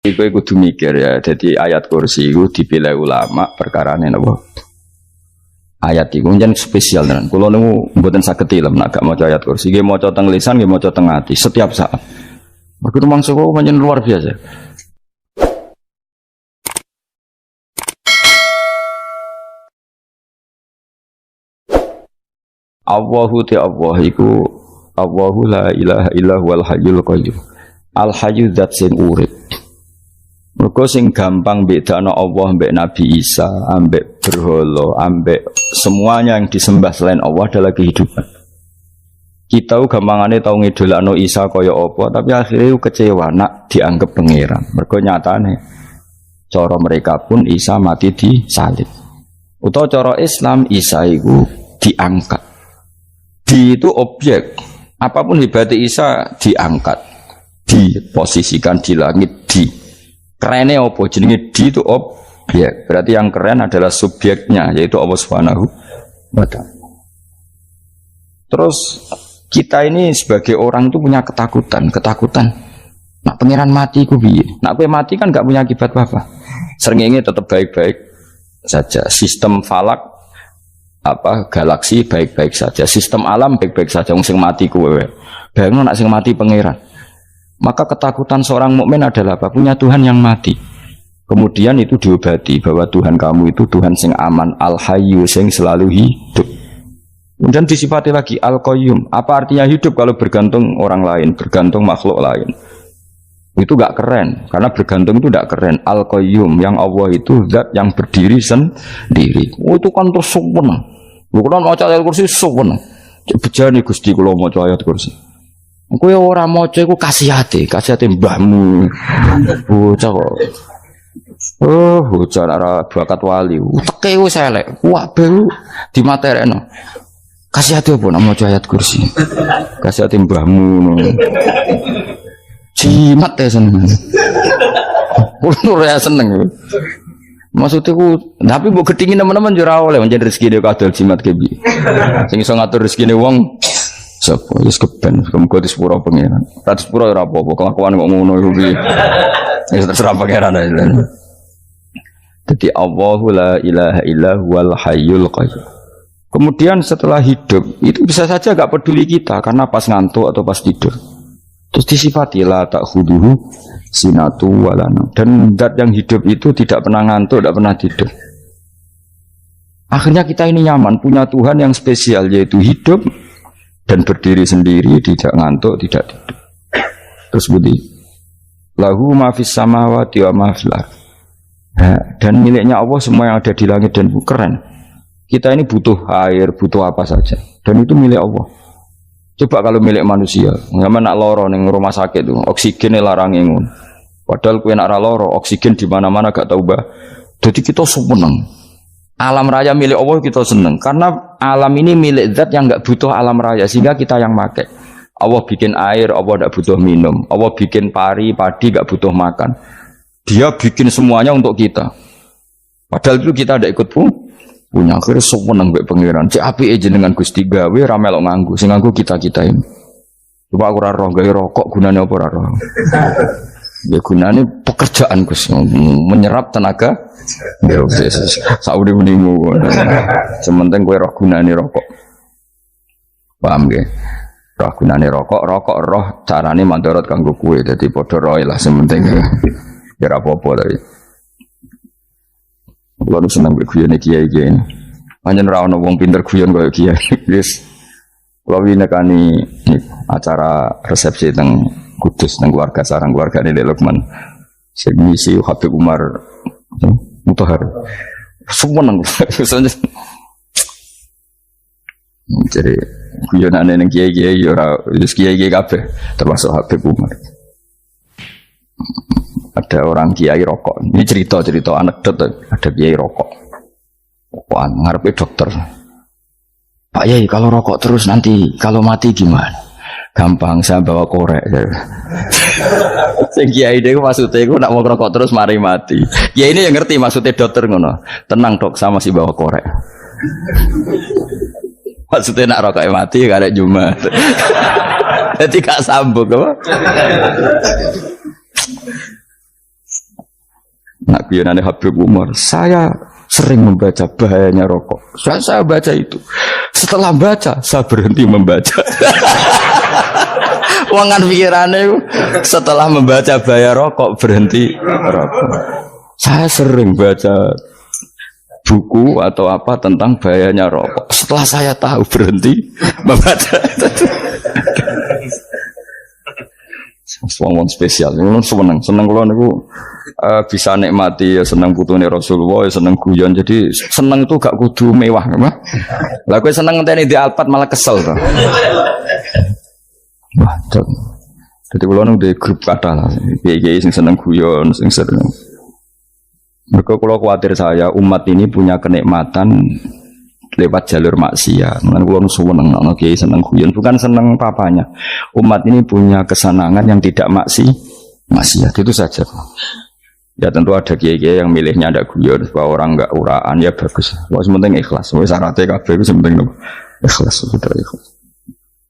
Iku kudu mikir ya. Jadi ayat kursi itu dipilih ulama perkarane napa? Ayat iku njen spesial tenan. Kula niku mboten saged ilem nek gak maca ayat kursi. Nggih maca teng lisan, nggih maca teng ati setiap saat. Mergo mangsa kok pancen luar biasa. Allahu ta Allah iku Allahu la ilaha illa huwal hayyul qayyum. Al hayyu zat sing urip. Mergo sing gampang bedakno Allah mbek Nabi Isa, ambek berhala, ambek semuanya yang disembah selain Allah adalah kehidupan. Kita gampangane tau ngidolakno Isa kaya apa, tapi akhirnya kecewa nak dianggap pangeran. Mergo nyatane cara mereka pun Isa mati disalib. Utawa cara Islam Isa iku diangkat. Di itu objek. Apapun hebatnya Isa diangkat, diposisikan di langit, di kerennya apa? Jenenge di itu objek. Berarti yang keren adalah subjeknya, yaitu Allah Subhanahu wa ta'ala. Terus kita ini sebagai orang itu punya ketakutan. Nak pangeran mati ku piye? Nak kowe mati kan gak punya akibat apa-apa. Srengenge tetap baik-baik saja. Sistem falak galaksi baik-baik saja. Sistem alam baik-baik saja. Wong sing mati kowe. Bayangno nak sing mati pangeran. Maka ketakutan seorang mukmin adalah apa? Punya Tuhan yang mati. Kemudian itu diobati bahwa Tuhan kamu itu Tuhan sing aman, al-hayyu sing selalu hidup. Kemudian disifati lagi al-qayyum. Apa artinya hidup kalau bergantung orang lain, bergantung makhluk lain? Itu gak keren, karena bergantung itu gak keren. Al-qayyum, yang Allah itu zat yang berdiri sendiri. Oh, itu kan terus sempurna. Lu kan maca ayat kursi sempurna. Bejane Gusti kula maca ayat kursi. Kowe ora maca iku kasihate mbahmu. Bocah kok. Oh, bocah ora bakat wali. Uteke wis elek. Kabeh dimaterekno. Kasihate apa nek maca ayat kursi? Kasihate mbahmu. Jimat ya seneng. Kulo ya seneng. Maksudnya tapi mbok gedhingi teman-teman yo ora oleh menjadi rezeki dhewe kadol jimat ke piye. Sing iso ngatur rezekine wong sapa wis keben muga disepuro pangeran. Ra disepuro ora apa-apa, kelakuan kok ngono iku piye. Wis terserah pangeran ae. Jadi Allahu la ilaha illa huwal hayyul qayyum. Kemudian setelah hidup itu bisa saja gak peduli kita karena pas ngantuk atau pas tidur. Terus disifati la ta'khuduhu sinatu walana. Dan zat yang hidup itu tidak pernah ngantuk, tidak pernah tidur. Akhirnya kita ini nyaman, punya Tuhan yang spesial yaitu hidup dan berdiri sendiri, tidak ngantuk, tidak tidur. Terus budi lahu ma fis samawati wa ma fil ardh. Dan miliknya Allah semua yang ada di langit dan bumi. Keren. Kita ini butuh air, butuh apa saja. Dan itu milik Allah. Coba kalau milik manusia, nggak nak loro neng rumah sakit tuh, oksigennya larang ingun. Padahal kue nak loro, oksigen di mana-mana gak tahu bah. Jadi kita seneng. Alam raya milik Allah kita seneng, karena alam ini milik zat yang nggak butuh alam raya, sehingga kita yang pakai. Allah bikin air, Allah tidak butuh minum. Allah bikin padi nggak butuh makan. Dia bikin semuanya untuk kita. Padahal itu kita tidak ikut pun. Punya akhirnya seneng mbek pangeran. Cek apike jenengan Gusti gawe ra melok nganggo. Sing nganggo kita-kita ini. Coba aku ora roh gawe rokok gunane apa ora roh. Ya gunane pekerjaan Gus, menyerap tenaga. Ya wis sauri-urimu. Sementing kowe roh gunane rokok. Paham nggih? Roh gunane rokok roh carane mandorot kanggo kowe. Dadi padha roe lah sementing. Ya ora apa-apa tapi. Lalu senang berguyon kiai ini. Hanya rawon wong pinter guyon kaya kiai. Wis lalu nekani acara resepsi teng Kudus teng keluarga sarang keluarga ini Lukman. Sing ngisi Habib Umar Mutahar. Semua nang jadi guyonane ning kiai-kiai ora wis kiai-kiai kabeh termasuk Habib Umar. Ada orang kiai rokok. Ini cerita anekdot. Ada kiai rokok. Rokokan ngarepe dokter. Pak Yai, kalau rokok terus nanti kalau mati gimana? Gampang, saya bawa korek. Sing kiai niku maksudnya iku nak mau rokok terus mari mati. Kiai ini yang ngerti maksudnya dokter ngono. Tenang dok, sama si bawa korek. Maksudnya nak rokok mati gak ada Jumat. Jadi gak sambung apa? Nak guyonane Habib Umar, saya sering membaca bahayanya rokok. Saya baca itu. Setelah baca, saya berhenti membaca. Wangan pikirannya setelah membaca bahaya rokok berhenti rokok. Saya sering baca buku atau apa tentang bahayanya rokok. Setelah saya tahu berhenti membaca. Wong spesial, seneng kalau niku bisa nikmati, ya seneng putune Rasulullah, ya seneng guyon. Jadi seneng itu gak kudu mewah, mah. Lah kowe seneng ngenteni di Alphard malah kesel to. Wah, jadi kalau nung di grup kata lah, kiai sing seneng guyon, sing seneng. Mereka kalau khawatir saya umat ini punya kenikmatan lewat jalur maksiat. Mengenai kalau seneng, kiai seneng guyon, bukan seneng papanya. Umat ini punya kesenangan yang tidak maksiat itu saja. Ya tentu ada kiai-kiai yang milihnya ada guyon supaya orang enggak uraan, ya bagus. Wah sementing ikhlas. Wah syaratnya kabeh itu sementing ikhlas, sudah ikhlas.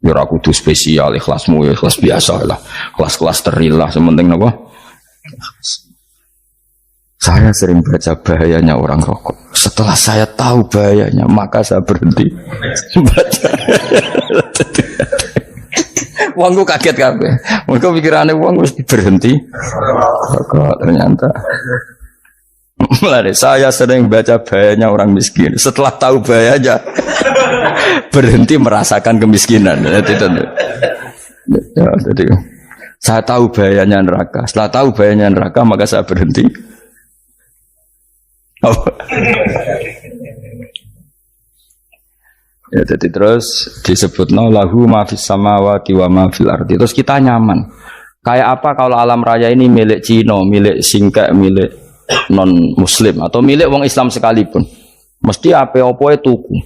Ya ora kudu spesial ikhlasmu, ya ikhlas biasa lah. Kelas-kelas teril lah sementing apa? Saya sering baca bahayanya orang rokok. Setelah saya tahu bahayanya, maka saya berhenti baca. Wongku kaget kabeh. Mergo pikirane wong wis berhenti rokok ternyata. Mulai saya sering baca bahayanya orang miskin. Setelah tahu bahayanya, berhenti merasakan kemiskinan. Jadi, saya tahu bahayanya neraka. Setelah tahu bahayanya neraka, maka saya berhenti. Ya, jadi terus disebutno lahu ma fis samawati wa ma fil ardi. Terus kita nyaman. Kayak apa kalau alam raya ini milik Cina, milik singkek, milik non muslim atau milik wong Islam sekalipun. Mesti apa-apa tuku.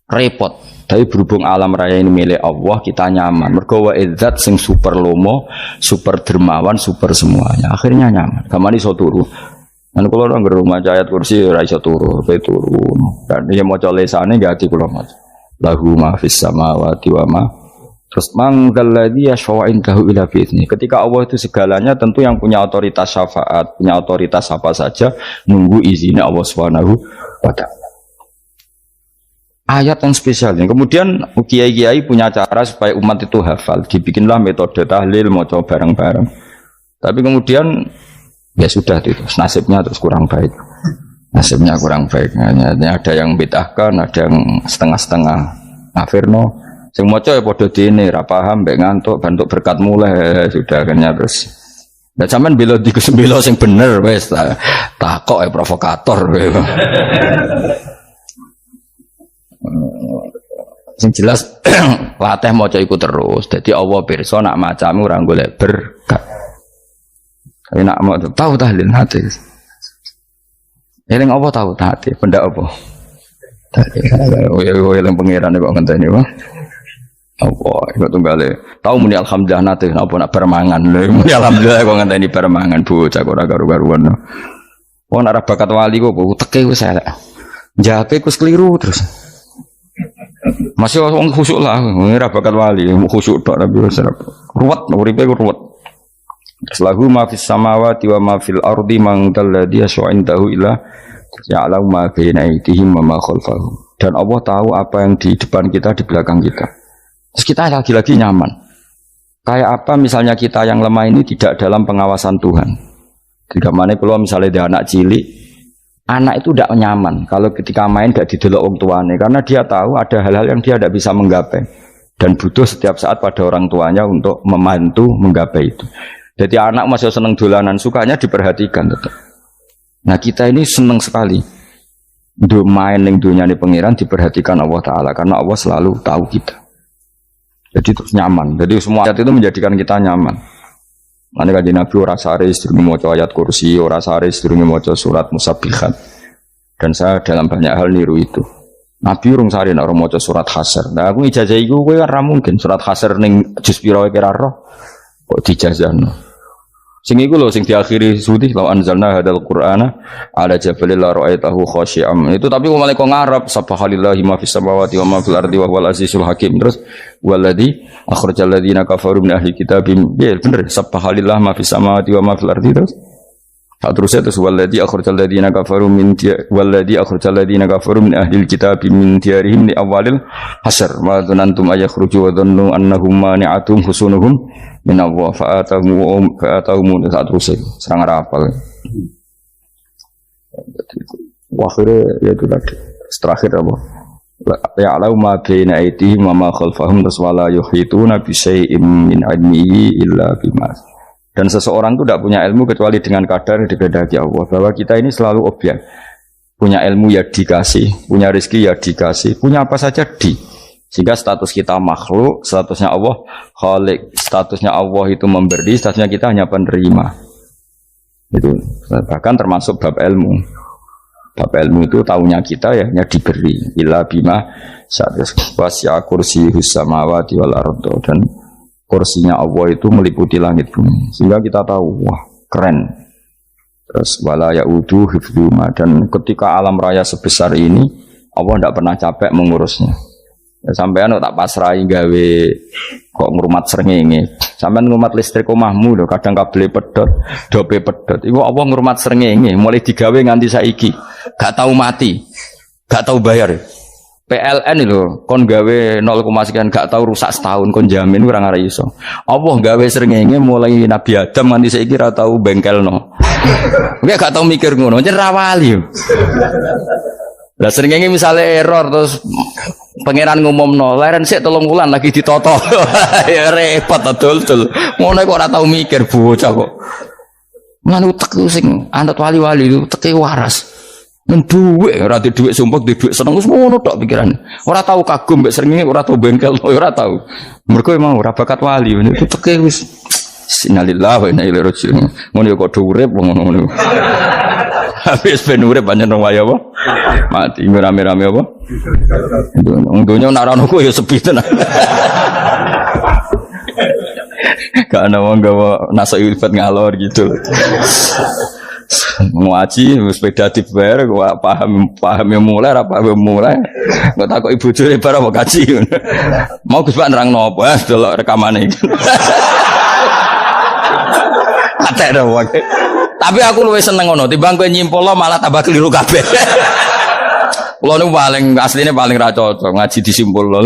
Repot. Tapi berhubung alam raya ini milik Allah, kita nyaman. Mergo wa izzat sing super lomo, super dermawan, super semuanya. Akhirnya nyaman. Gamane iso turu. Kan kula nang rumah ayat kursi ora iso turu, pe turu. Dan ya maca lesane enggak ati kula maca. Lahu ma fis samawati wa ma. Terus manggal ladzi yashfa'u indahu ila bi'izni. Ketika Allah itu segalanya, tentu yang punya otoritas syafaat, punya otoritas apa saja nunggu izinnya Allah Subhanahu wa taala. Ayat yang spesial. Kemudian kiai-kiai punya cara supaya umat itu hafal. Dibikinlah metode tahlil maca bareng-bareng. Tapi kemudian ya sudah itu nasibnya terus kurang baik. Nasibnya kurang baik. Hanya ada yang bid'ahkan, ada yang setengah-setengah afirno. Sing maca ya padha dene ra paham mbek ngantuk bantuk berkat mulai sudah akhirnya terus. Lah sampean bela bela sing bener wis takok provokator. Sing jelas latih maca iku terus. Dadi Allah pirsa nak macamu ora golek berkat. Enak mau tahu tahlil hati. Eling apa tahu hati? Benda apa? Oh yang pangeran kok ngenteni wae. Apa iku tunggale. Tahu muni alhamdulillah nate apa nak permangan. Muni alhamdulillah kok ngenteni permangan bocah kok ora karu-karuan. Wong nek bakat wali kok teke wis elek. Jape ku keliru terus. Masih wong khusuk lah, ora bakat wali, khusuk tok tapi wis ruwet, uripe ku ruwet. Lahu ma fis samawati wa ma fil ardi man dalladhi yash'indahu illa ya'lamu ma baina aydihim wa ma khalfahum. Dan Allah tahu apa yang di depan kita, di belakang kita. Terus kita lagi-lagi nyaman. Kayak apa misalnya kita yang lemah ini tidak dalam pengawasan Tuhan. Jika mana kalau misalnya dia anak cilik, anak itu tidak nyaman kalau ketika main gak didelok orang tuanya, karena dia tahu ada hal-hal yang dia tidak bisa menggapai dan butuh setiap saat pada orang tuanya untuk membantu menggapai itu. Jadi anak masih seneng dolanan, sukanya diperhatikan tetap. Nah kita ini seneng sekali untuk main yang dunia ini pengiran diperhatikan Allah Ta'ala, karena Allah selalu tahu kita. Jadi terus nyaman. Jadi semua ayat itu menjadikan kita nyaman. Nanti kaji Nabi ora saris durunge maca ayat kursi, ora saris durunge maca surat Musabbihat. Dan saya dalam banyak hal niru itu. Nabi urung sari nek ora maca surat Hasyr. Nah aku ijazah iku kowe ora mungkin surat Hasyr ning juz pira kira roh kok dijazahno. Sing iku lho sing diakhiri sudi law anzalna hadzal qur'ana ala jabalil la ra'aitahu khashi'am. Itu tapi malah kok ngarep subhanallahi ma fis samawati wa ma fil ardi wa huwal azizul hakim. Terus waladzi akhrajal ladzina kafaru min ahli kitabim. Ya bener subhanallahi ma fis samawati wa ma fil ardi terus. Tak terusnya terus walladzi akhrajal ladzina kafaru min ahlil kitab min diyarihim li awalil hasyr wa dzanantum ayakhruju wa dhannu annahum mani'atum husunuhum min Allah fa'atahum tak terusnya serang rapal. Akhirnya ya itu tadi terakhir apa? Ya'lamu ma baina aydihim wa ma khalfahum wala yuhituna bi syai'in min 'ilmihi illa bima. Dan seseorang itu tidak punya ilmu kecuali dengan kadar dikehendaki Allah. Bahwa kita ini selalu objek. Punya ilmu ya dikasih, punya rezeki ya dikasih, punya apa saja di. Sehingga status kita makhluk, statusnya Allah khalik, statusnya Allah itu memberi, statusnya kita hanya penerima. Itu bahkan termasuk bab ilmu. Bab ilmu itu taunya kita ya hanya diberi. Illa bima wasi'a kursiyus samawati wal ardo, dan kursinya Allah itu meliputi langit bumi, sehingga kita tahu wah keren. Terus wala ya'udu hifdzuma, dan ketika alam raya sebesar ini Allah tidak pernah capek mengurusnya. Ya, sampean tak pasrahi gawe kok ngrumat srengenge. Sampean ngrumat listrik omahmu lho, kadang kabel pedhot, dope pedhot. Iku Allah ngrumat srengenge mulai digawe nganti saiki. Gak tahu mati, gak tahu bayar. PLN lho, kon gawe 0, sekian gak tahu rusak setahun, kon jamin ora ngara iso. Allah gawe srengenge mulai Nabi Adam nganti saiki ora tau bengkelno. Enggak gak tau mikir ngono, jen ra wali. Lah srengenge misale error terus pangeran ngumumno, leren sik 3 wulan lagi ditoto. Ya repot dul-dul. Ngono kok ora tau mikir bocah kok. Lan utek sing anut wali-wali itu teke waras. Duit, ora di duit sumpah, di duit seneng, semua tok pikiran. Ora tahu kagum, mbak seringi, ora tahu bengkel, ora tahu. Mereka emang ora bakat wali, itu teke wis. Innalillahi wa inna ilaihi raji'un. Ngono kok urip ngono. Habis ben urip pancen wong wae apa? Mati rame-rame apa? Untunya nek ora ono ya sepi tenan. Gak ana wong gawa nasa ilfat ngalor gitu. Ngaji sepeda dibayar gua paham yang mulai apa yang mulai nggak takut ibu juri barang mau kaji mau Gus Pak nerangno apa delok rekamane ate dah wae tapi aku luwih seneng ngono timbang kowe nyimpulno malah tambah keliru kabeh. Kulo niku paling asline paling ra cocok ngaji disimpulno.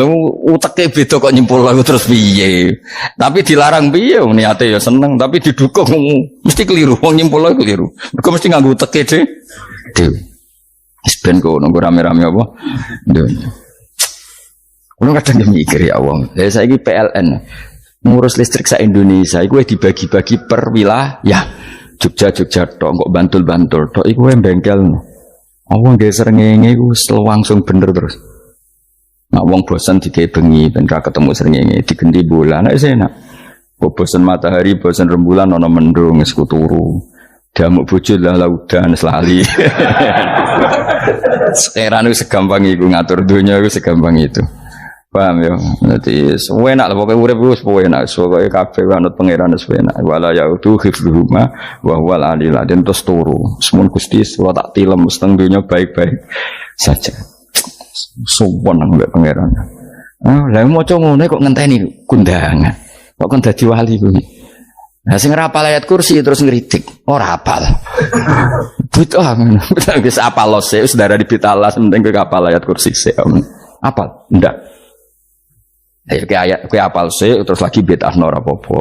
Uteke beda kok nyimpulno terus piye. Tapi dilarang piye niate ya seneng tapi didukung mesti keliru. Wong nyimpulno keliru. Mergo mesti nganggo uteke dhewe. Wis ben kok nunggu rame-rame apa. Kulo kadang mikir ya wong. Lah saiki PLN ngurus listrik sa Indonesia iku dibagi-bagi per wilayah. Jogja tok kok Bantul tok iku bengkel. Wong ge srengenge iku langsung bener terus. Nek wong bosan digawe bengi ben ra ketemu srengenge digenti bulan nek enak. Kok bosan matahari, bosan rembulan ana mendung wis turu. Damuk bojo lah laudan selali. Sekarang itu segampang itu ngatur dunia itu segampang itu. Paham ya? Jadi enak lah pokoknya urip wis enak. Pokoke kabeh anut pangeran wis enak. Wala yaudu hifdzuhuma wa huwal aliyul azim terus turu. Semun Gusti wa tak tilem seteng dunya baik-baik saja. Sowan nang mbek pangeran. Ah, lha maca ngono kok ngenteni kundangan. Kok kon dadi wali kuwi. Nah sing ora hafal ayat kursi terus ngritik. Ora hafal. Bid'ah ngono. Wis hafal lose wis darah di bitalas penting kowe hafal ayat kursi sik. Hafal? Ndak. Ayo ke ayat ke apal sih terus lagi bid'ah ora apa-apa.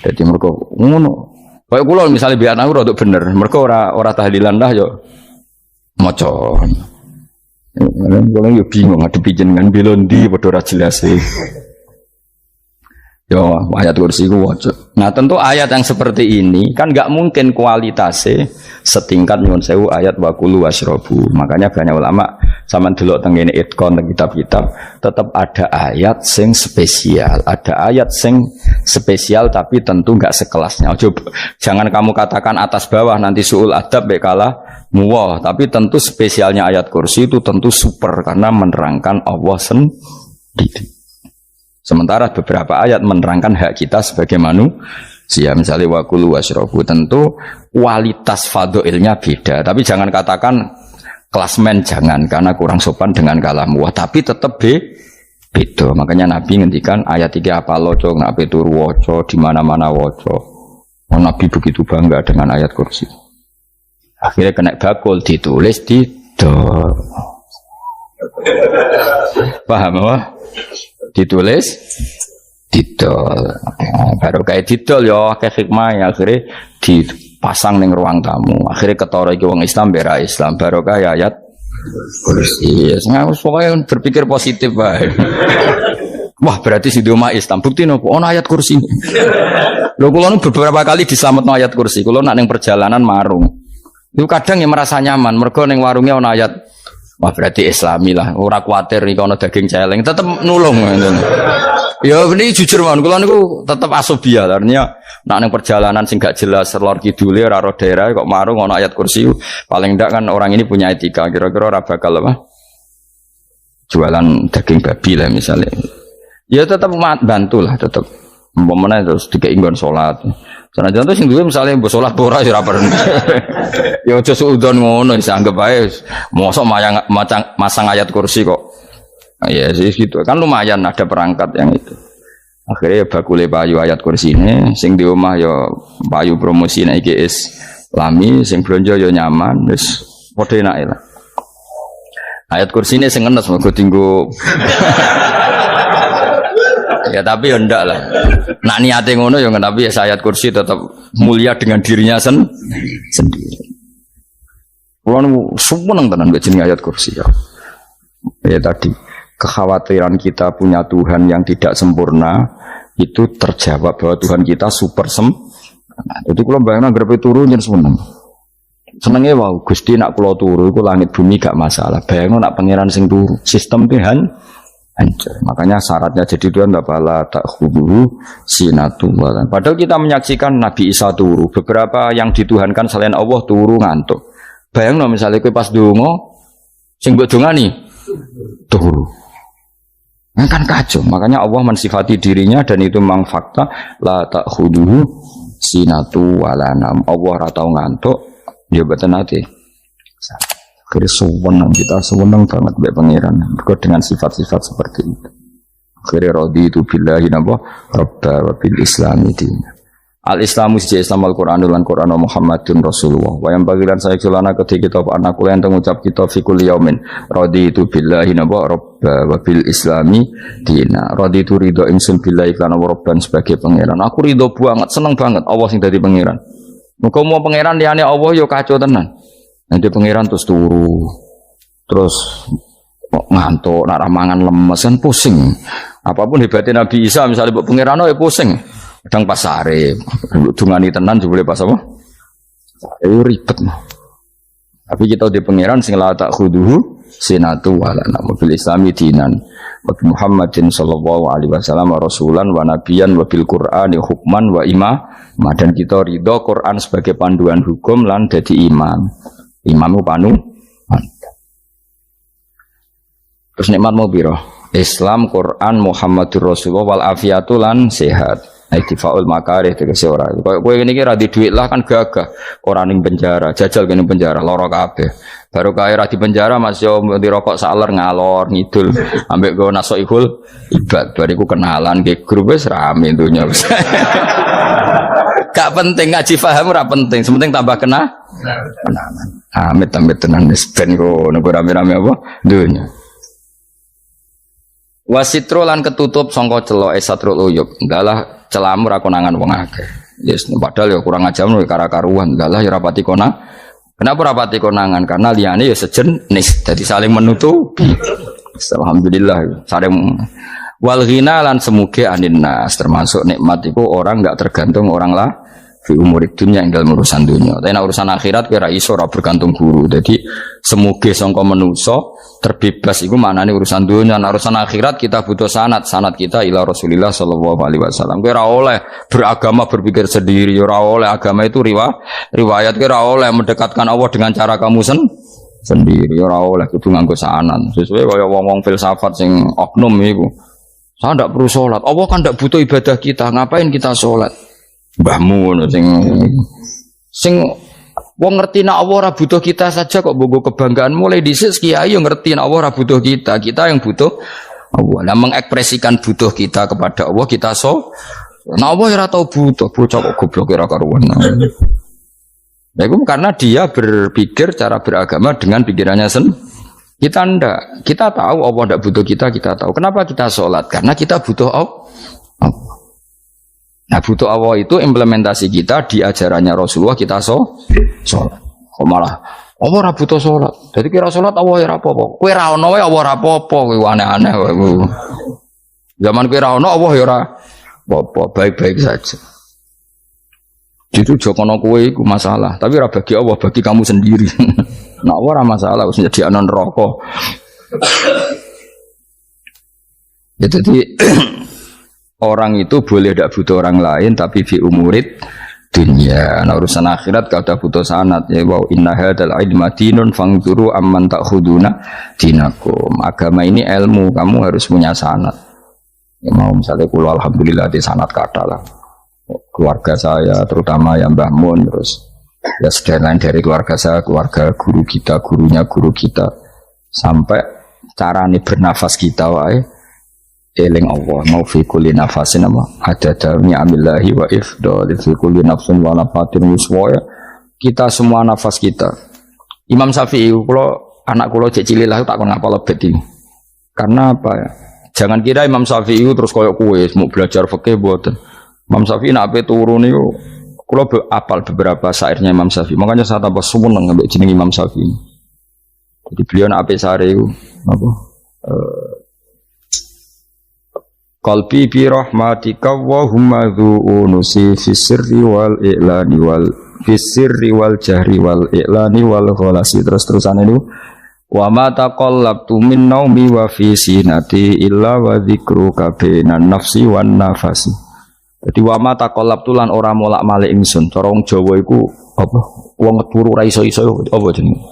Jadi mereka ngono. Kayak kula misalnya bid'ah ora untuk bener, mereka ora tahlilan dah yo maca. Kula yo bingung ngadepi jenengan belondi padha ora jelas sih. Yo ayat kursi ku waca. Nah tentu ayat yang seperti ini kan enggak mungkin kualitasnya setingkat nyuwun sewu ayat waqulu wasrobu. Makanya banyak ulama sama delok teng ngene itkon teng kitab-kitab tetap ada ayat sing spesial, ada ayat sing spesial tapi tentu enggak sekelasnya. Jangan kamu katakan atas bawah nanti suul adab bekala muwah, tapi tentu spesialnya ayat kursi itu tentu super karena menerangkan Allah sendiri. Sementara beberapa ayat menerangkan hak kita sebagai manusia, misalnya waqulu wasrobu, tentu kualitas fadhilnya beda. Tapi jangan katakan klasmen, jangan karena kurang sopan dengan kalam wah, tapi tetap beda. Makanya Nabi ngendikan ayat 3 apa loco, nabi turu woco di mana-mana woco. Nabi begitu bangga dengan ayat kursi. Akhirnya kena bakul ditulis didol. Paham apa? Ditulis didol. Baru kayak didol ya kayak hikmah akhirnya dipasang ning ruang tamu. Akhirnya ketara iki wong Islam bera Islam baru kayak ayat kursi. Pokoknya berpikir positif bae. Wah berarti si rumah Islam bukti nopo ono ayat kursi. Lho kula nu beberapa kali diselametno ayat kursi. Kula nak ning perjalanan marung. Itu kadang yang merasa nyaman mergo ning warungnya ono ayat. Wah berarti Islami lah. Ora kuwatir iki ono daging celeng, tetep nulung ngoten. Ya ini jujur mawon kula niku tetep asobia. Artinya nak ning perjalanan sing gak jelas lor kidule ora ro daerah kok marung ono ayat kursi. Paling ndak kan orang ini punya etika. Kira-kira ora bakal apa? Jualan daging babi lah misalnya. Ya tetap bantu lah tetap. Umpamane terus dikei nggon salat. Senajan to sing duwe misale mbok salat ora ya ora perlu. Ya aja suudon ngono wis anggap ae mosok masang ayat kursi kok. Ya sih gitu. Kan lumayan ada perangkat yang itu. Akhirnya bakule payu ayat kursi ini sing di omah ya payu promosi nek iki Islami sing blonjo ya nyaman wis padha enake lah. Ayat kursi ini sing ngenes mergo tinggo. Ya tapi ya ndak lah. Nak niate ngono ya tapi ya ayat kursi tetap mulia dengan dirinya sendiri. Kulo nu seneng tenan mbek jeneng ayat kursi ya. Ya tadi kekhawatiran kita punya Tuhan yang tidak sempurna itu terjawab bahwa Tuhan kita super sempurna. Jadi kulo bayangno grepe turu nyen seneng. Senenge wae Gusti nak kula turu iku langit bumi gak masalah. Bayangno nak pangeran sing turu, sistem Tuhan hancur. Makanya syaratnya jadi Tuhan bala takhudhu sinatu wala. Padahal kita menyaksikan Nabi Isa turu. Beberapa yang dituhankan selain Allah turu ngantuk. Bayangno misalnya kowe pas donga sing mbok dongani turu. Kan kacau. Makanya Allah mensifati dirinya dan itu memang fakta la takhudhu sinatu wala nam. Allah ora tau ngantuk, ya boten ate. Akhirnya sewenang kita sewenang banget mbek pangeran dengan sifat-sifat seperti itu. Akhirnya raditu billahi napa rabba wa bil islami din. Al-Islamu siji Islam Al-Qur'an lan Qur'an Muhammadun Rasulullah. Wa yang bagilan saya celana ketika kita anak kula enten ngucap kita fi kulli yaumin raditu billahi napa rabba wa bil islami din. Raditu ridho ingsun billahi lan rabban sebagai pangeran. Aku ridho banget, seneng banget Allah sing dadi pangeran. Muga mau pangeran liyane Allah ya kacau tenan. Nanti pangeran terus turu, terus ngantuk, nak mangan lemes kan pusing. Apapun hebatnya Nabi Isa misalnya buat pangeran ya pusing. Kadang pas sare, dungani tenan juga boleh pas apa? Itu ribet mah. Tapi kita di pangeran sing la ta'khuduhu sinatu wala nabil islami dinan. Wa Muhammadin sallallahu alaihi wasallam rasulan wa nabiyan wa bil Qur'ani hukman wa imam. Dan kita ridho Quran sebagai panduan hukum lan dadi imam. Imamu panu. Terus nikmat mau biro Islam, Quran, Muhammadur Rasulullah wal afiatu lan sehat. Iktifaul makarih tegese ora. Kowe ngene iki ra di dhuwit lah kan gagah. Ora ning penjara, jajal kene penjara lara kabeh. Baru kae ra di penjara Mas yo dirokok saler ngalor ngidul ambek go nasoihul ibad. Bariku kenalan ke grup wis rame dunya. Gak penting ngaji paham ora penting, sementing tambah kenalan. Amit-amit tenan wis ben kok rame-rame apa dunya. Wasitro lan ketutup sangka celok esatrul uyub. Enggaklah celamur aku nangan wong akeh. Yes, padahal ya kurang ajar lho kara-karuan. Enggaklah ya rapati konang. Kenapa rapati konangan? Karena liyane ya sejenis. Jadi saling menutupi. Alhamdulillah saling wal ghina lan semuge anin nas termasuk nikmat itu orang enggak tergantung orang lah fi umurid dunya ing dalam urusan dunia. Tapi urusan akhirat kira iso ora bergantung guru. Jadi semuge sangka manusa terbebas iku maknane urusan dunia. Nah, urusan akhirat kita butuh sanad kita ila Rasulillah sallallahu alaihi wasallam. Kowe ora oleh beragama berpikir sendiri, ora oleh agama itu riwayat kowe ora oleh mendekatkan Allah dengan cara kamu sendiri, ora oleh kudu nganggo sanad. Sesuai kaya wong-wong filsafat sing oknum iku. Saya ndak perlu salat. Allah kan ndak butuh ibadah kita, ngapain kita salat? Mbahmu sing wong ngerti nek Allah ora butuh kita saja kok bogo kebanggaan mulai dhisik kiai yo ngerti nek Allah ora butuh kita yang butuh Allah. Nah mengekspresikan butuh kita kepada Allah kita nek Allah ora tau butuh bocah kok goblok ora karuan. Nah, itu karena dia berpikir cara beragama dengan pikirannya sendiri. Kita ndak. Kita tahu Allah ndak butuh kita tahu. Kenapa kita sholat? Karena kita butuh Allah. Nah, butuh Allah itu implementasi kita di ajarannya Rasulullah kita sholat. Kok malah Allah ora butuh sholat. Jadi kira sholat Allah ya apa-apa. Kowe ra ono wae Allah ora apa-apa, kowe aneh-aneh wae. Zaman kowe ra ono Allah ya ora apa-apa, baik-baik saja. Itu jokono kowe iku masalah, tapi ora bagi Allah, bagi kamu sendiri. Nah, Allah ora masalah wis nyediakno neraka. Ya jadi orang itu boleh tidak butuh orang lain tapi fi umurid dunia. Nah, urusan akhirat kalau ada butuh sanad ya wa inna hadzal ilma dinun fangzuru amman ta'khuduna dinakum. Agama ini ilmu, kamu harus punya sanad. Ya, mau misalnya kulo alhamdulillah di sanad kata lah. Keluarga saya terutama yang Mbah Mun, terus ya lain dari keluarga saya, keluarga guru kita, gurunya guru kita, sampai cara ini bernafas kita wae eling Allah mau fi kulli nafasin ada damni amillahi wa ifdal fi kulli nafsin wa nafatin wiswaya. Kita semua nafas kita. Imam Syafi'i kalau anak kula cek cilik lah tak kon ngapal lebet ini. Karena apa ya? Jangan kira Imam Syafi'i terus koyo kowe mau belajar fikih mboten. Imam Syafi'i nak ape turu niku kula apal beberapa syairnya Imam Syafi'i. Makanya saya tambah seneng ambek jeneng Imam Syafi'i. Jadi beliau nak ape sare iku apa? Qalbi bi rahmatika wa humma dzu'unusi fis sirri wal i'lani wal fis sirri wal jahri wal i'lani wal khalasi. Terus-terusan itu wa ma taqallabtu min naumi wa fi sinati illa wa dzikruka bainan nafsi wan nafasi. Jadi wa ma taqallabtu lan ora molak-malik ingsun. Cara wong Jawa iku apa? Wong turu ra iso-iso apa jenenge?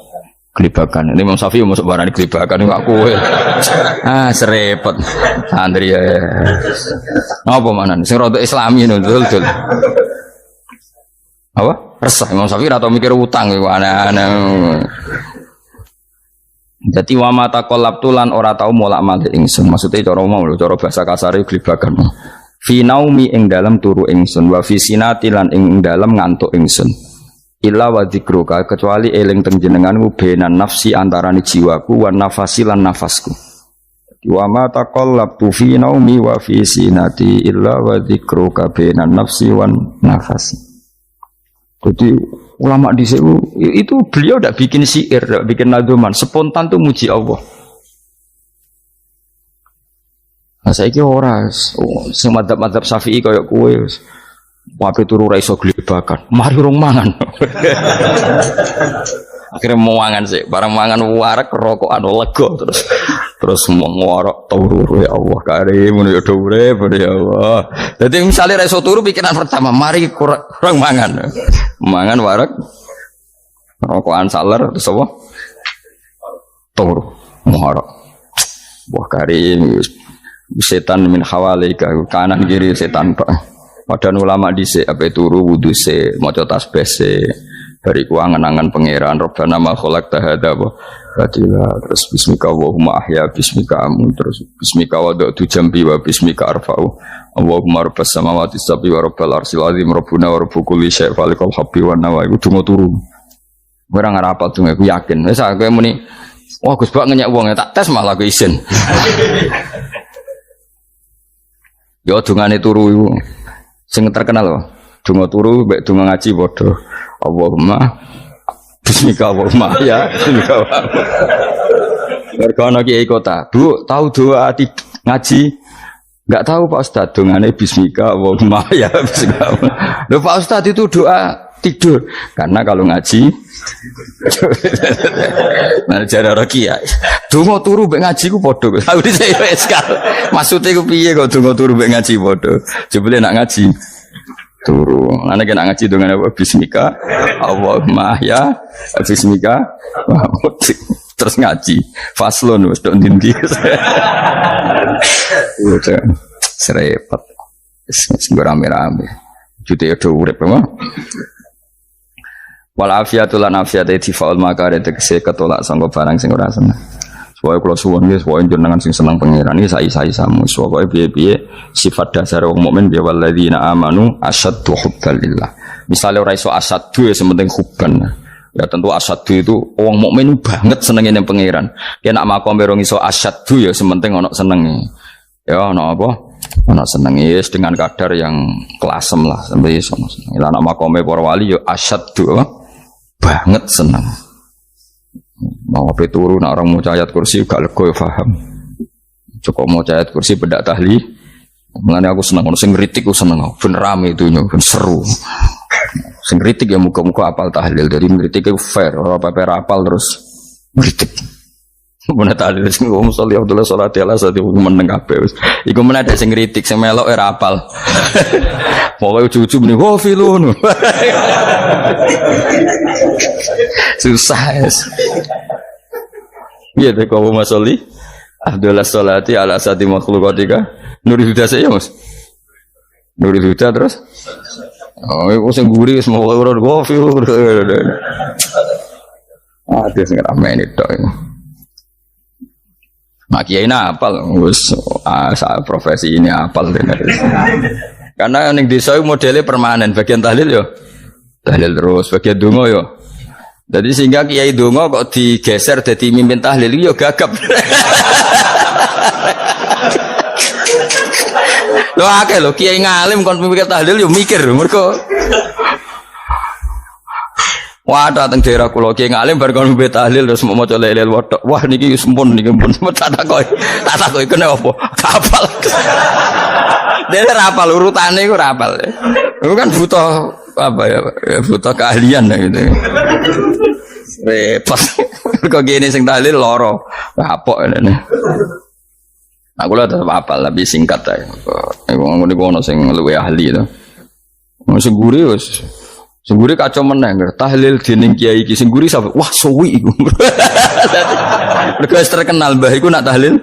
Gelibakan. Ini Imam Syafi'i masuk barang gelibakan ini aku. Serepet. Santri ya. Apa mana? Sing rada Islami ngono dul. Apa? Resah Imam Syafi'i atau mikir utang iku aneh-aneh. Jadi wa mata qalabtu lan ora tau molak-malik ingsun. Maksudnya cara omong lho, cara bahasa kasare gelibakan. Fi naumi ing dalem turu ingsun wa fi sinati lan ing dalem ngantuk ingsun. Illa wa dzikruka kecuali eling teng jenenganmu benan nafsi antarane jiwaku wan nafasi lan nafasku. Wa ma taqallabtu fi naumi wa fi sinati illa wa dzikruka benan nafsi wan nafasi. Jadi ulama dhisik itu beliau tidak bikin syair, tidak bikin nadzuman, spontan tuh muji Allah. Nah saiki ora sing madzhab Syafi'i kaya kowe wape turu ra iso glebakan. Mari rong mangan. Akhirnya mau mangan sih, barang mangan warak rokokan lega terus mau ngorok turu ya Allah karim ya urip ya Allah. Jadi misalnya ra iso turu pikiran pertama, mari kurang mangan. Mangan warak rokokan saler terus apa? Turu ngorok. Wah karim setan min hawalika kanan kiri setan Pak. Padahal ulama dhisik ape turu wudu se maca tasbih se bariku angen-angen pangeran Rabbana ma khalaqta hadza batila terus bismika Allahumma ahya bismika amun terus bismika wada'tu jambi wa bismika arfa'u Allahumma rabbas samawati sab'i wa rabbal arsyil azim rabbuna wa rabbu kulli syai' falikal habbi wan nawa iku donga turu ora ngarapal donga aku yakin wis aku muni wah Gus Bak ngenyek wong tak tes malah aku isin yo dongane turu iku sing terkenal loh, donga turu, mbek donga ngaji padha. Allahumma bismika Allahumma ya, bismika Allahumma. Mergo kiai kota, Bu, tahu doa ngaji? Enggak tahu Pak Ustaz, dongane bismika Allahumma ya, bismika. Loh Pak Ustaz itu doa tidur. Karena kalau ngaji nah jare kiai. Donga turu mbek ngaji ku padha. Aku dhisik wis kal. Maksude ku piye kok donga turu mbek ngaji padha. Jebule nak ngaji turu. Ana nek ngaji dongane apa bismika Allahumma ya bismika terus ngaji. Faslon wis tok ndi-ndi. Serepet. Wis rame-rame. Jute yo urip apa? Wal afiatul lan afiate difaul makare tegese ketolak sanggo barang sing ora seneng. Pokoke kula suwun nggih pokoke jenengan sing seneng pangeran iki sai-saisamu. Pokoke piye-piye sifat dasar wong mukmin ya walladzina amanu asyaddu hubban lillah. Misale ora iso asyaddu ya sementing hubban. Ya tentu asyaddu itu wong mukmin banget senenge ning pangeran. Yen nak makom ora iso asyaddu ya sementing ana senenge. Ya ana apa? Ana senenge wis dengan kadar yang kelasem lah sampai iso. Lah nak makome para wali ya asyaddu banget seneng. Mau apa turu nak orang mau ayat kursi gak lego ya paham. Cukup mau ayat kursi bedak tahlil. Mulane aku seneng ono sing ngritik aku seneng. Ben rame itu ben seru. Sing ngritik ya muga-muga apal tahlil. Jadi ngritik itu fair, ora apa-apa apal terus ngritik. Mun tahlil sing ngomong sholli Abdullah sholati ala sate meneng kabeh wis. Iku men ada sing ngritik sing melok ora apal. Pokoke ujug-ujug muni wo filun. Susah es. Iya deh kau masoli. Abdullah sholati ala sati makhlukatika. Nuri huda saya mas. Nuri huda terus. Oh, aku sing guri semua orang kopi. Ada sing ramai ini tok. Mak kiai ini apal, profesi ini apal bener. Karena yang desa modelnya permanen, bagian tahlil yo, tahlil terus, bagian dongo yo. Jadi sehingga kiai dongo kok digeser jadi mimpin tahlil yo gagap. Lo akeh lo kiai ngalim kon mikir tahlil yo mikir mergo. Wah dateng daerah kula kiai ngalim bar kon mikir tahlil terus mau maca lelel wedok. Wah niki wis mumpun niki mumpun tak takoki kene apa? Kapal. Dene rapal urutane iku rapal. Iku kan butuh apa ya? Butuh keahlian gitu. Repot. Kok gini sing tahlil loro. Kapok ngene. Aku lah tetap apal tapi singkat aja. Iku ngono ono sing luwih ahli to. Sing guri wis. Sing guri kacau meneh tahlil dening kiai iki sing guri sampe wah suwi iku. Mergo terkenal mbah iku nak tahlil.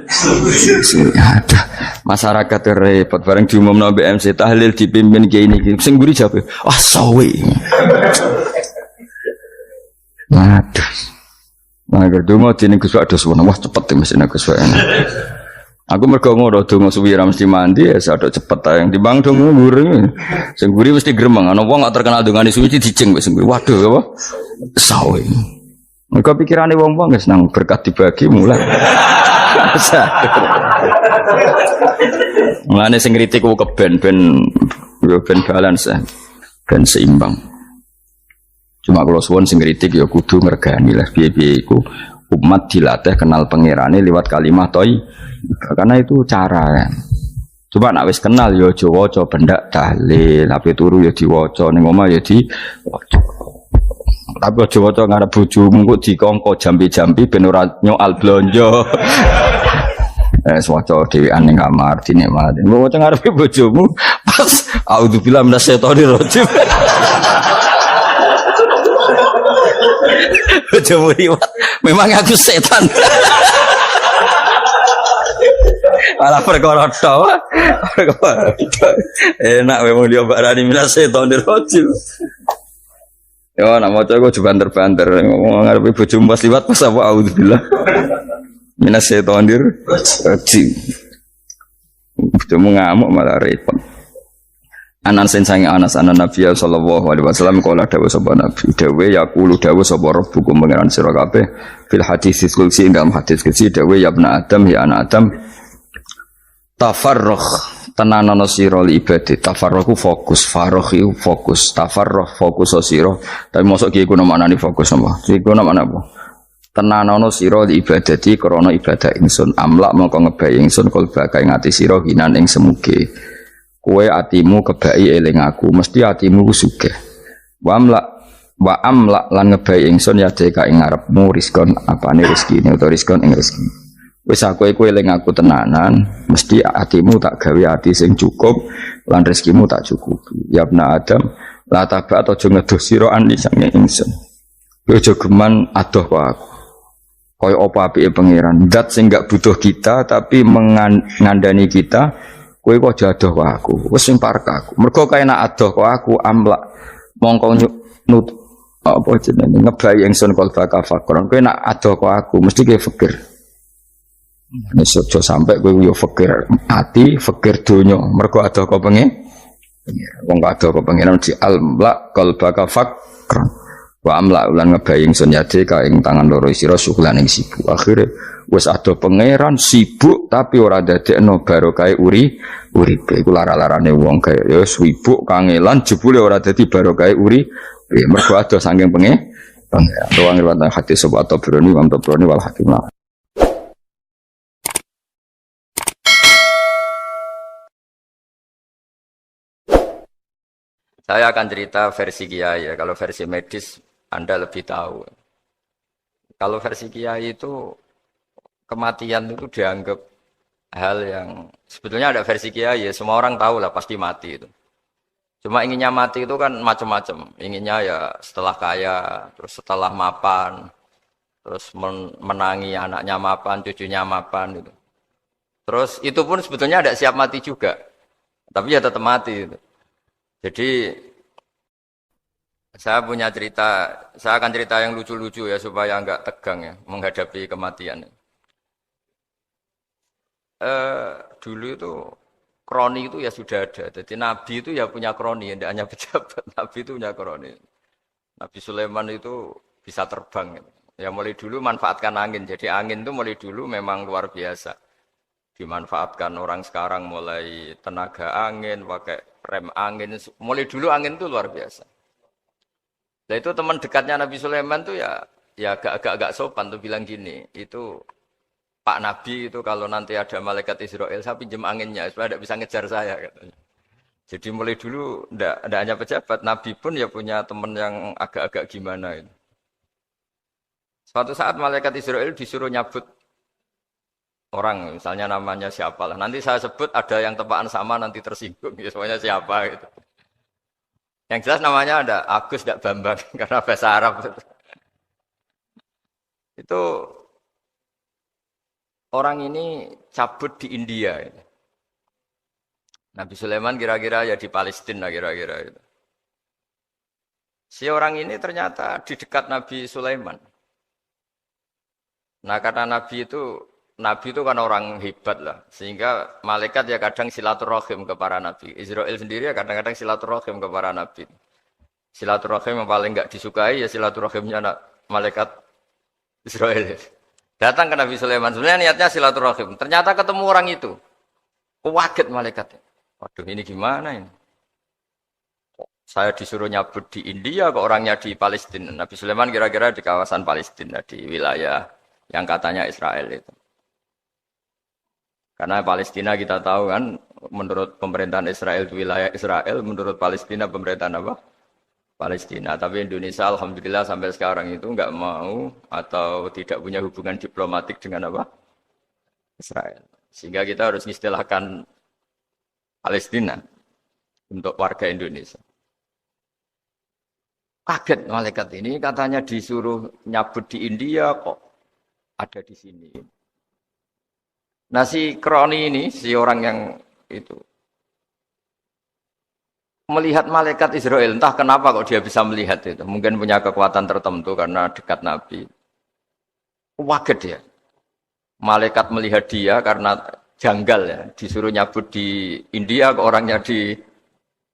Ada masyarakat repot bareng diumumno BMC tahlil dipimpin kiai niki. Sing guri jabe wah suwi. Aduh. Nah, gerdo mau dening Gus Wados wah cepet mesin Gus Wados. Aku mergo ngono donga suwi ra mesti mandi ya sadok cepet ta yang timbang donga nguri. Sing nguri mesti gremeng ana wong gak terkenal dongane suwi dijeng wis nguri. Waduh apa? Sawe. Mergo pikirane wong-wong wis nang berkat dibagi mulai. Mulane sing kritik ku keben ben balance ben seimbang. Cuma kalau suwon sing kritik ya kudu ngergani lah piye-piye iku umat dilatih kenal pangerane lewat kalimat toy. Karena itu cara kan. Coba nak wis kenal yo aja waca bendak tahlil, tapi turu yo diwaca ning omah yo diwaca. Tapi aja waca ngarep bojomu kok dikongko jambi-jambi ben ora nyoal blonjo. Waca dhewean ning kamar dinikmati. Mbok waca ngarepe bojomu pas auzubillahi minasyaitonir rajim. Bojomu riwat, memang aku setan. Malah perkara tok. Enak memang dia barani minas setonir rajim. Ya nak maca kok banter-banter ngomong ngarepe bojomu pas liwat pas apa auzubillah. Minas setonir rajim. Bojomu ngamuk malah repot. Anas sange Anas anan Nabi sallallahu alaihi wasallam kala dawuh sapa Nabi dawuh yaqulu dawuh sapa rabbukum pangeran sira kabeh fil hadis qudsi dalam hadis qudsi dawuh ya ibna adam ya anak adam tafarrugh tenanono sira li ibadah tafarrugh fokus faragh fokus tafarrugh fokus sira tapi mosok ki iku maknane fokus apa iku maknane apa tenanono sira li ibadati krana ibadah ingsun amlak mongko ngebayi ingsun kalba kae ngati sira hinan ing semuge kowe atimu kebai eling aku mesti atimu sugih wa amlak lan ngebayi ingsun ya deka ing ngarepmu rizkon apane rezekine utawa rizkon ing rezeki wis aku iku eling aku tenanan mesti atimu tak gawe ati sing cukup lan rezekimu tak cukupi ya ibna adam la tabat aja ngedoh sira ani sange ingsun aja geman adoh kok aku kaya apa apike pangeran zat sing gak butuh kita tapi mengandani kita kowe kok jadoh kok aku wis sing parek aku mergo kaenak adoh kok aku amlak mongko nut apa jenenge ngebayi ingsun kalba kafakron kowe nak adoh kok aku mesti kowe fikir Nek aja sampai kowe yo fakir ati, fakir donya. Mergo ada kok pengen. Wong ada kok pengen di almla qalbaka fakran. Wa amla ulan ngebaying sun yade ka ing tangan loro sira syukulan ing sibuk. Akhire wis ada pangeran sibuk tapi ora dadekno barokah uripe. Iku lara-larane wong kaya ya sibuk kangelan jebule ora dadi barokah mergo ada saking pangeran. Ruang riwayat hadis sapa Tabrani Imam Tabrani wal Hakim. Saya akan cerita versi Kiai ya. Kalau versi medis Anda lebih tahu. Kalau versi Kiai itu kematian itu dianggap hal yang sebetulnya ada versi Kiai ya. Semua orang tahu lah pasti mati itu. Cuma inginnya mati itu kan macam-macam. Inginnya ya setelah kaya, terus setelah mapan, terus menangi anaknya mapan, cucunya mapan gitu. Terus itu pun sebetulnya ada siap mati juga. Tapi ya tetap mati gitu. Jadi saya punya cerita, saya akan cerita yang lucu-lucu ya supaya enggak tegang ya menghadapi kematian. Dulu itu kroni itu ya sudah ada. Jadi Nabi itu ya punya kroni, tidak hanya pejabat. Nabi itu punya kroni. Nabi Sulaiman itu bisa terbang. Ya mulai dulu manfaatkan angin. Jadi angin itu mulai dulu memang luar biasa. Dimanfaatkan orang sekarang mulai tenaga angin, pakai rem angin. Mulai dulu angin itu luar biasa. Nah itu teman dekatnya Nabi Sulaiman tuh ya agak sopan tuh bilang gini, itu Pak Nabi itu kalau nanti ada malaikat Israel saya pinjam anginnya supaya tidak bisa ngejar saya katanya. Jadi mulai dulu tidak hanya pejabat, Nabi pun ya punya teman yang agak-agak gimana itu. Suatu saat malaikat Israel disuruh nyabut orang, misalnya namanya siapalah. Nanti saya sebut ada yang tepaan sama nanti tersinggung, ya semuanya siapa gitu. Yang jelas namanya ada Agus tidak Bambang karena bahasa Arab. Itu orang ini cabut di India. Nabi Sulaiman kira-kira ya di Palestina kira-kira itu. Si orang ini ternyata di dekat Nabi Sulaiman. Nah karena Nabi itu kan orang hebat lah, sehingga malaikat ya kadang silaturahim ke para nabi. Israel sendiri ya kadang-kadang silaturahim ke para nabi. Silaturahim yang paling enggak disukai ya silaturahimnya malaikat Israel. Datang ke Nabi Sulaiman, sebenarnya niatnya silaturahim. Ternyata ketemu orang itu. Kaget malaikatnya. Waduh ini gimana ini? Saya disuruh nyabut di India, kok orangnya di Palestina. Nabi Sulaiman kira-kira di kawasan Palestina, di wilayah yang katanya Israel itu. Karena Palestina kita tahu kan, menurut pemerintahan Israel itu wilayah Israel, menurut Palestina pemerintahan apa? Palestina. Tapi Indonesia alhamdulillah sampai sekarang itu enggak mau atau tidak punya hubungan diplomatik dengan apa? Israel. Sehingga kita harus mengistilahkan Palestina untuk warga Indonesia. Kaget malaikat ini katanya disuruh nyabut di India kok ada di sini. Nah si kroni ini, si orang yang itu melihat malaikat Israel, entah kenapa kok dia bisa melihat itu. Mungkin punya kekuatan tertentu karena dekat Nabi. Kaget dia. Malaikat melihat dia karena janggal ya, disuruh nyabut di India ke orangnya di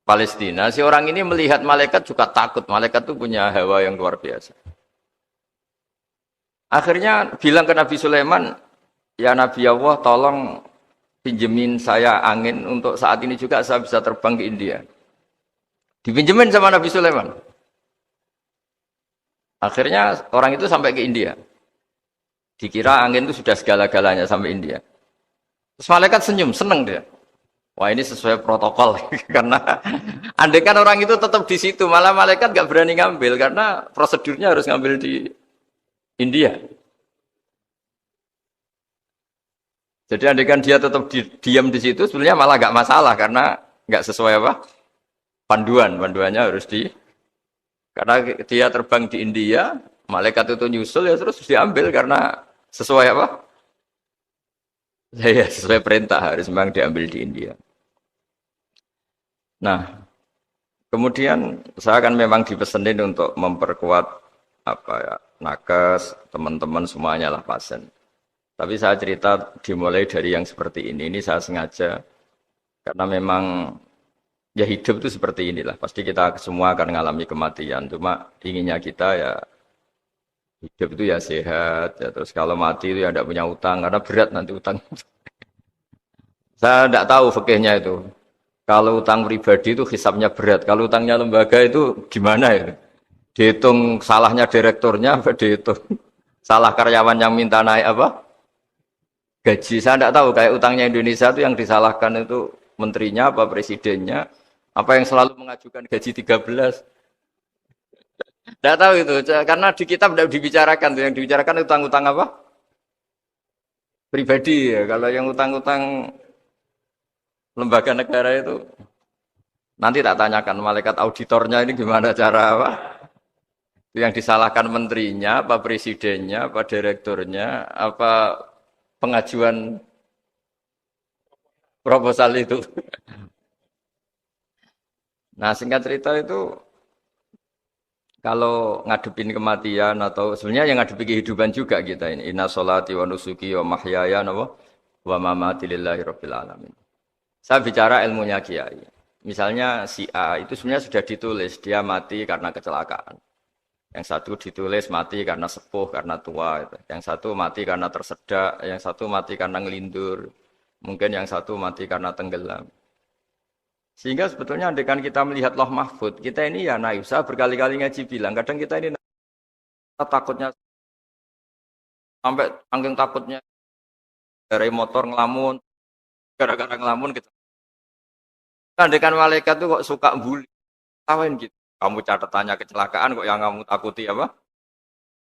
Palestina. Si orang ini melihat malaikat juga takut. Malaikat itu punya hawa yang luar biasa. Akhirnya bilang ke Nabi Sulaiman, ya Nabi Allah tolong pinjemin saya angin untuk saat ini juga saya bisa terbang ke India. Dipinjemin sama Nabi Sulaiman. Akhirnya orang itu sampai ke India. Dikira angin itu sudah segala-galanya sampai India. Terus malaikat senyum, seneng dia. Wah ini sesuai protokol. Karena andai kan orang itu tetap di situ, malah malaikat gak berani ngambil. Karena prosedurnya harus ngambil di India. Jadi andai kan dia tetap diam di situ, sebenarnya malah gak masalah. Karena gak sesuai apa? Panduannya harus karena dia terbang di India, malaikat itu nyusul ya terus diambil karena sesuai apa? Ya sesuai perintah harus memang diambil di India. Nah, kemudian saya akan memang dipesenin untuk memperkuat apa ya, nakes, teman-teman semuanya lah pasien. Tapi saya cerita dimulai dari yang seperti ini. Ini saya sengaja karena memang ya hidup itu seperti inilah. Pasti kita semua akan mengalami kematian. Cuma inginnya kita ya hidup itu ya sehat. Ya, terus kalau mati itu ya tidak punya utang karena berat nanti utang. Saya tidak tahu fikihnya itu. Kalau utang pribadi itu hisabnya berat. Kalau utangnya lembaga itu gimana ya? Dihitung salahnya direkturnya, apa dihitung salah karyawan yang minta naik apa? Gaji. Saya tidak tahu kayak utangnya Indonesia itu yang disalahkan itu menterinya apa presidennya, apa yang selalu mengajukan gaji 13. Tidak tahu itu karena di kitab tidak dibicarakan tuh, yang dibicarakan utang-utang apa? Pribadi ya. Kalau yang utang-utang lembaga negara itu nanti tak tanyakan malaikat auditornya ini gimana cara apa? Itu yang disalahkan menterinya, apa presidennya, apa direkturnya, apa pengajuan proposal itu. Nah, singkat cerita itu kalau ngadepin kematian atau sebenarnya yang ngadepi kehidupan juga kita ini. Inna sholati wa nusuki wa mahyaya wa mamati lillahi rabbil alamin. Saya bicara ilmunya kiai. Misalnya si A itu sebenarnya sudah ditulis dia mati karena kecelakaan. Yang satu ditulis mati karena sepuh, karena tua. Yang satu mati karena tersedak, yang satu mati karena ngelindur. Mungkin yang satu mati karena tenggelam. Sehingga sebetulnya andaikan kita melihat Loh Mahfud, kita ini ya naif. Saya berkali-kali ngaji bilang, kadang kita ini takutnya sampai angking takutnya dari motor ngelamun, gara-gara ngelamun kita. Andaikan malaikat itu kok suka bully, tawain gitu. Kamu catatannya kecelakaan kok yang kamu takuti apa?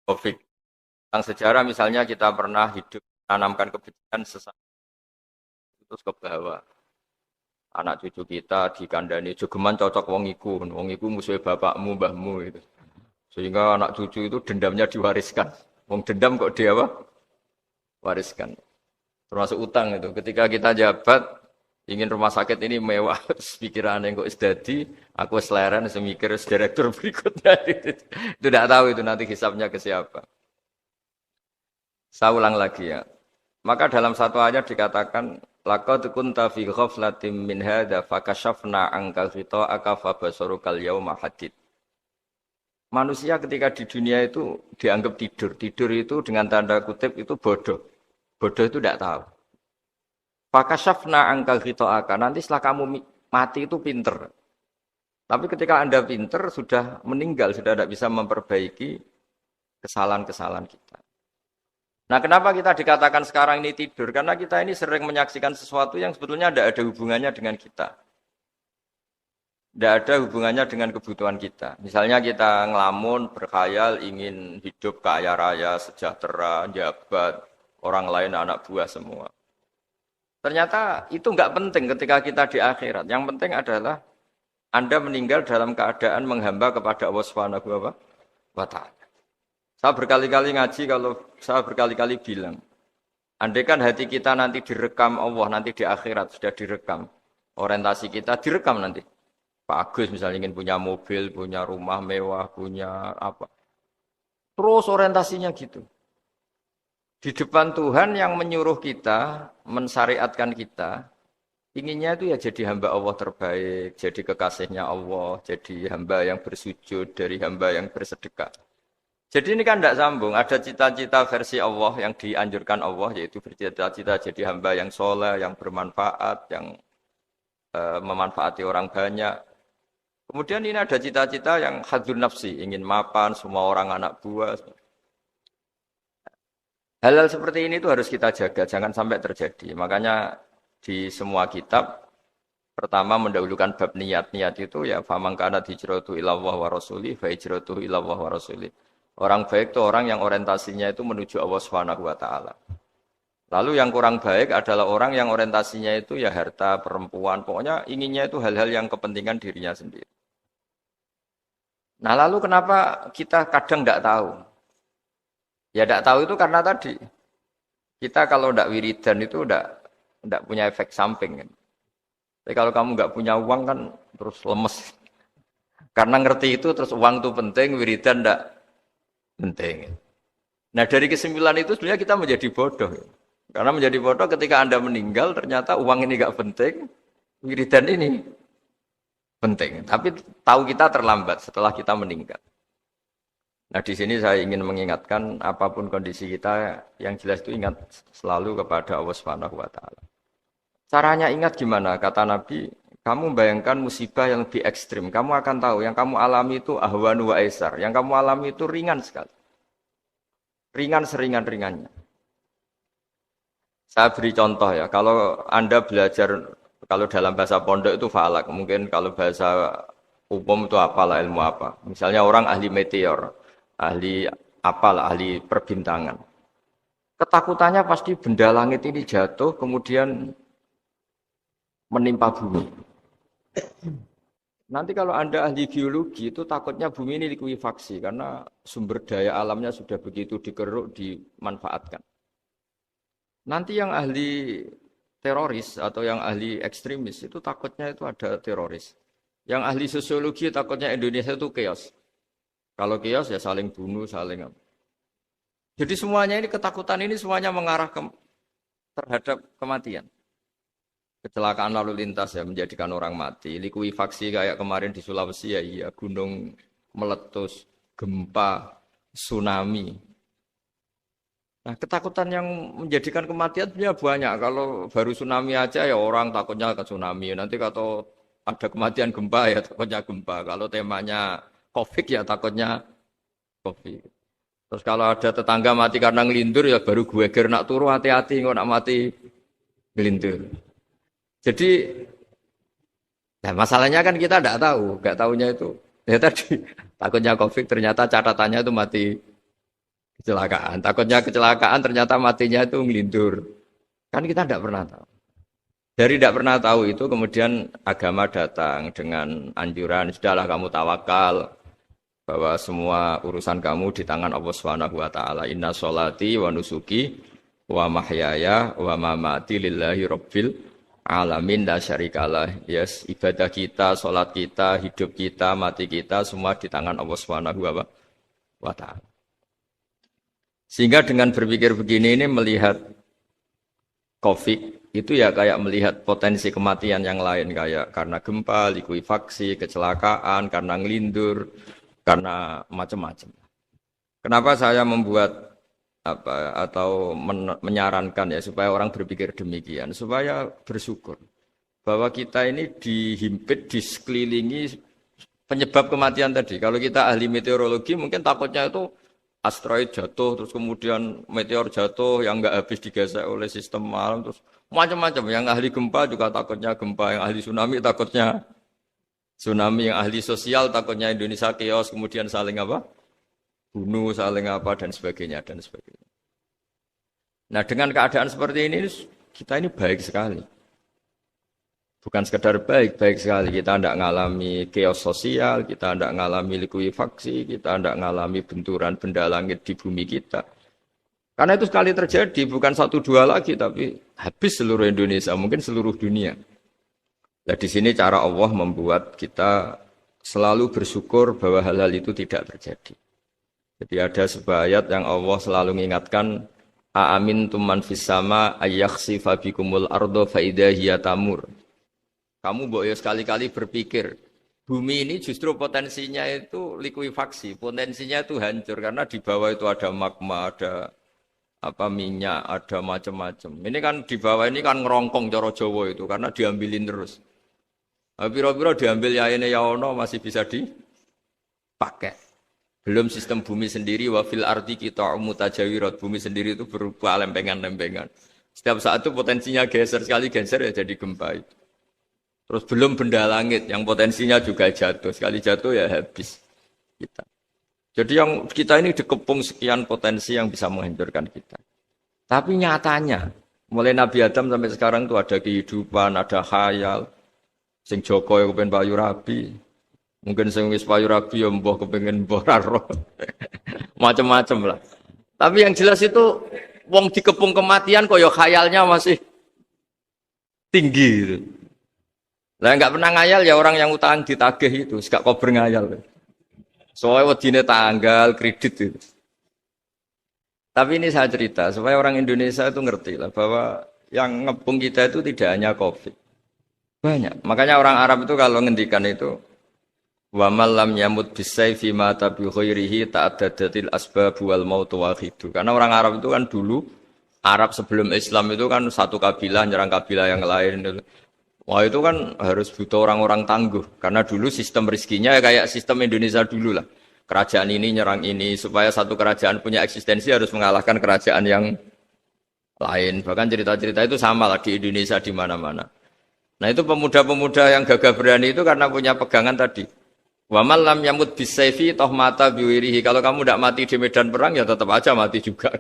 Covid. Tentang sejarah misalnya kita pernah hidup menanamkan kebencian sesama terus ke bawah. Anak cucu kita dikandani jogeman cocok wong iku musuhnya bapakmu, mbahmu itu. Sehingga anak cucu itu dendamnya diwariskan. Wong dendam kok dia apa? Wariskan. Termasuk utang itu. Ketika kita jabat ingin rumah sakit ini mewah, pikiran yang kok isdadi, aku seleren semikir direktur berikutnya. Itu tidak tahu itu nanti hisapnya ke siapa. Saya ulang lagi ya. Maka dalam satu ayat dikatakan laqad kunta fi ghaflatin min hadza fakashafna anka ghita'aka fabasarukal yauma hadid. Manusia ketika di dunia itu dianggap tidur. Tidur itu dengan tanda kutip itu bodoh. Bodoh itu tidak tahu. Fakashafna angkal ghita'aka. Nanti setelah kamu mati itu pinter. Tapi ketika Anda pinter, sudah meninggal, sudah tidak bisa memperbaiki kesalahan-kesalahan kita. Nah, kenapa kita dikatakan sekarang ini tidur? Karena kita ini sering menyaksikan sesuatu yang sebetulnya tidak ada hubungannya dengan kita. Tidak ada hubungannya dengan kebutuhan kita. Misalnya kita ngelamun, berkhayal, ingin hidup kaya raya, sejahtera, jabat, orang lain anak buah semua. Ternyata itu enggak penting ketika kita di akhirat. Yang penting adalah Anda meninggal dalam keadaan menghamba kepada Allah Subhanahu wa Ta'ala. Saya berkali-kali ngaji kalau saya berkali-kali bilang, andaikan hati kita nanti direkam Allah, nanti di akhirat sudah direkam. Orientasi kita direkam nanti. Pak Agus misalnya ingin punya mobil, punya rumah mewah, punya apa. Terus orientasinya gitu. Di depan Tuhan yang menyuruh kita, mensyariatkan kita, inginnya itu ya jadi hamba Allah terbaik, jadi kekasihnya Allah, jadi hamba yang bersujud, dari hamba yang bersedekah. Jadi ini kan tidak sambung, ada cita-cita versi Allah yang dianjurkan Allah, yaitu bercita-cita jadi hamba yang soleh, yang bermanfaat, yang memanfaati orang banyak. Kemudian ini ada cita-cita yang hadzun nafsi, ingin mapan, semua orang anak buah. Hal-hal seperti ini itu harus kita jaga, jangan sampai terjadi. Makanya di semua kitab, pertama mendahulukan bab niat. Niat itu ya, faman kana hijratuhu ilallah wa rasulih, fa hijratuhu ilallah wa rasulih. Orang baik itu orang yang orientasinya itu menuju Allah Subhanahu wa Ta'ala. Lalu yang kurang baik adalah orang yang orientasinya itu ya harta, perempuan, pokoknya inginnya itu hal-hal yang kepentingan dirinya sendiri. Nah lalu kenapa kita kadang tidak tahu? Ya tidak tahu itu karena tadi, kita kalau tidak wiridan itu tidak punya efek samping. Kan? Tapi kalau kamu nggak punya uang kan terus lemes. Karena ngerti itu terus uang itu penting, wiridan tidak penting. Nah dari kesimpulan itu sebenarnya kita menjadi bodoh. Karena menjadi bodoh ketika Anda meninggal ternyata uang ini gak penting, wiridan ini penting. Tapi tahu kita terlambat setelah kita meninggal. Nah di sini saya ingin mengingatkan apapun kondisi kita yang jelas itu ingat selalu kepada Allah Subhanahu wa taala. Caranya ingat gimana? Kata Nabi, kamu bayangkan musibah yang lebih ekstrim. Kamu akan tahu yang kamu alami itu ahwanu wa aisar. Yang kamu alami itu ringan sekali. Ringan seringan-ringannya. Saya beri contoh ya. Kalau Anda belajar, kalau dalam bahasa pondok itu falak. Mungkin kalau bahasa umum itu apalah, ilmu apa. Misalnya orang ahli meteor. Ahli apalah, ahli perbintangan. Ketakutannya pasti benda langit ini jatuh, kemudian menimpa bumi. Nanti kalau Anda ahli biologi itu takutnya bumi ini likuifaksi karena sumber daya alamnya sudah begitu dikeruk, dimanfaatkan. Nanti yang ahli teroris atau yang ahli ekstremis itu takutnya itu ada teroris. Yang ahli sosiologi takutnya Indonesia itu chaos. Kalau chaos ya saling bunuh, saling apa. Jadi semuanya ini ketakutan ini semuanya mengarah terhadap kematian. Kecelakaan lalu lintas ya menjadikan orang mati. Likuifaksi kayak kemarin di Sulawesi ya iya, gunung meletus, gempa, tsunami. Nah ketakutan yang menjadikan kematian sebenarnya banyak. Kalau baru tsunami aja ya orang takutnya ke tsunami. Nanti kalau ada kematian gempa ya takutnya gempa. Kalau temanya COVID ya takutnya COVID. Terus kalau ada tetangga mati karena ngelindur ya baru gue nak turu hati-hati kok nak mati ngelindur. Jadi nah masalahnya kan kita tidak tahu, nggak tahunya itu. Ya tadi takutnya COVID ternyata catatannya itu mati kecelakaan. Takutnya kecelakaan ternyata matinya itu ngelindur. Kan kita tidak pernah tahu. Dari tidak pernah tahu itu kemudian agama datang dengan anjuran sudahlah kamu tawakal bahwa semua urusan kamu di tangan Allah Subhanahu wa taala. Inna sholati wa nusuki wa mahyaya wa mamati lillahi rabbil alamin la syarikalah. Yes, ibadah kita, salat kita, hidup kita, mati kita semua di tangan Allah Subhanahu wa taala. Sehingga dengan berpikir begini ini melihat COVID itu ya kayak melihat potensi kematian yang lain kayak karena gempa, likuifaksi, kecelakaan, karena ngelindur, karena macam-macam. Kenapa saya membuat atau menyarankan ya supaya orang berpikir demikian, supaya bersyukur bahwa kita ini dihimpit, disekelilingi penyebab kematian tadi. Kalau kita ahli meteorologi mungkin takutnya itu asteroid jatuh, terus kemudian meteor jatuh yang nggak habis digesek oleh sistem alam, terus macam-macam. Yang ahli gempa juga takutnya gempa, yang ahli tsunami takutnya tsunami, yang ahli sosial takutnya Indonesia chaos, kemudian saling apa? Bunuh, saling apa, dan sebagainya, dan sebagainya. Nah dengan keadaan seperti ini, kita ini baik sekali. Bukan sekedar baik, baik sekali. Kita tidak mengalami chaos sosial, kita tidak mengalami likuifaksi, kita tidak mengalami benturan benda langit di bumi kita. Karena itu sekali terjadi, bukan 1-2 lagi, tapi habis seluruh Indonesia, mungkin seluruh dunia. Nah di sini cara Allah membuat kita selalu bersyukur bahwa hal-hal itu tidak terjadi. Jadi ada sebuah ayat yang Allah selalu mengingatkan, Aamintum man fis sama ayakhsifa bikumul ardo fa idza hiya tamur. Kamu boleh sekali-kali berpikir, bumi ini justru potensinya itu likuifaksi, potensinya itu hancur karena di bawah itu ada magma, ada apa minyak, ada macam-macam. Ini kan di bawah ini kan ngerongkong cara Jawa itu karena diambilin terus. Piro-piro diambil ya ini ya ono masih bisa dipakai. Belum sistem bumi sendiri wafil ardi kita mutajawirat, bumi sendiri itu berupa lempengan-lempengan. Setiap saat itu potensinya geser, sekali geser ya jadi gempa itu. Terus belum benda langit yang potensinya juga jatuh, sekali jatuh ya habis kita. Jadi yang kita ini dikepung sekian potensi yang bisa menghancurkan kita. Tapi nyatanya mulai Nabi Adam sampai sekarang itu ada kehidupan, ada khayal. Sing Joko yang kepengen payu rabi, mungkin sing wis payu rabi ya mbah kepengen mbah roh. Macam-macam lah. Tapi yang jelas itu wong dikepung kematian kok ya khayalnya masih tinggi. Lah enggak pernah ngayal ya orang yang utang ditagih itu, gak kober ngayal. Soalnya wedine tanggal kredit itu. Tapi ini saya cerita supaya orang Indonesia itu ngerti lah bahwa yang ngepung kita itu tidak hanya COVID. Banyak. Makanya orang Arab itu kalau ngendikan itu wa man lam yamut bisayfi mata bi ghairihi ta'addadatil asbab wal maut wahidu. Karena orang Arab itu kan dulu Arab sebelum Islam itu kan satu kabilah nyerang kabilah yang lain. Wah itu kan harus butuh orang-orang tangguh. Karena dulu sistem rizkinya ya kayak sistem Indonesia dulu lah. Kerajaan ini nyerang ini supaya satu kerajaan punya eksistensi harus mengalahkan kerajaan yang lain. Bahkan cerita-cerita itu sama lah di Indonesia di mana-mana. Nah itu pemuda-pemuda yang gagah berani itu karena punya pegangan tadi. Wa man lam yamut bisayfi toh mata biwirihi. Kalau kamu tidak mati di medan perang ya tetap aja mati juga.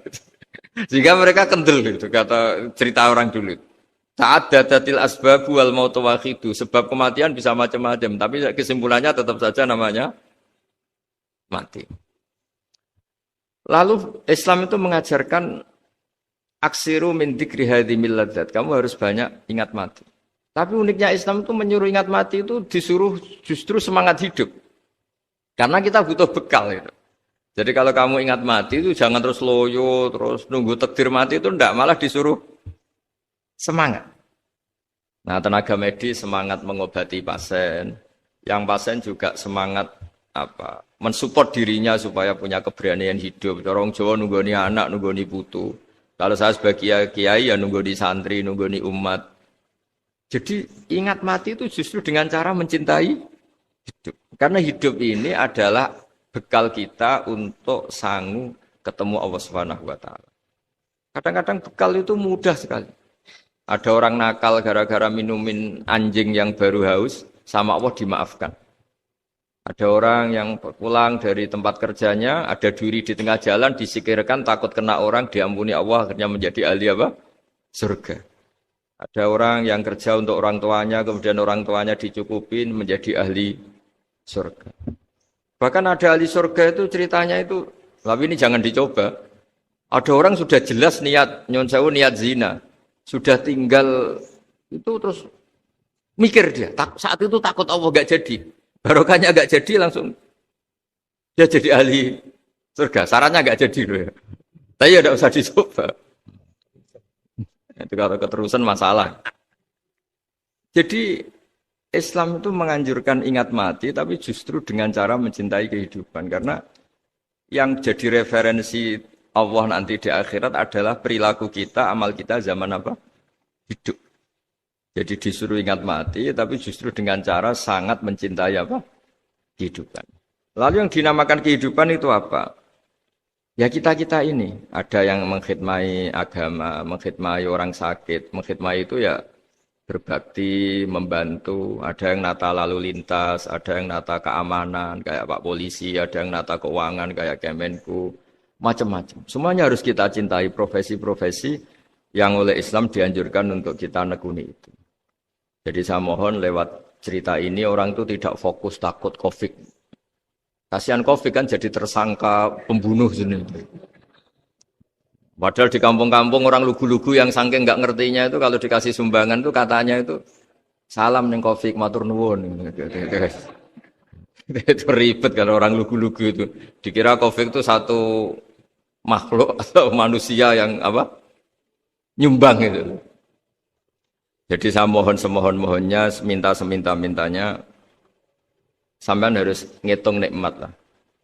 Sehingga mereka kendel gitu kata cerita orang dulu. Ta'addadatil asbab wal maut wahidu. Sebab kematian bisa macam-macam, tapi kesimpulannya tetap saja namanya mati. Lalu Islam itu mengajarkan aksiru min dzikri hadhimil ladzat. Kamu harus banyak ingat mati. Tapi uniknya Islam itu menyuruh ingat mati itu disuruh justru semangat hidup. Karena kita butuh bekal itu. Jadi kalau kamu ingat mati itu jangan terus loyo, terus nunggu takdir mati itu enggak, malah disuruh semangat. Nah, tenaga medis semangat mengobati pasien. Yang pasien juga semangat mensupport dirinya supaya punya keberanian hidup. Orang Jawa nunggoni anak, nunggoni putu. Kalau saya sebagai kiai ya nunggoni santri, nunggoni umat. Jadi ingat mati itu justru dengan cara mencintai hidup. Karena hidup ini adalah bekal kita untuk sanggup ketemu Allah Subhanahu wa taala. Kadang-kadang bekal itu mudah sekali. Ada orang nakal gara-gara minumin anjing yang baru haus, sama Allah dimaafkan. Ada orang yang pulang dari tempat kerjanya, ada duri di tengah jalan, disikirkan takut kena orang, diampuni Allah, akhirnya menjadi ahli apa? Surga. Ada orang yang kerja untuk orang tuanya, kemudian orang tuanya dicukupin, menjadi ahli surga. Bahkan ada ahli surga itu ceritanya itu, tapi ini jangan dicoba. Ada orang sudah jelas niat, nyon sewu niat zina. Sudah tinggal itu terus mikir dia, saat itu takut Allah gak jadi. Barokahnya gak jadi langsung dia jadi ahli surga. Sarannya gak jadi loh ya. Tapi ya tidak usah dicoba. Itu kalau keterusan masalah. Jadi Islam itu menganjurkan ingat mati tapi justru dengan cara mencintai kehidupan. Karena yang jadi referensi Allah nanti di akhirat adalah perilaku kita, amal kita zaman apa? Hidup. Jadi disuruh ingat mati, tapi justru dengan cara sangat mencintai apa? Kehidupan. Lalu yang dinamakan kehidupan itu apa? Ya kita-kita ini. Ada yang mengkhidmati agama, mengkhidmati orang sakit. Mengkhidmati itu ya berbakti, membantu. Ada yang nata lalu lintas, ada yang nata keamanan, kayak Pak Polisi, ada yang nata keuangan, kayak Kemenku. Macam-macam. Semuanya harus kita cintai, profesi-profesi yang oleh Islam dianjurkan untuk kita nekuni itu. Jadi saya mohon lewat cerita ini orang itu tidak fokus takut COVID. Kasihan COVID kan jadi tersangka pembunuh sini. Padahal di kampung-kampung orang lugu-lugu yang saking nggak ngertinya itu kalau dikasih sumbangan itu katanya itu salam ning COVID matur nuwun. Itu ribet kalau orang lugu-lugu itu. Dikira COVID itu satu makhluk atau manusia yang apa? Nyumbang itu. Jadi saya mohon semohon-mohonnya, minta seminta-mintanya, sampean harus ngitung nikmat lah.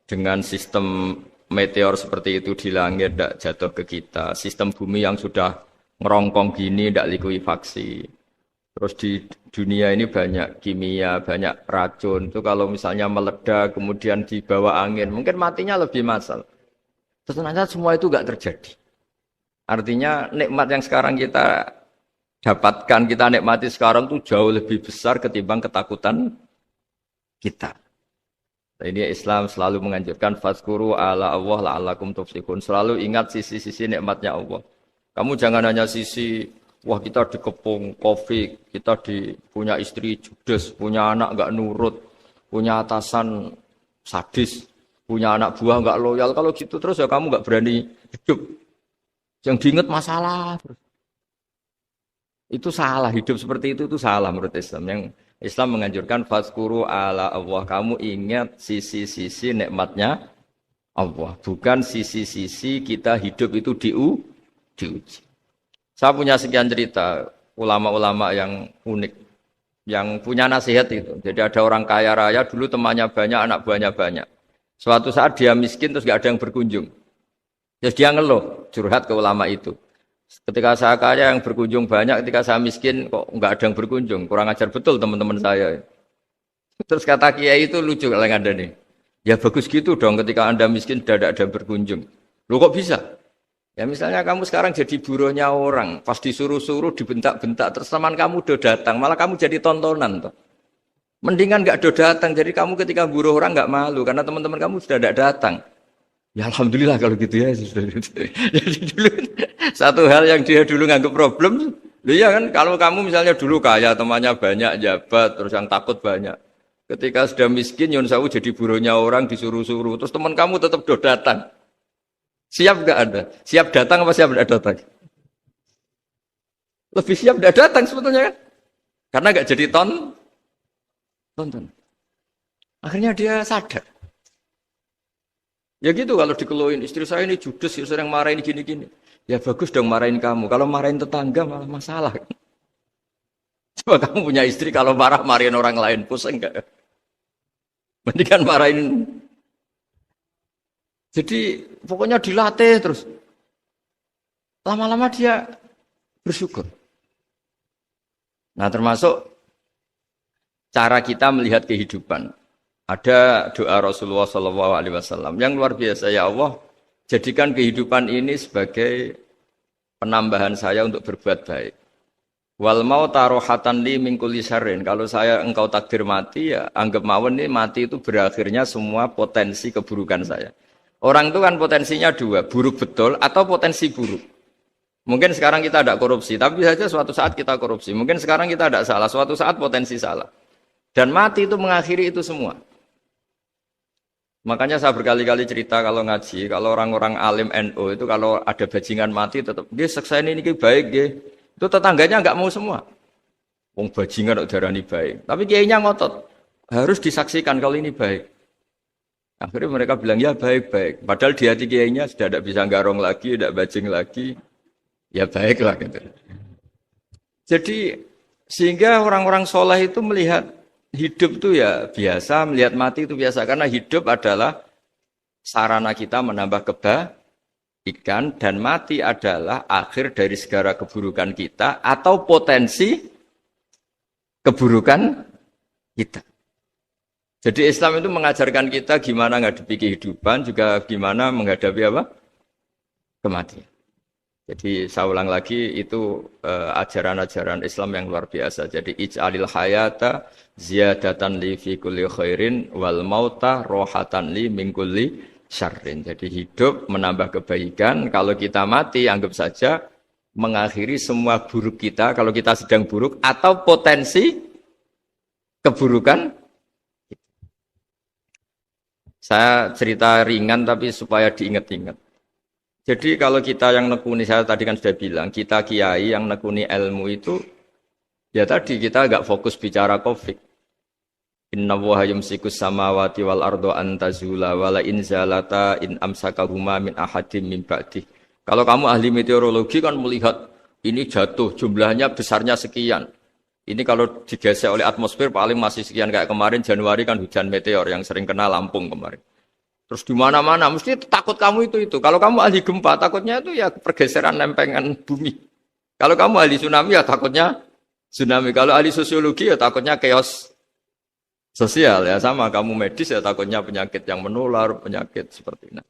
Dengan sistem meteor seperti itu di langit tidak jatuh ke kita, sistem bumi yang sudah ngerongkong gini tidak likuifaksi. Terus di dunia ini banyak kimia, banyak racun. Itu kalau misalnya meledak kemudian dibawa angin, mungkin matinya lebih massal. Ternyata semua itu enggak terjadi. Artinya nikmat yang sekarang kita dapatkan, kita nikmati sekarang itu jauh lebih besar ketimbang ketakutan kita. Nah, ini Islam selalu menganjurkan fazkuru ala Allah la'allakum tuflihun. Selalu ingat sisi-sisi nikmatnya Allah. Kamu jangan hanya sisi wah kita dikepung COVID, kita punya istri judes, punya anak enggak nurut, punya atasan sadis, punya anak buah enggak loyal. Kalau gitu terus ya kamu enggak berani hidup. Yang diingat masalah terus. Itu salah, hidup seperti itu salah menurut Islam. Yang Islam menganjurkan fazkuru ala Allah, kamu ingat sisi-sisi nikmatnya Allah, bukan sisi-sisi kita hidup itu diuji. Saya punya sekian cerita ulama-ulama yang unik, yang punya nasihat itu. Jadi ada orang kaya raya, dulu temannya banyak, anak buahnya banyak. Suatu saat dia miskin terus gak ada yang berkunjung. Terus dia ngeluh, curhat ke ulama itu. Ketika saya kaya yang berkunjung banyak, ketika saya miskin kok nggak ada yang berkunjung. Kurang ajar betul teman-teman saya. Terus kata kiai itu lucu kalau yang ada nih. Ya bagus gitu dong ketika Anda miskin tidak ada yang berkunjung. Loh kok bisa? Ya misalnya kamu sekarang jadi buruhnya orang, pas disuruh-suruh, dibentak-bentak, terus teman kamu udah datang, malah kamu jadi tontonan. Toh. Mendingan nggak udah datang, jadi kamu ketika buruh orang nggak malu, karena teman-teman kamu sudah tidak datang. Ya Alhamdulillah kalau gitu ya. Jadi dulu satu hal yang dia dulu nganggap problem, loh ya kan kalau kamu misalnya dulu kaya, temannya banyak, jabat, terus yang takut banyak. Ketika sudah miskin, Yun Sawu jadi buruhnya orang, disuruh-suruh. Terus teman kamu tetap do datang. Siap nggak Anda? Siap datang apa siap nggak datang? Lebih siap nggak datang sebetulnya kan? Karena nggak jadi tonton. Akhirnya dia sadar. Ya gitu kalau dikeluhin, istri saya ini judes, ya sering marahin gini-gini. Ya bagus dong marahin kamu. Kalau marahin tetangga malah masalah. Coba kamu punya istri kalau marahin orang lain, pusing nggak? Mendingan marahin. Jadi pokoknya dilatih terus. Lama-lama dia bersyukur. Nah termasuk cara kita melihat kehidupan. Ada doa Rasulullah SAW yang luar biasa. Ya Allah, jadikan kehidupan ini sebagai penambahan saya untuk berbuat baik. Wal mau tarohatan li min kulli syarrin. Kalau saya engkau takdir mati ya anggap mawon ini mati itu berakhirnya semua potensi keburukan saya. Orang itu kan potensinya dua, buruk betul atau potensi buruk. Mungkin sekarang kita tidak korupsi, tapi saja suatu saat kita korupsi. Mungkin sekarang kita tidak salah, suatu saat potensi salah. Dan mati itu mengakhiri itu semua. Makanya saya berkali-kali cerita kalau ngaji, kalau orang-orang alim NU itu kalau ada bajingan mati tetap dia seksa ini baik dia. Itu tetangganya enggak mau semua. Wong bajingan kok darani baik. Tapi kiainya ngotot. Harus disaksikan kalau ini baik. Akhirnya mereka bilang ya baik-baik. Padahal di hati kiainya sudah tidak bisa garong lagi, tidak bajing lagi. Ya baiklah gitu. Jadi sehingga orang-orang soleh itu melihat hidup itu ya biasa, melihat mati itu biasa. Karena hidup adalah sarana kita menambah kebaikan dan mati adalah akhir dari segala keburukan kita atau potensi keburukan kita. Jadi Islam itu mengajarkan kita gimana menghadapi kehidupan, juga gimana menghadapi apa? Kematian. Jadi saya ulang lagi itu ajaran-ajaran Islam yang luar biasa. Jadi ij'alil hayata ziyadatan li fi kulli khairin wal mauta rohatan li min kulli syarrin. Jadi hidup menambah kebaikan, kalau kita mati anggap saja mengakhiri semua buruk kita kalau kita sedang buruk atau potensi keburukan. Saya cerita ringan tapi supaya diingat-ingat. Jadi kalau kita yang nekuni, saya tadi kan sudah bilang, kita kiai yang nekuni ilmu itu, ya tadi kita agak fokus bicara COVID. Inna waha yumsikus samawati wal ardo antazula wala inzalata in amsakahuma min ahadim min ba'dih. Kalau kamu ahli meteorologi kan melihat ini jatuh, jumlahnya besarnya sekian. Ini kalau digesek oleh atmosfer paling masih sekian, kayak kemarin Januari kan hujan meteor yang sering kena Lampung kemarin. Terus di mana-mana mesti takut kamu itu. Kalau kamu ahli gempa takutnya itu ya pergeseran lempengan bumi. Kalau kamu ahli tsunami ya takutnya tsunami. Kalau ahli sosiologi ya takutnya chaos sosial ya, sama kamu medis ya takutnya penyakit yang menular, penyakit seperti ini.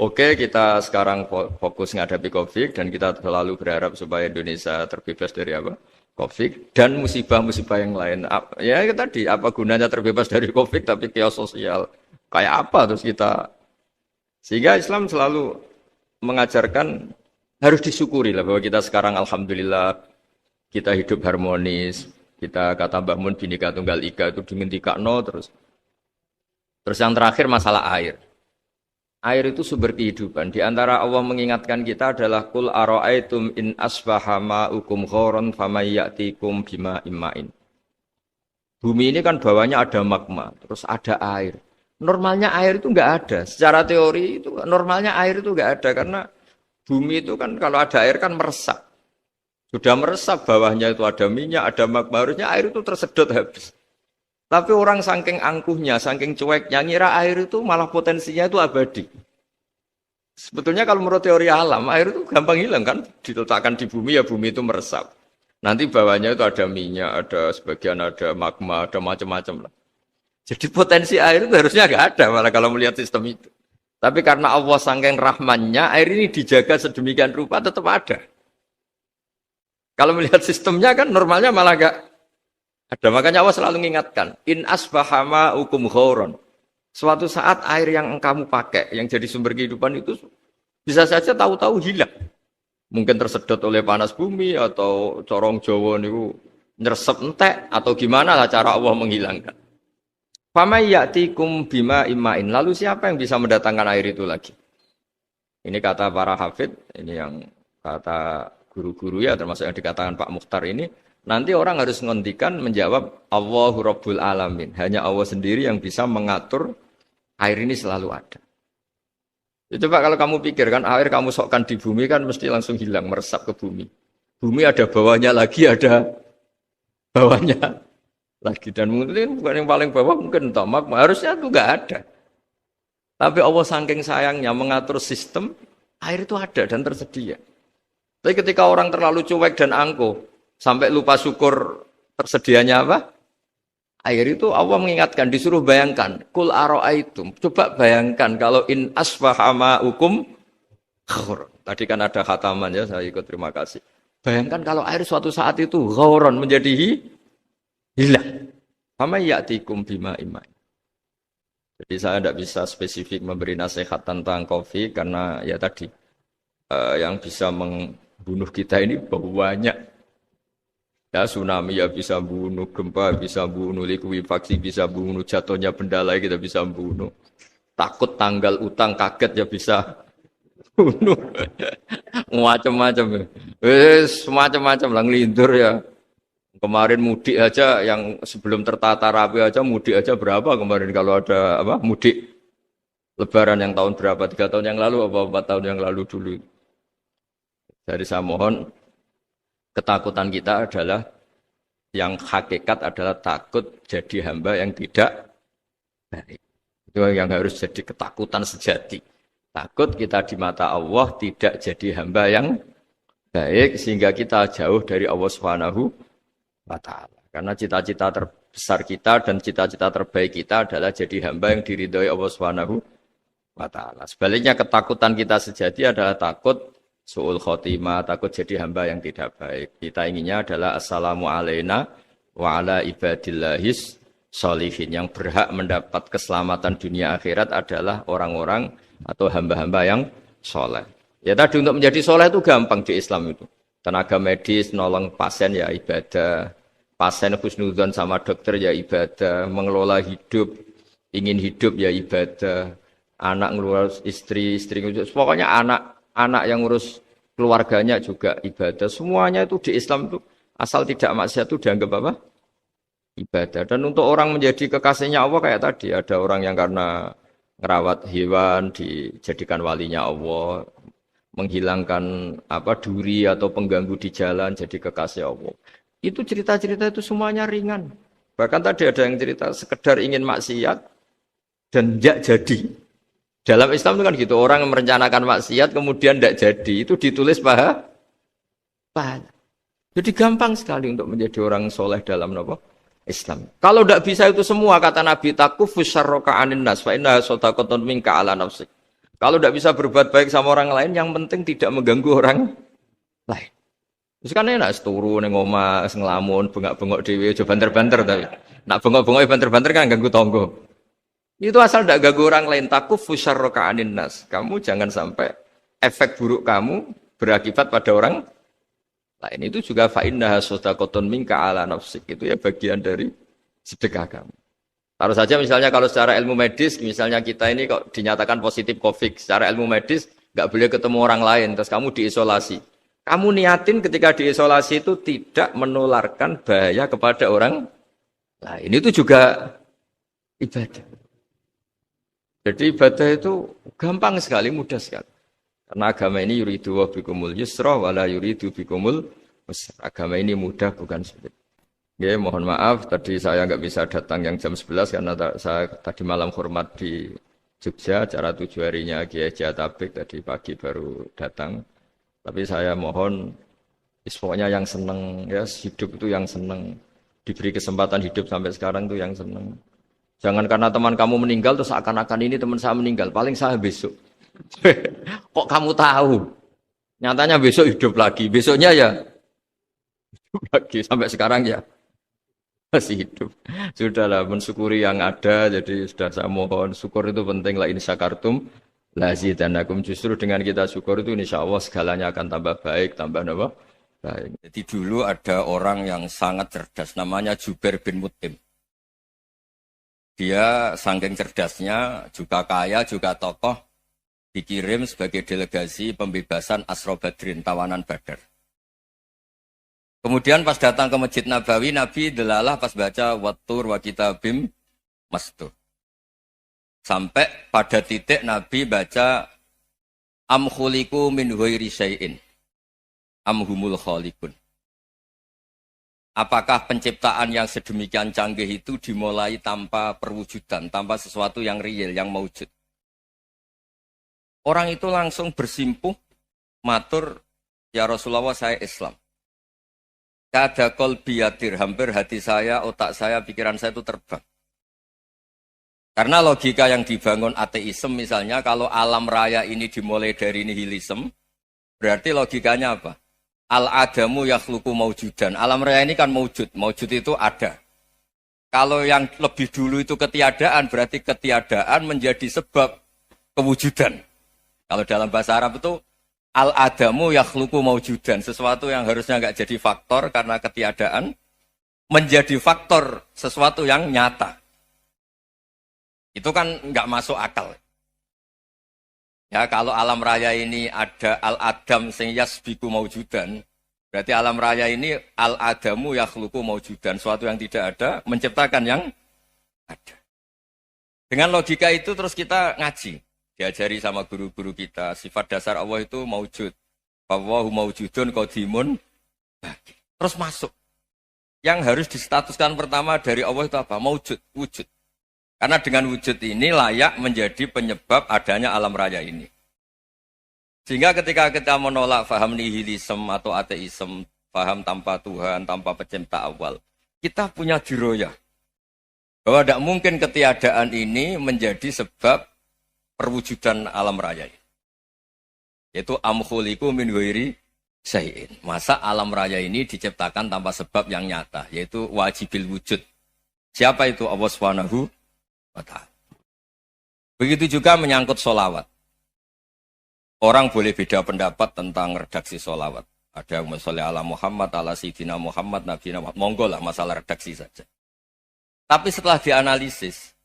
Oke, kita sekarang fokus menghadapi COVID dan kita selalu berharap supaya Indonesia terbebas dari apa? COVID dan musibah-musibah yang lain. Ya tadi apa gunanya terbebas dari COVID tapi chaos sosial kayak apa terus kita, sehingga Islam selalu mengajarkan harus disyukuri lah bahwa kita sekarang alhamdulillah kita hidup harmonis. Kita kata Mbah Mun Bhinneka Tunggal Ika itu dingentikakno terus yang terakhir masalah air. Air itu sumber kehidupan. Di antara Allah mengingatkan kita adalah kul ara'aitum in asbaha ma'ukum ghoron famay ya'tikum bima imma'in. Bumi ini kan bawahnya ada magma, terus ada air. Normalnya air itu nggak ada. Secara teori itu normalnya air itu nggak ada karena bumi itu kan kalau ada air kan meresap. Sudah meresap bawahnya itu ada minyak, ada magma, harusnya air itu tersedot habis. Tapi orang saking angkuhnya, saking cueknya, ngira air itu malah potensinya itu abadi. Sebetulnya kalau menurut teori alam, air itu gampang hilang kan, diletakkan di bumi ya bumi itu meresap. Nanti bawahnya itu ada minyak, ada sebagian ada magma, ada macam-macam lah. Jadi potensi air itu harusnya nggak ada malah kalau melihat sistem itu. Tapi karena Allah saking rahmannya, air ini dijaga sedemikian rupa tetap ada. Kalau melihat sistemnya kan normalnya malah nggak ada. Makanya Allah selalu mengingatkan, in asbahama ukum khauron. Suatu saat air yang kamu pakai, yang jadi sumber kehidupan itu bisa saja tahu-tahu hilang. Mungkin tersedot oleh panas bumi atau corong Jawa niku nyeresep entek atau gimana lah cara Allah menghilangkan. Fama ya'tikum bima imain. Lalu siapa yang bisa mendatangkan air itu lagi? Ini kata para hafid, ini yang kata guru-guru ya termasuk yang dikatakan Pak Mukhtar ini, nanti orang harus ngendikan menjawab Allahu Rabbul Alamin. Hanya Allah sendiri yang bisa mengatur air ini selalu ada. Ya, coba kalau kamu pikirkan air kamu sokkan di bumi kan mesti langsung hilang, meresap ke bumi. Bumi ada bawahnya lagi, ada bawahnya lagi. Dan mungkin bukan yang paling bawah mungkin tomak, harusnya itu nggak ada. Tapi Allah saking sayangnya mengatur sistem, air itu ada dan tersedia. Tapi ketika orang terlalu cuek dan angkuh, sampai lupa syukur tersedianya apa? Air itu Allah mengingatkan, disuruh bayangkan. Kul aro'aitum. Coba bayangkan kalau in asfahama ukum khur. Tadi kan ada khataman ya, saya ikut terima kasih. Bayangkan kalau air suatu saat itu khauron menjadi hilang. Fama ya'tikum bima imai. Jadi saya tidak bisa spesifik memberi nasihat tentang kopi karena ya tadi yang bisa membunuh kita ini banyak. Ya tsunami ya bisa bunuh, gempa bisa bunuh, likuifaksi bisa bunuh, jatuhnya benda lain kita bisa bunuh. Takut tanggal utang kaget ya bisa bunuh. Macam-macam. Semacam-macam lah ngelindur ya. Kemarin mudik aja yang sebelum tertata rapi aja mudik aja berapa kemarin kalau ada apa mudik Lebaran yang tahun berapa 3 tahun yang lalu apa 4 tahun yang lalu dulu. Jadi saya mohon ketakutan kita adalah yang hakikat adalah takut jadi hamba yang tidak baik. Itu yang harus jadi ketakutan sejati. Takut kita di mata Allah tidak jadi hamba yang baik sehingga kita jauh dari Allah Subhanahu wa ta'ala. Karena cita-cita terbesar kita dan cita-cita terbaik kita adalah jadi hamba yang diridhoi Allah Subhanahu wa ta'ala. Sebaliknya ketakutan kita sejati adalah takut su'ul khotimah, takut jadi hamba yang tidak baik. Kita inginnya adalah assalamu alaina wa ala ibadillahis sholihin. Yang berhak mendapat keselamatan dunia akhirat adalah orang-orang atau hamba-hamba yang soleh. Ya tadi untuk menjadi soleh itu gampang di Islam itu. Tenaga medis, nolong pasien ya ibadah. Pasien husnudzon sama dokter ya ibadah. Mengelola hidup, ingin hidup ya ibadah. Anak ngurus istri, pokoknya anak yang ngurus keluarganya juga ibadah. Semuanya itu di Islam itu asal tidak maksiat itu dianggap apa? Ibadah. Dan untuk orang menjadi kekasihnya Allah kayak tadi. Ada orang yang karena ngerawat hewan dijadikan walinya Allah. Menghilangkan apa duri atau pengganggu di jalan jadi kekasih Allah. Itu cerita-cerita itu semuanya ringan. Bahkan tadi ada yang cerita sekedar ingin maksiat dan tidak jadi. Dalam Islam itu kan gitu, orang yang merencanakan maksiat kemudian tidak jadi, itu ditulis pahala. Jadi gampang sekali untuk menjadi orang soleh dalam apa? Islam. Kalau tidak bisa itu semua kata Nabi takufus syarroka anin nas fa inna sadaqatun minka ala nafsik. Kalau tidak bisa berbuat baik sama orang lain, yang penting tidak mengganggu orang lain. Terus kan enak seturu ning omah ngelamun, bengak-bengok dhewe aja banter-banter tapi. Nak bengok-bengok banter-banter kan ganggu tonggo. Itu asal tidak ganggu orang lain. Takufus syarroka anin nas. Kamu jangan sampai efek buruk kamu berakibat pada orang lain. Itu juga fa innaha sadaqatun minka ala nafsik. Itu ya bagian dari sedekah kamu. Taruh saja misalnya kalau secara ilmu medis, misalnya kita ini kok dinyatakan positif COVID, secara ilmu medis nggak boleh ketemu orang lain, terus kamu diisolasi. Kamu niatin ketika diisolasi itu tidak menularkan bahaya kepada orang lain. Itu juga ibadah. Jadi ibadah itu gampang sekali, mudah sekali. Karena agama ini yuridu wa bikumul yusra wala yuridu bikumul usra. Agama ini mudah bukan sulit. Ya, mohon maaf tadi saya nggak bisa datang yang jam 11 karena saya tadi malam hormat di Jogja, acara 7 harinya Kiai Haji Atabik tadi pagi baru datang. Tapi saya mohon pokoknya yang seneng ya hidup itu yang seneng, diberi kesempatan hidup sampai sekarang itu yang seneng. Jangan karena teman kamu meninggal terus akan-akan ini teman saya meninggal, paling saya besok. Kok kamu tahu? Nyatanya besok hidup lagi, besoknya ya hidup lagi sampai sekarang ya masih hidup. Sudahlah mensyukuri yang ada, jadi sudah saya mohon syukur itu penting lah, ini syakartum lazidanakum, justru dengan kita syukur itu insya Allah segalanya akan tambah baik, tambah apa? Baik. Jadi dulu ada orang yang sangat cerdas, namanya Jubair bin Mut'im. Dia saking cerdasnya, juga kaya, juga tokoh, dikirim sebagai delegasi pembebasan Asra Badrin, tawanan Badar. Kemudian pas datang ke Masjid Nabawi, Nabi delalah pas baca Wattur wa kitabim mastur. Sampai pada titik Nabi baca Am khuliqu min ghairi syai'in am humul khaliqun. Apakah penciptaan yang sedemikian canggih itu dimulai tanpa perwujudan, tanpa sesuatu yang real, yang maujud? Orang itu langsung bersimpuh, matur, ya Rasulullah saya Islam. Kada qalbi yatir, hampir hati saya, otak saya, pikiran saya itu terbang. Karena logika yang dibangun ateisme misalnya, kalau alam raya ini dimulai dari nihilisme, berarti logikanya apa? Al-adamu yakhluqu maujudan. Alam raya ini kan maujud, maujud itu ada. Kalau yang lebih dulu itu ketiadaan, berarti ketiadaan menjadi sebab kewujudan. Kalau dalam bahasa Arab itu, al-adamu yakhluqu maujudan. Sesuatu yang harusnya nggak jadi faktor karena ketiadaan, menjadi faktor sesuatu yang nyata. Itu kan nggak masuk akal. Ya, kalau alam raya ini ada al-adam sing yasbiku maujudan, berarti alam raya ini al-adamu yakhluqu maujudan, sesuatu yang tidak ada menciptakan yang ada. Dengan logika itu terus kita ngaji, diajari sama guru-guru kita, sifat dasar Allah itu maujud. Wallahu maujudun qadimun. Terus masuk. Yang harus distatuskan pertama dari Allah itu apa? Maujud, wujud. Karena dengan wujud ini layak menjadi penyebab adanya alam raya ini. Sehingga ketika kita menolak faham nihilisme atau ateisme, faham tanpa Tuhan, tanpa pencipta awal, kita punya diroyah. Bahwa tidak mungkin ketiadaan ini menjadi sebab perwujudan alam raya ini. Yaitu amkhuliku min ghairi syai'in. Masa alam raya ini diciptakan tanpa sebab yang nyata, yaitu wajibil wujud. Siapa itu? Allah Subhanahu wa ta'ala. Begitu juga menyangkut sholawat. Orang boleh beda pendapat tentang redaksi sholawat. Ada masalah ala Muhammad, ala Sayyidina Muhammad, Nabi Muhammad. Monggo lah masalah redaksi saja. Tapi setelah dianalisis,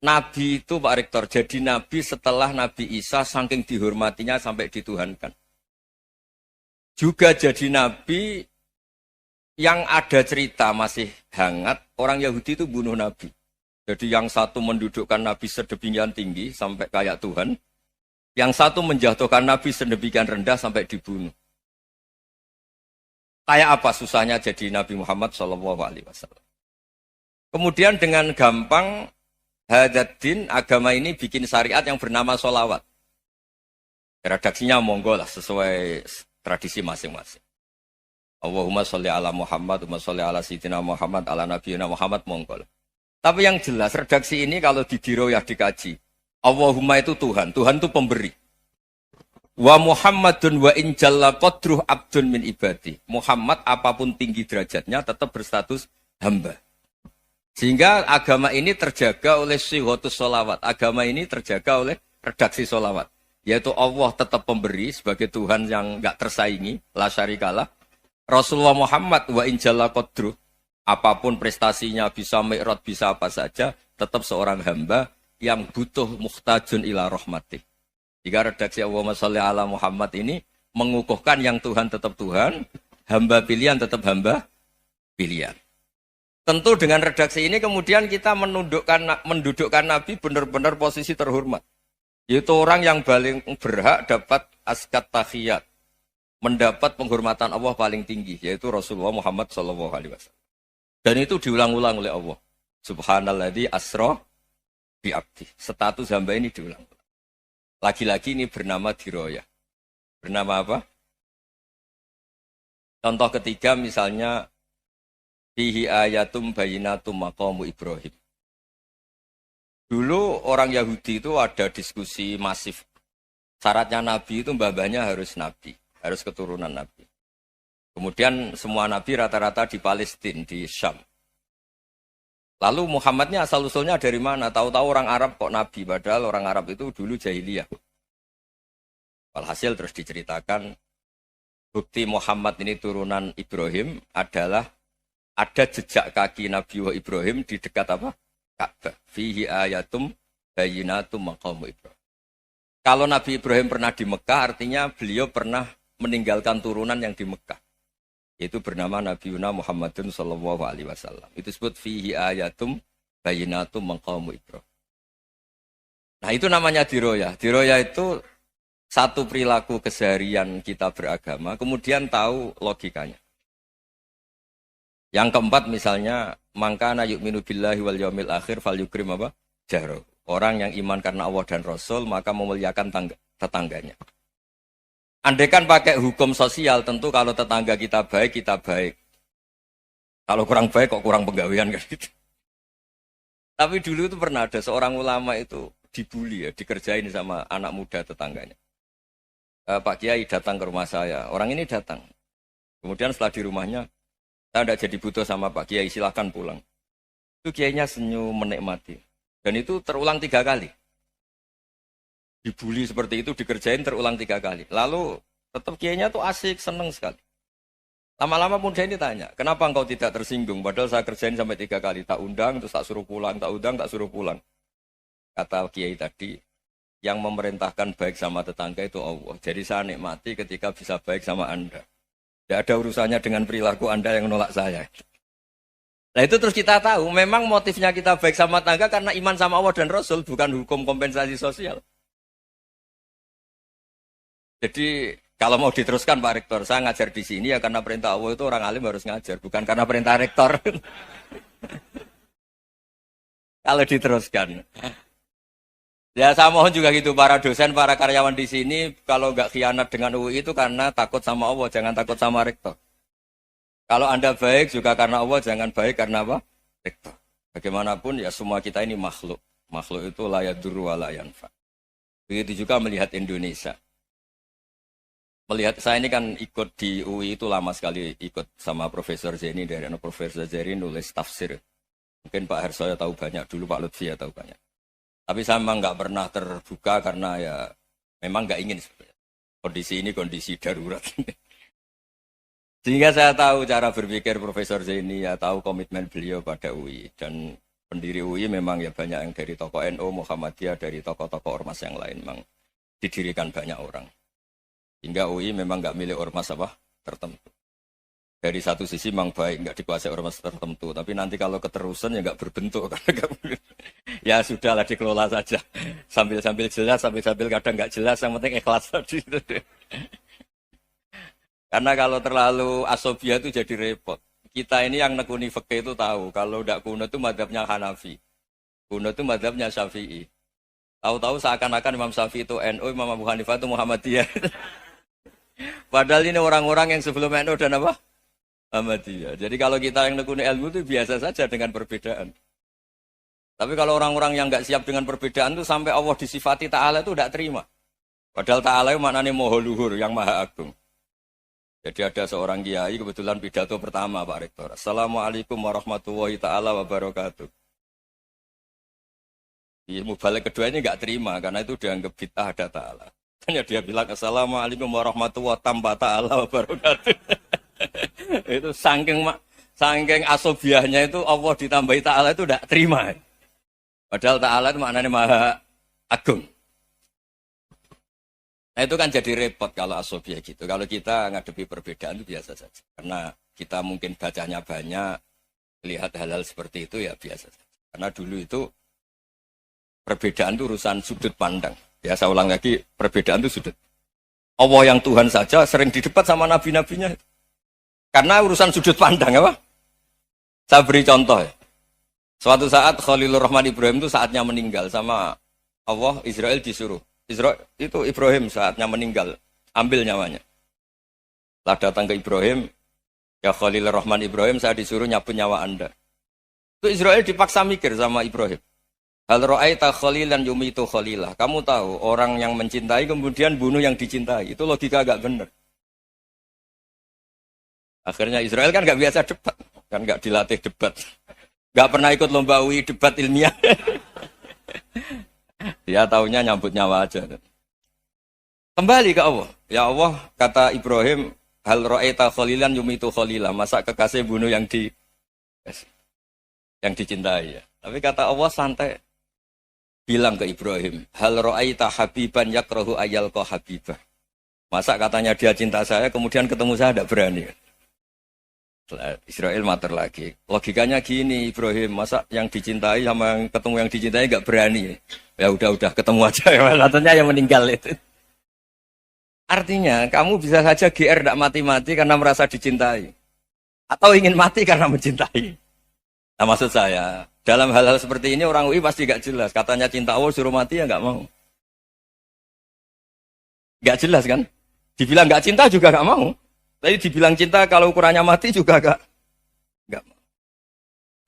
Nabi itu Pak Rektor, jadi Nabi setelah Nabi Isa saking dihormatinya sampai dituhankan. Juga jadi Nabi yang ada cerita masih hangat, orang Yahudi itu bunuh Nabi. Jadi yang satu mendudukkan Nabi sedemikian tinggi sampai kayak Tuhan. Yang satu menjatuhkan Nabi sedemikian rendah sampai dibunuh. Kayak apa susahnya jadi Nabi Muhammad SAW. Kemudian dengan gampang Hadaddin agama ini bikin syariat yang bernama sholawat. Redaksinya monggo lah sesuai tradisi masing-masing. Allahumma sholli ala Muhammad, Allahumma sholli ala Sayyidina Muhammad, ala Nabiyina Muhammad, monggo lah. Tapi yang jelas redaksi ini kalau didiroyah dikaji, Allahumma itu Tuhan, Tuhan itu pemberi. Wa Muhammadun wa in jalla qadruh abdun min ibadi. Muhammad apapun tinggi derajatnya tetap berstatus hamba. Sehingga agama ini terjaga oleh syihotus sholawat. Agama ini terjaga oleh redaksi sholawat. Yaitu Allah tetap pemberi sebagai Tuhan yang enggak tersaingi, la syarikalah. Rasulullah Muhammad wa in jalla qadruh. Apapun prestasinya, bisa mi'raj, bisa apa saja, tetap seorang hamba yang butuh muhtajun ila rahmatih. Jika redaksi Allahumma sholli ala Muhammad ini mengukuhkan yang Tuhan tetap Tuhan, hamba pilihan tetap hamba pilihan. Tentu dengan redaksi ini kemudian kita mendudukkan Nabi benar-benar posisi terhormat. Yaitu orang yang paling berhak dapat askat tahiyat. Mendapat penghormatan Allah paling tinggi. Yaitu Rasulullah Muhammad SAW. Dan itu diulang-ulang oleh Allah. Subhanalladzi asra bi'abdi. Status hamba ini diulang. Lagi-lagi ini bernama diroyah. Bernama apa? Contoh ketiga misalnya fihi ayatum bayinatum maqamu Ibrahim. Dulu orang Yahudi itu ada diskusi masif. Syaratnya Nabi itu mbah-mbahnya harus Nabi. Harus keturunan Nabi. Kemudian semua Nabi rata-rata di Palestina, di Syam. Lalu Muhammadnya asal-usulnya dari mana? Tahu-tahu orang Arab kok Nabi. Padahal orang Arab itu dulu jahiliyah. Walhasil terus diceritakan bukti Muhammad ini turunan Ibrahim adalah ada jejak kaki Nabi Ibrahim di dekat apa? Ka'bah. Fihi ayatum bayinatum maqamu Ibrahim. Kalau Nabi Ibrahim pernah di Mekah, artinya beliau pernah meninggalkan turunan yang di Mekah. Itu bernama Nabi Muhammadun sallallahu alaihi wasallam. Itu disebut fihi ayatum bayinatum maqamu Ibrahim. Nah, itu namanya diroyah. Diroyah itu satu perilaku keseharian kita beragama, kemudian tahu logikanya. Yang keempat misalnya, mangkana yu'minu billahi wal yaumil akhir fal yukrim apa? Jaro. Orang yang iman karena Allah dan Rasul, maka memuliakan tetangganya. Andaikan pakai hukum sosial, tentu kalau tetangga kita baik, kita baik. Kalau kurang baik, kok kurang penggawean kan gitu. Tapi dulu itu pernah ada seorang ulama itu dibully ya, dikerjain sama anak muda tetangganya. Pak Kiai datang ke rumah saya, orang ini datang. Kemudian setelah di rumahnya, saya tidak jadi butuh sama Pak Kiai, silahkan pulang. Itu Kiainya senyum menikmati. Dan itu terulang 3 kali. Dibully seperti itu, dikerjain terulang 3 kali. Lalu tetap Kiainya tuh asik, seneng sekali. Lama-lama pun dia ini tanya, kenapa engkau tidak tersinggung? Padahal saya kerjain sampai 3 kali. Tak undang, terus tak suruh pulang, tak undang, tak suruh pulang. Kata Kiai tadi, yang memerintahkan baik sama tetangga itu Allah. Jadi saya nikmati ketika bisa baik sama Anda. Tidak ada urusannya dengan perilaku Anda yang menolak saya. Nah itu terus kita tahu, memang motifnya kita baik sama tetangga karena iman sama Allah dan Rasul, bukan hukum kompensasi sosial. Jadi kalau mau diteruskan Pak Rektor, saya ngajar di sini ya karena perintah Allah itu orang alim harus ngajar, bukan karena perintah Rektor. Kalau diteruskan. Ya saya mohon juga gitu, para dosen, para karyawan di sini, kalau nggak khianat dengan UI itu karena takut sama Allah, jangan takut sama Rektor. Kalau Anda baik juga karena Allah, jangan baik karena apa? Rektor. Bagaimanapun ya semua kita ini makhluk. Makhluk itu la yadurru wa la yanfa. Begitu juga melihat Indonesia. Melihat saya ini kan ikut di UI itu lama sekali, ikut sama Profesor Zeni, dari Profesor Zeni nulis tafsir. Mungkin Pak Hersoyo tahu banyak, dulu Pak Lutfi ya tahu banyak. Tapi saya memang nggak pernah terbuka karena ya memang nggak ingin sebenarnya. Kondisi ini kondisi darurat. Sehingga saya tahu cara berpikir Profesor Zeni, ya tahu komitmen beliau pada UI. Dan pendiri UI memang ya banyak yang dari tokoh NU, Muhammadiyah, dari tokoh-tokoh ormas yang lain. Memang didirikan banyak orang. Hingga UI memang nggak milik ormas apa tertentu. Dari satu sisi memang baik, nggak dikuasai ormas tertentu. Tapi nanti kalau keterusan ya nggak berbentuk. Ya sudahlah dikelola saja. Sambil-sambil jelas, sambil-sambil kadang nggak jelas. Yang penting ikhlas tadi. Karena kalau terlalu asobia itu jadi repot. Kita ini yang nekuni fikih itu tahu. Kalau tidak kuno itu madhabnya Hanafi. Kuno itu madhabnya Syafi'i. Tahu-tahu seakan-akan Imam Syafi'i itu NU, Imam Abu Hanifah itu Muhammadiyah. Padahal ini orang-orang yang sebelum NU dan apa? Muhammadiyah. Jadi kalau kita yang nekuni ilmu itu biasa saja dengan perbedaan. Tapi kalau orang-orang yang nggak siap dengan perbedaan itu sampai Allah disifati Ta'ala itu tidak terima. Padahal Ta'ala itu maknanya Maha Luhur, yang Maha Agung. Jadi ada seorang kiai kebetulan pidato pertama Pak Rektor. Assalamualaikum warahmatullahi ta'ala wabarakatuh. Ilmu balik kedua ini nggak terima karena itu dianggap bid'ah ada Ta'ala. Hanya dia bilang Assalamualaikum warahmatullahi ta'ala wabarakatuh. Itu saking asobiahnya itu Allah ditambahi Ta'ala itu tidak terima. Padahal Ta'ala itu maknanya Maha Agung. Nah itu kan jadi repot kalau asobiah gitu. Kalau kita ngadepi perbedaan itu biasa saja. Karena kita mungkin bacanya banyak, lihat hal-hal seperti itu ya biasa saja. Karena dulu itu perbedaan itu urusan sudut pandang. Ya saya ulang lagi, perbedaan itu sudut. Allah yang Tuhan saja sering didebat sama nabi-nabinya. Karena urusan sudut pandang apa? Saya beri contoh ya. Suatu saat Khalilur Rahman Ibrahim itu saatnya meninggal sama Allah, Israel disuruh. Israel itu Ibrahim saatnya meninggal, ambil nyawanya. Setelah datang ke Ibrahim, ya Khalilur Rahman Ibrahim, saya disuruh nyabut nyawa Anda. Itu Israel dipaksa mikir sama Ibrahim. Hal ra'aita khalilan yumitu khalilah. Kamu tahu orang yang mencintai kemudian bunuh yang dicintai. Itu logika agak benar. Akhirnya Israel kan gak biasa debat. Kan gak dilatih debat. Gak pernah ikut lomba UI debat ilmiah. Dia taunya nyambut nyawa aja. Kembali ke Allah. Ya Allah, kata Ibrahim, hal ra'aita khalilan yumitu khalilah. Masa kekasih bunuh yang dicintai ya. Tapi kata Allah santai. Bilang ke Ibrahim, hal ra'aita habiban yakrahu ayyalqa habibah. Masa katanya dia cinta saya, kemudian ketemu saya tidak berani. Israel mater lagi. Logikanya gini Ibrahim, masa yang dicintai sama yang ketemu yang dicintai nggak berani. Ya udah ketemu aja. Katanya yang meninggal itu. Artinya kamu bisa saja GR tidak mati-mati karena merasa dicintai. Atau ingin mati karena mencintai. Nah maksud saya, dalam hal-hal seperti ini orang UI pasti gak jelas. Katanya cinta Allah suruh mati ya gak mau. Gak jelas kan? Dibilang gak cinta juga gak mau. Tapi dibilang cinta kalau ukurannya mati juga gak mau.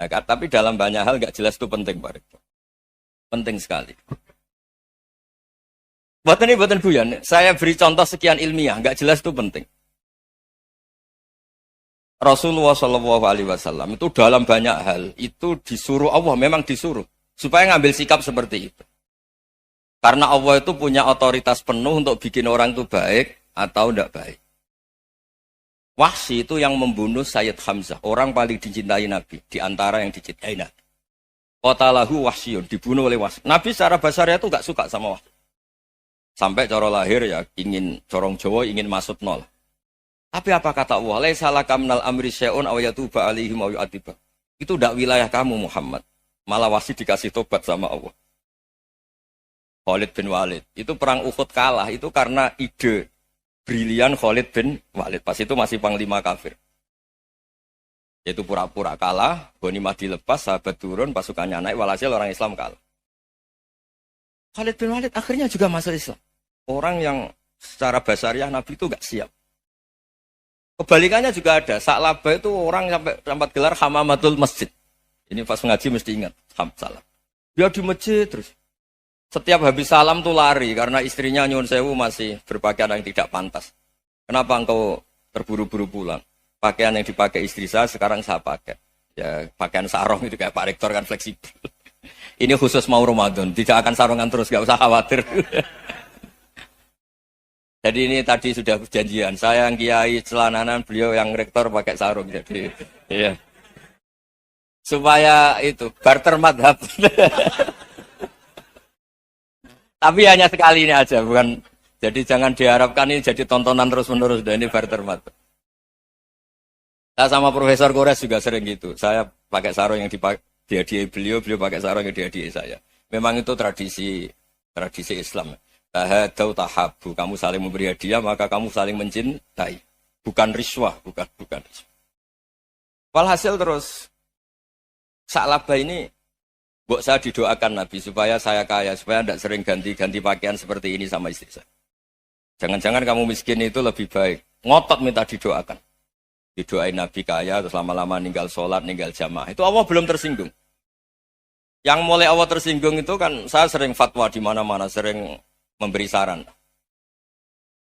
Nah, tapi dalam banyak hal gak jelas itu penting Pak Rektor. Penting sekali. Buatan guyon. Saya beri contoh sekian ilmiah. Gak jelas itu penting. Rasulullah Shallallahu Alaihi Wasallam itu dalam banyak hal itu disuruh Allah, memang disuruh supaya ngambil sikap seperti itu. Karena Allah itu punya otoritas penuh untuk bikin orang itu baik atau tidak baik. Wahsy itu yang membunuh Sayyid Hamzah, orang paling dicintai Nabi di antara yang dicintai Nabi. Qatalahu Wahsyun, dibunuh oleh Wahsy. Nabi secara basarnya itu nggak suka sama Wahsy. Sampai cara lahir ya ingin corong Jawa ingin masuk nol. Tapi apa kata Allah? Laisa laka minal amri syai'un aw yatuba alaihim aw yu'adziba. Itu tidak wilayah kamu Muhammad. Malah Wahsy dikasih tobat sama Allah. Khalid bin Walid. Itu perang Uhud kalah. Itu karena ide brilian Khalid bin Walid. Pas itu masih panglima kafir. Yaitu pura-pura kalah. Ghanimah dilepas, sahabat turun, pasukannya naik. Walhasil orang Islam kalah. Khalid bin Walid akhirnya juga masuk Islam. Orang yang secara basariah Nabi itu gak siap. Kebalikannya juga ada. Sa'labah itu orang sampai tempat gelar Hamamatul Masjid. Ini pas ngaji mesti ingat. Salam. Dia di masjid terus. Setiap habis salam tuh lari. Karena istrinya Nyun Sewu masih berpakaian yang tidak pantas. Kenapa engkau terburu-buru pulang? Pakaian yang dipakai istri saya sekarang saya pakai. Ya pakaian sarung itu kayak Pak Rektor kan fleksibel. Ini khusus mau Ramadan. Tidak akan sarungan terus. Gak usah khawatir. Jadi ini tadi sudah perjanjian. Saya yang kiai celananan, beliau yang rektor pakai sarung. Jadi, iya. Supaya itu barter madhab. Tapi hanya sekali ini aja, bukan. Jadi jangan diharapkan ini jadi tontonan terus-menerus. Dan ini barter madhab. Saya sama Profesor Kores juga sering gitu. Saya pakai sarung yang dihadiahi beliau pakai sarung yang dihadiahi saya. Memang itu tradisi Islam. Tahadau tahabu, kamu saling memberi hadiah maka kamu saling mencintai, bukan riswah, bukan riswah. Walhasil terus Sa'labah ini mbok saya didoakan Nabi supaya saya kaya, supaya tidak sering ganti-ganti pakaian seperti ini sama istri saya. Jangan-jangan kamu miskin itu lebih baik. Ngotot minta didoakan. Didoain Nabi kaya terus lama-lama ninggal sholat, ninggal jamaah. Itu Allah belum tersinggung. Yang mulai Allah tersinggung itu kan saya sering fatwa di mana-mana, sering memberi saran.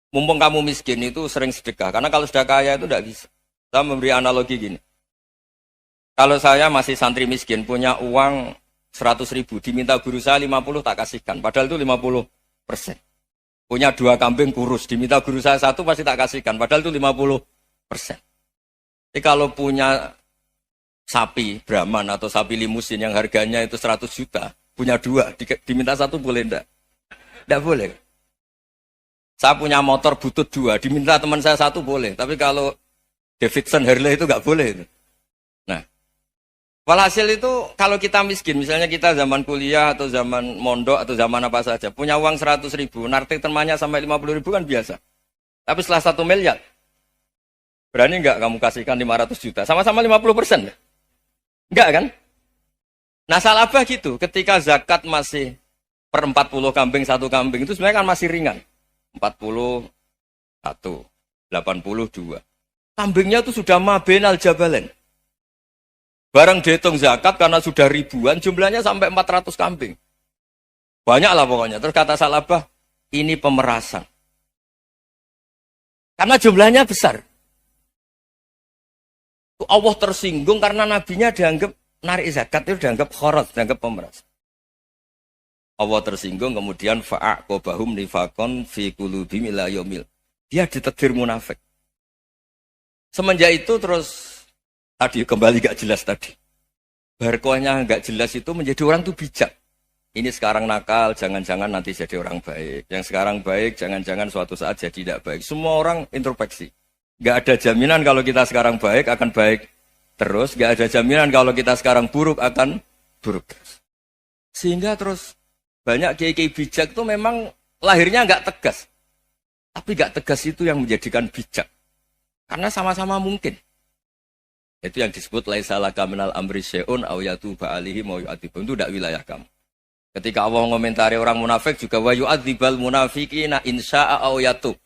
Mumpung kamu miskin itu sering sedekah. Karena kalau sudah kaya itu tidak bisa. Saya memberi analogi gini. Kalau saya masih santri miskin, punya uang 100.000, diminta guru saya 50 tak kasihkan. Padahal itu 50%. Punya 2 kambing kurus, diminta guru saya 1 pasti tak kasihkan. Padahal itu 50%. Jadi kalau punya sapi Brahman atau sapi limusin yang harganya itu 100 juta, punya 2, diminta 1 boleh enggak? Tidak boleh. Saya punya motor butut 2, diminta teman saya 1 boleh. Tapi kalau Davidson Harley itu nggak boleh. Nah, Walhasil itu kalau kita miskin, misalnya kita zaman kuliah atau zaman mondok atau zaman apa saja, punya uang 100.000, narik temannya sampai 50.000 kan biasa. Tapi setelah 1 miliar, berani nggak kamu kasihkan 500 juta? Sama-sama 50%. Enggak kan? Nah salabah gitu, ketika zakat masih per 40 kambing, 1 kambing, itu sebenarnya kan masih ringan. 41, 82. Kambingnya itu sudah mabenal jabalen. Barang dihitung zakat karena sudah ribuan, jumlahnya sampai 400 kambing. Banyak lah pokoknya. Terus kata salabah, ini pemerasan. Karena jumlahnya besar. Allah tersinggung karena nabinya dianggap narik zakat itu dianggap kharat, dianggap pemeras. Allah tersinggung kemudian fa'aqobahum nifakon fi qulubihim ila yaumil. Dia ditegur munafik. Semenjak itu terus tadi kembali gak jelas tadi. Barkohnya gak jelas itu menjadi orang tuh bijak. Ini sekarang nakal, jangan-jangan nanti jadi orang baik. Yang sekarang baik, jangan-jangan suatu saat jadi tidak baik. Semua orang introspeksi. Gak ada jaminan kalau kita sekarang baik akan baik terus. Gak ada jaminan kalau kita sekarang buruk akan buruk terus. Sehingga terus banyak kiai-kiai bijak itu memang lahirnya gak tegas. Tapi gak tegas itu yang menjadikan bijak. Karena sama-sama mungkin. Itu yang disebut laisa laka minal amri syai'un aw yatuba alihi mau yu'adzibun. Itu tidak wilayah kamu. Ketika Allah mengomentari orang munafik juga wa yu'adzibal munafiqina insya'a aw yatub.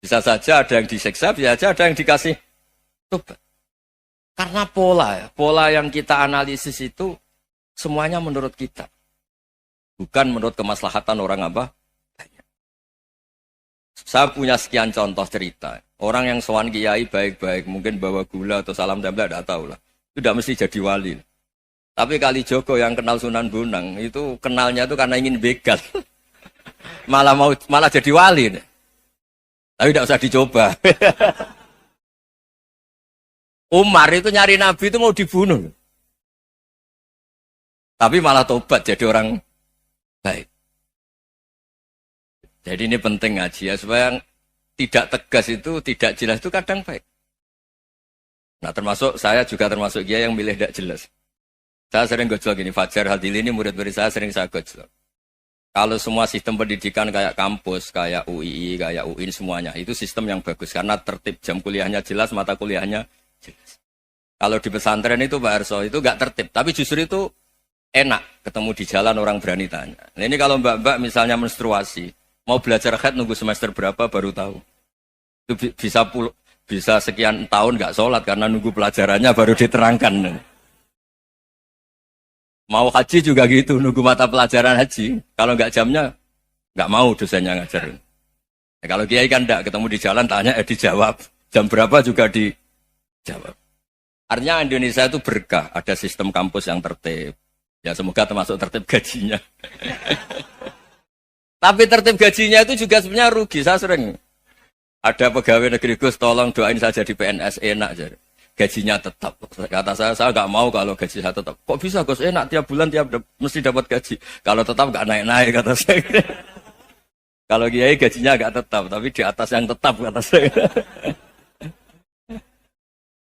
Bisa saja ada yang disiksa, bisa saja ada yang dikasih tobat. Karena pola yang kita analisis itu semuanya menurut kita. Bukan menurut kemaslahatan orang apa? Banyak. Saya punya sekian contoh cerita. Orang yang sowan kiai baik-baik, mungkin bawa gula atau salam tempel, tidak tahu lah. Itu tidak mesti jadi wali. Tapi Kali Joko yang kenal Sunan Bonang, itu kenalnya itu karena ingin begal. malah jadi wali. Tapi tidak usah dicoba. Umar itu nyari Nabi itu mau dibunuh. Tapi malah tobat jadi orang baik. Jadi ini penting ngaji ya, supaya tidak tegas itu, tidak jelas itu kadang baik. Nah termasuk, saya juga termasuk dia yang milih tidak jelas. Saya sering gojlok gini, Fajar Hadili ini murid-murid saya sering saya gojlok. Kalau semua sistem pendidikan kayak kampus, kayak UII, kayak UIN semuanya, itu sistem yang bagus. Karena tertib jam kuliahnya jelas, mata kuliahnya jelas. Kalau di pesantren itu Pak Arso, itu gak tertib. Tapi justru itu enak, ketemu di jalan orang berani tanya. Nah ini kalau mbak-mbak misalnya menstruasi, mau belajar haid nunggu semester berapa baru tahu. Itu bisa sekian tahun nggak sholat karena nunggu pelajarannya baru diterangkan. Mau haji juga gitu, nunggu mata pelajaran haji. Kalau nggak jamnya, nggak mau dosennya ngajar. Ya, kalau kiai kan enggak, ketemu di jalan tanya, dijawab. Jam berapa juga dijawab. Artinya Indonesia itu berkah, ada sistem kampus yang tertib. Ya semoga termasuk tertib gajinya. Tapi tertib gajinya itu juga sebenarnya rugi, saya sering. Ada pegawai negeri Gus, tolong doain saya jadi PNS enak. Gajinya tetap. Kata saya nggak mau kalau gaji saya tetap. Kok bisa Gus enak, tiap bulan mesti dapat gaji. Kalau tetap nggak naik-naik, kata saya. Kalau kiai gajinya nggak tetap, tapi di atas yang tetap, kata saya.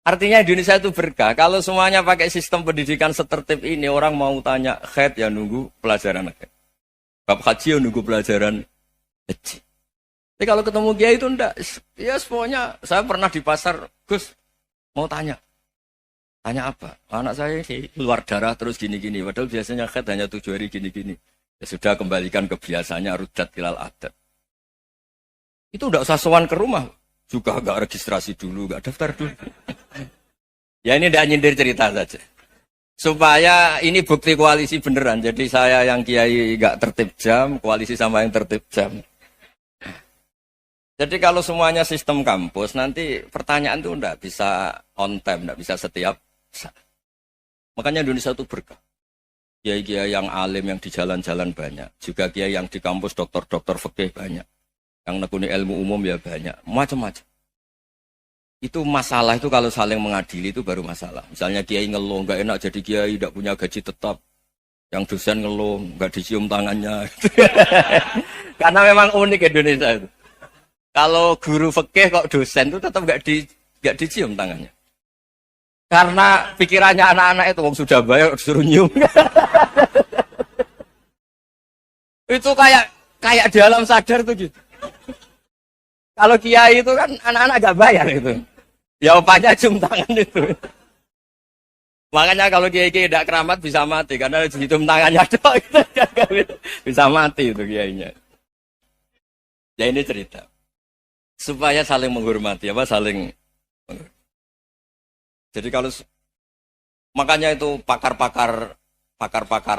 Artinya Indonesia itu berkah. Kalau semuanya pakai sistem pendidikan setertib ini, orang mau tanya haid ya nunggu pelajaran haid. Bab haji ya nunggu pelajaran haji. Tapi kalau ketemu kiai itu enggak, ya pokoknya saya pernah di pasar, Gus mau tanya apa? Anak saya sih keluar darah terus gini-gini, padahal biasanya haid hanya 7 hari gini-gini. Ya sudah kembalikan ke biasanya, rudat ilal adat. Itu enggak usah sowan ke rumah, juga enggak registrasi dulu, enggak daftar dulu. Ya ini enggak nyindir cerita saja. Supaya ini bukti koalisi beneran. Jadi saya yang kiai enggak tertib jam, koalisi sama yang tertib jam. Jadi kalau semuanya sistem kampus, nanti pertanyaan itu enggak bisa on time, enggak bisa setiap saat. Makanya Indonesia itu berkah. Kiai-kiai yang alim yang di jalan-jalan banyak. Juga kiai yang di kampus dokter-dokter fikih banyak. Yang nekuni ilmu umum ya banyak. Macam-macam. Itu masalah itu kalau saling mengadili itu baru masalah. Misalnya kiai ngeluh, enggak enak jadi kiai, enggak punya gaji tetap. Yang dosen ngeluh, enggak dicium tangannya. Karena memang unik Indonesia itu. Kalau guru fikih kok dosen itu tetap enggak dicium tangannya. Karena pikirannya anak-anak itu, wong sudah bayar disuruh nyium. Itu kayak di alam sadar tuh gitu. Kalau kiai itu kan anak-anak gak bayar itu. Ya opanya cium tangan itu. Makanya kalau kiai-kiai tidak keramat bisa mati karena cium tangannya doang gitu. Bisa mati itu kiainya. Ya ini cerita. Supaya saling menghormati saling. Jadi kalau makanya itu pakar-pakar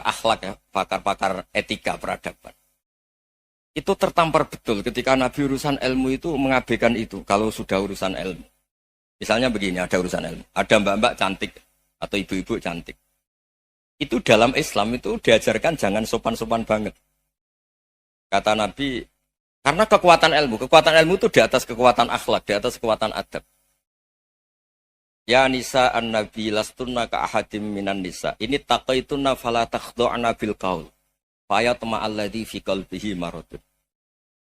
akhlak ya, pakar-pakar etika peradaban. Itu tertampar betul ketika Nabi urusan ilmu itu mengabaikan itu kalau sudah urusan ilmu. Misalnya begini, ada urusan ilmu. Ada mbak-mbak cantik atau ibu-ibu cantik. Itu dalam Islam itu diajarkan jangan sopan-sopan banget. Kata Nabi, karena kekuatan ilmu itu di atas kekuatan akhlak, di atas kekuatan adab. Ya nisa an-nabi lastunna ka ahadim minan nisa. Ini taqaitunna fala takhdu'na bil qaul. Fa yatma alladhi fi qalbihi maradun.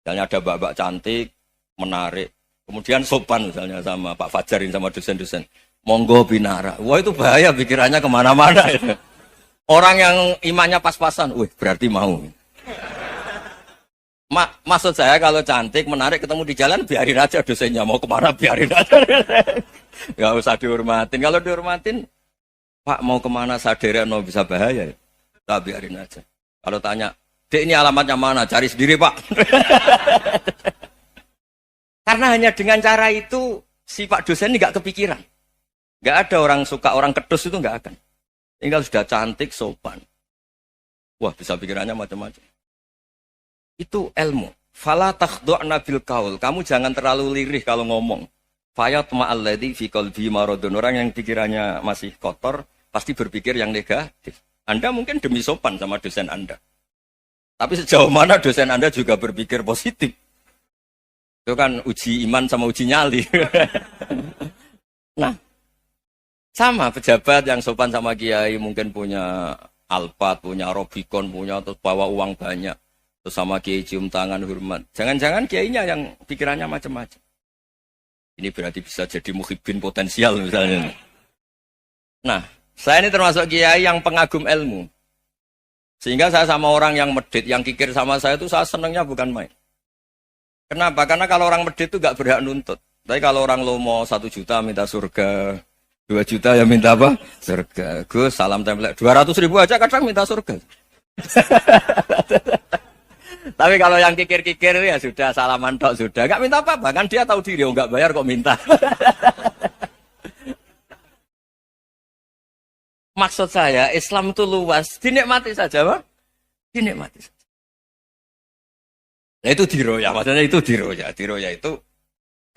Misalnya ada mbak-mbak cantik, menarik, kemudian sopan misalnya sama Pak Fajarin sama dosen-dosen. Monggo binara. Wah itu bahaya pikirannya kemana-mana. Ya. Orang yang imannya pas-pasan, berarti mau. Maksud saya kalau cantik, menarik, ketemu di jalan, biarin aja dosennya. Mau kemana, biarin aja. Gak usah dihormatin. Kalau dihormatin, Pak mau kemana sadere no bisa bahaya. Ya? Nah, biarin aja. Kalau tanya, Dek ini alamatnya mana? Cari sendiri Pak. Karena hanya dengan cara itu, si Pak dosen ini gak kepikiran. Gak ada orang suka, orang kedus itu gak akan. Tinggal sudah cantik, sopan. Wah bisa pikirannya macam-macam. Itu ilmu. Fala takhdu'na bil qaul. Kamu jangan terlalu lirih kalau ngomong. Fayat ma'alladhi fi qalbi maradun. Orang yang pikirannya masih kotor pasti berpikir yang negatif. Anda mungkin demi sopan sama dosen Anda. Tapi sejauh mana dosen Anda juga berpikir positif. Itu kan uji iman sama uji nyali. Nah, sama pejabat yang sopan sama kiai mungkin punya Alphard, punya Robicon, punya terus bawa uang banyak. Terus sama kiai cium tangan hormat. Jangan-jangan kiainya yang pikirannya macam-macam. Ini berarti bisa jadi muhibbin potensial misalnya. Nah, saya ini termasuk kiai yang pengagum ilmu. Sehingga saya sama orang yang medit, yang kikir sama saya itu saya senangnya bukan main. Kenapa? Karena kalau orang medit itu gak berhak nuntut. Tapi kalau orang lomo 1 juta minta surga, 2 juta ya minta apa? Surga. Gus, salam template. 200.000 aja kadang minta surga. Tapi kalau yang kikir-kikir ya sudah salaman tok sudah. Gak minta apa-apa. Kan dia tahu diri, gak bayar kok minta. Maksud saya, Islam itu luas. Dinikmati saja, Pak. Dinikmati saja. Nah itu diroya. Maksudnya itu diroya. Diroya itu,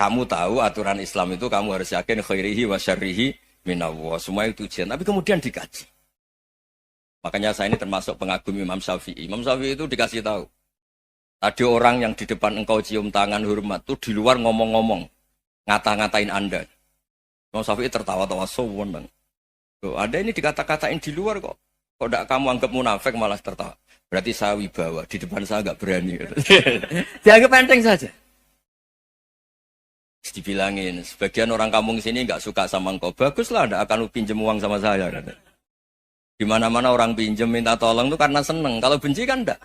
kamu tahu aturan Islam itu kamu harus yakin khairihi wa syarrihi minallah. Semua itu ujian. Tapi kemudian dikaji. Makanya saya ini termasuk pengagum Imam Syafi'i. Imam Syafi'i itu dikasih tahu. Ada orang yang di depan engkau cium tangan hormat. Itu di luar ngomong-ngomong. Ngata-ngatain Anda. Imam Syafi'i tertawa-tawa sowan. Ada ini dikata-katain di luar kok. Kok tidak kamu anggap munafik malah tertawa. Berarti saya wibawa. Di depan saya nggak berani. Dianggap enteng saja. Dibilangin. Sebagian orang kampung sini nggak suka sama engkau. Baguslah, tidak akan pinjam uang sama saya. Di mana-mana orang pinjam minta tolong itu karena seneng. Kalau benci kan enggak.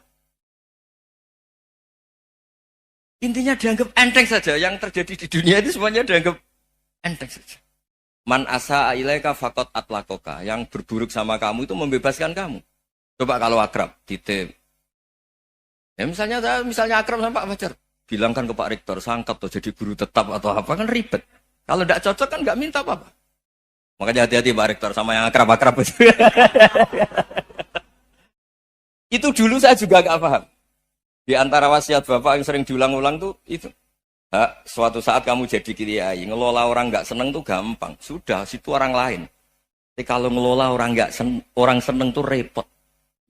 Intinya dianggap enteng saja. Yang terjadi di dunia itu semuanya dianggap enteng saja. Man asa ilaika faqat atlakoka. Yang berburuk sama kamu itu membebaskan kamu. Coba kalau akrab, titip. Ya misalnya akrab sama Pak Fajar. Bilangkan ke Pak Rektor, sangkat atau jadi guru tetap atau apa, kan ribet. Kalau tidak cocok kan nggak minta apa-apa. Makanya hati-hati Pak Rektor sama yang akrab-akrab itu. Itu dulu saya juga nggak paham. Di antara wasiat Bapak yang sering diulang-ulang tuh itu. Suatu saat kamu jadi kiai, ngelola orang nggak seneng tuh gampang. Sudah, situ orang lain. Tapi kalau ngelola orang orang seneng tuh repot.